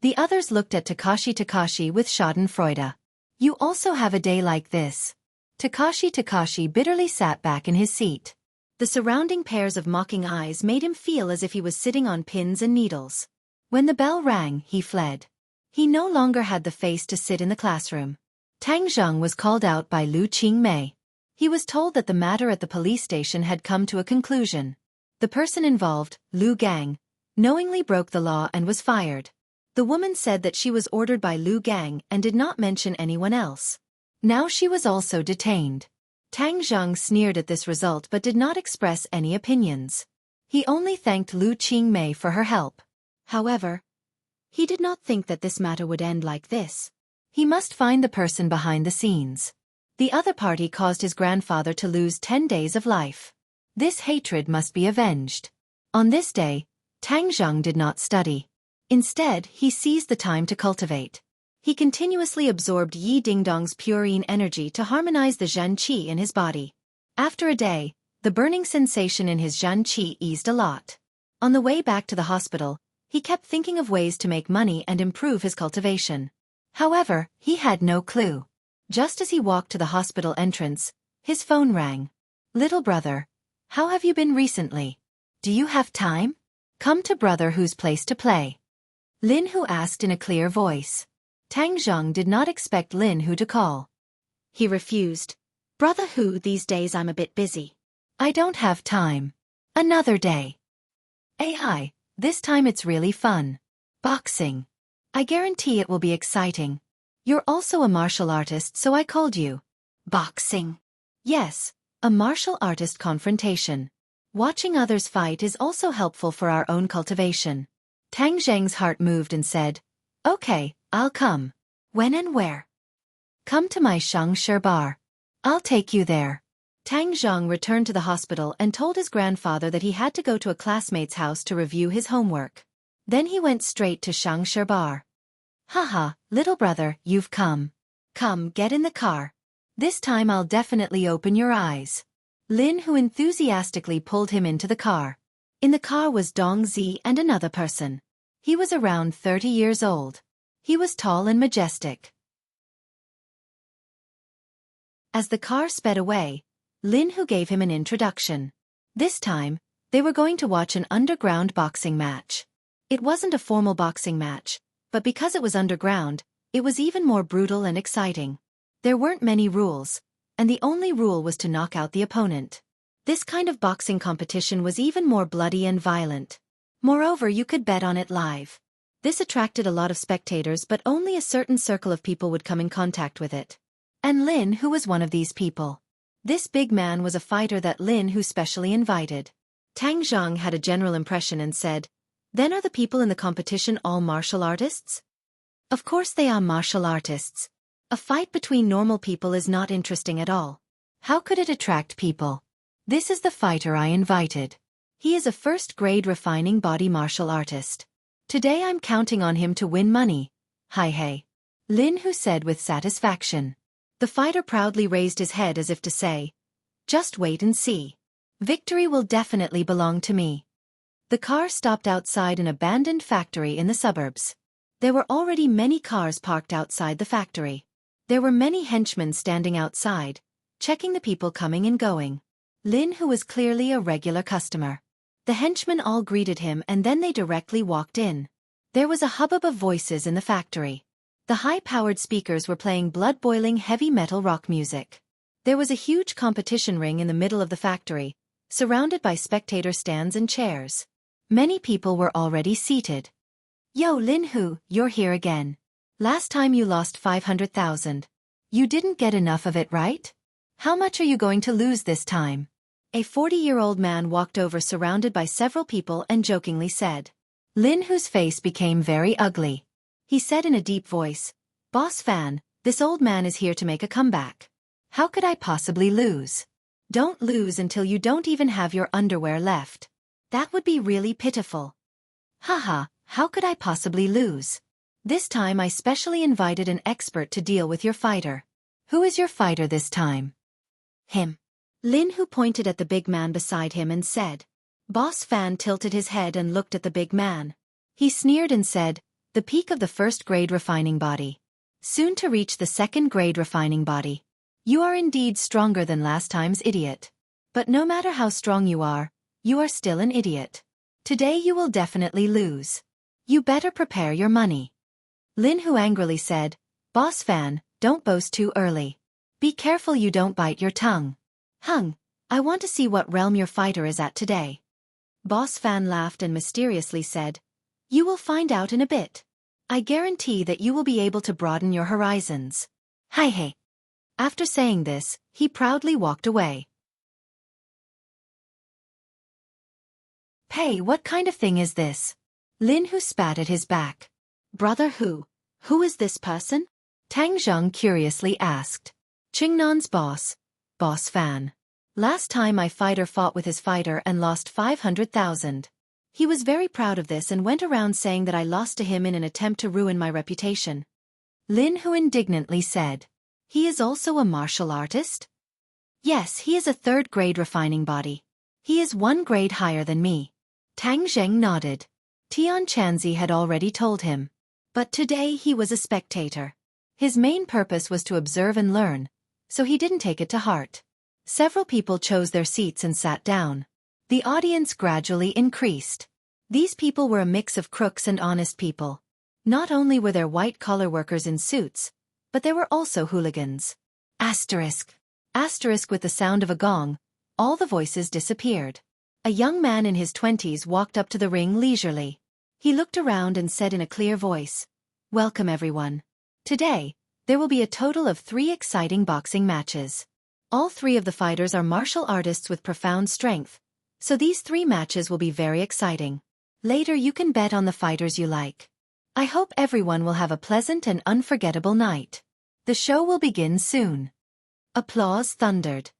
The others looked at Takashi with schadenfreude. You also have a day like this. Takashi bitterly sat back in his seat. The surrounding pairs of mocking eyes made him feel as if he was sitting on pins and needles. When the bell rang, he fled. He no longer had the face to sit in the classroom. Tang Zheng was called out by Lu Qingmei. He was told that the matter at the police station had come to a conclusion. The person involved, Lu Gang, knowingly broke the law and was fired. The woman said that she was ordered by Lu Gang and did not mention anyone else. Now she was also detained. Tang Zheng sneered at this result but did not express any opinions. He only thanked Lu Qingmei for her help. However, he did not think that this matter would end like this. He must find the person behind the scenes. The other party caused his grandfather to lose 10 days of life. This hatred must be avenged. On this day, Tang Zheng did not study. Instead, he seized the time to cultivate. He continuously absorbed Yi Dingdong's purine energy to harmonize the Zhen Qi in his body. After a day, the burning sensation in his Zhen Qi eased a lot. On the way back to the hospital, he kept thinking of ways to make money and improve his cultivation. However, he had no clue. Just as he walked to the hospital entrance, his phone rang. Little brother, how have you been recently? Do you have time? Come to brother whose place to play. Lin Hu asked in a clear voice. Tang Zheng did not expect Lin Hu to call. He refused. Brother Hu, these days I'm a bit busy. I don't have time. Another day. AI, this time it's really fun. Boxing. I guarantee it will be exciting. You're also a martial artist, so I called you. Boxing. Yes, a martial artist confrontation. Watching others fight is also helpful for our own cultivation. Tang Zheng's heart moved and said, Okay, I'll come. When and where? Come to my Shangshi bar. I'll take you there. Tang Zheng returned to the hospital and told his grandfather that he had to go to a classmate's house to review his homework. Then he went straight to Shangshi bar. Haha, little brother, you've come. Come, get in the car. This time I'll definitely open your eyes. Lin Hu enthusiastically pulled him into the car. In the car was Dong Zi and another person. He was around 30 years old. He was tall and majestic. As the car sped away, Lin Hu gave him an introduction. This time, they were going to watch an underground boxing match. It wasn't a formal boxing match, but because it was underground, it was even more brutal and exciting. There weren't many rules, and the only rule was to knock out the opponent. This kind of boxing competition was even more bloody and violent. Moreover, you could bet on it live. This attracted a lot of spectators, but only a certain circle of people would come in contact with it. And Lin Hu was one of these people. This big man was a fighter that Lin Hu specially invited. Tang Zheng had a general impression and said, Then are the people in the competition all martial artists? Of course they are martial artists. A fight between normal people is not interesting at all. How could it attract people? This is the fighter I invited. He is a first-grade refining body martial artist. Today I'm counting on him to win money. Hey. Lin Hu said with satisfaction. The fighter proudly raised his head as if to say, Just wait and see. Victory will definitely belong to me. The car stopped outside an abandoned factory in the suburbs. There were already many cars parked outside the factory. There were many henchmen standing outside, checking the people coming and going. Lin Hu was clearly a regular customer. The henchmen all greeted him and then they directly walked in. There was a hubbub of voices in the factory. The high-powered speakers were playing blood-boiling heavy metal rock music. There was a huge competition ring in the middle of the factory, surrounded by spectator stands and chairs. Many people were already seated. Yo, Lin Hu, you're here again. Last time you lost 500,000. You didn't get enough of it, right? How much are you going to lose this time? A 40-year-old man walked over surrounded by several people and jokingly said. Lin Hu's face became very ugly. He said in a deep voice, Boss Fan, this old man is here to make a comeback. How could I possibly lose? Don't lose until you don't even have your underwear left. That would be really pitiful. Haha, how could I possibly lose? This time I specially invited an expert to deal with your fighter. Who is your fighter this time? Him. Lin Hu pointed at the big man beside him and said. Boss Fan tilted his head and looked at the big man. He sneered and said, the peak of the first-grade refining body. Soon to reach the second-grade refining body. You are indeed stronger than last time's idiot. But no matter how strong you are still an idiot. Today you will definitely lose. You better prepare your money. Lin Hu angrily said, Boss Fan, don't boast too early. Be careful you don't bite your tongue. Hung, I want to see what realm your fighter is at today. Boss Fan laughed and mysteriously said, you will find out in a bit. I guarantee that you will be able to broaden your horizons. Hi hey. After saying this, he proudly walked away. Hey, what kind of thing is this? Lin Hu spat at his back. Brother Hu, who is this person? Tang Zheng curiously asked. Qingnan's boss, Boss Fan. Last time my fighter fought with his fighter and lost 500,000. He was very proud of this and went around saying that I lost to him in an attempt to ruin my reputation. Lin Hu indignantly said. He is also a martial artist? Yes, he is a third-grade refining body. He is 1 grade higher than me. Tang Zheng nodded. Tian Chanzi had already told him. But today he was a spectator. His main purpose was to observe and learn, so he didn't take it to heart. Several people chose their seats and sat down. The audience gradually increased. These people were a mix of crooks and honest people. Not only were there white-collar workers in suits, but there were also hooligans. Asterisk. Asterisk with the sound of a gong, all the voices disappeared. A young man in his 20s walked up to the ring leisurely. He looked around and said in a clear voice, Welcome everyone. Today, there will be a total of 3 exciting boxing matches. All 3 of the fighters are martial artists with profound strength, so these 3 matches will be very exciting. Later you can bet on the fighters you like. I hope everyone will have a pleasant and unforgettable night. The show will begin soon. Applause thundered.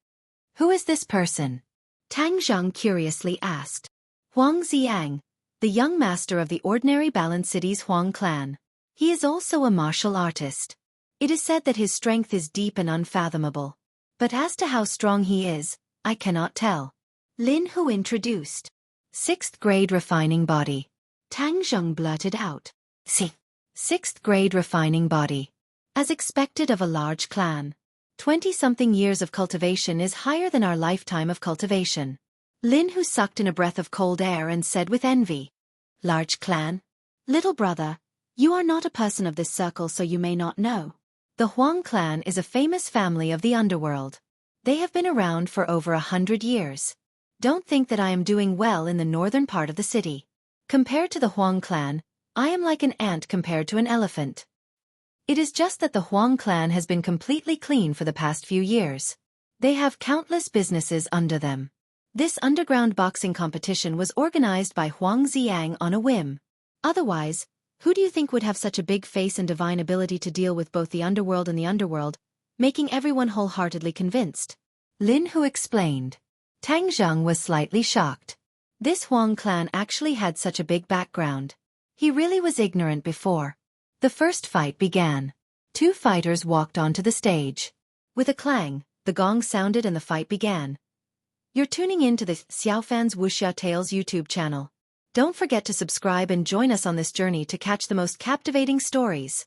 Who is this person? Tang Zheng curiously asked. Huang Xiang, the young master of the ordinary Balance City's Huang clan. He is also a martial artist. It is said that his strength is deep and unfathomable. But as to how strong he is, I cannot tell. Lin Hu introduced. 6th grade refining body. Tang Zheng blurted out. See. 6th grade refining body. As expected of a large clan. 20-something years of cultivation is higher than our lifetime of cultivation. Lin Hu sucked in a breath of cold air and said with envy. Large clan? Little brother, you are not a person of this circle so you may not know. The Huang clan is a famous family of the underworld. They have been around for over 100 years. Don't think that I am doing well in the northern part of the city. Compared to the Huang clan, I am like an ant compared to an elephant. It is just that the Huang clan has been completely clean for the past few years. They have countless businesses under them. This underground boxing competition was organized by Huang Xiang on a whim. Otherwise, who do you think would have such a big face and divine ability to deal with both the underworld and the underworld, making everyone wholeheartedly convinced? Lin Hu explained. Tang Zheng was slightly shocked. This Huang clan actually had such a big background. He really was ignorant before. The first fight began. 2 fighters walked onto the stage. With a clang, the gong sounded and the fight began. You're tuning in to the Xiaofan's Wuxia Tales YouTube channel. Don't forget to subscribe and join us on this journey to catch the most captivating stories.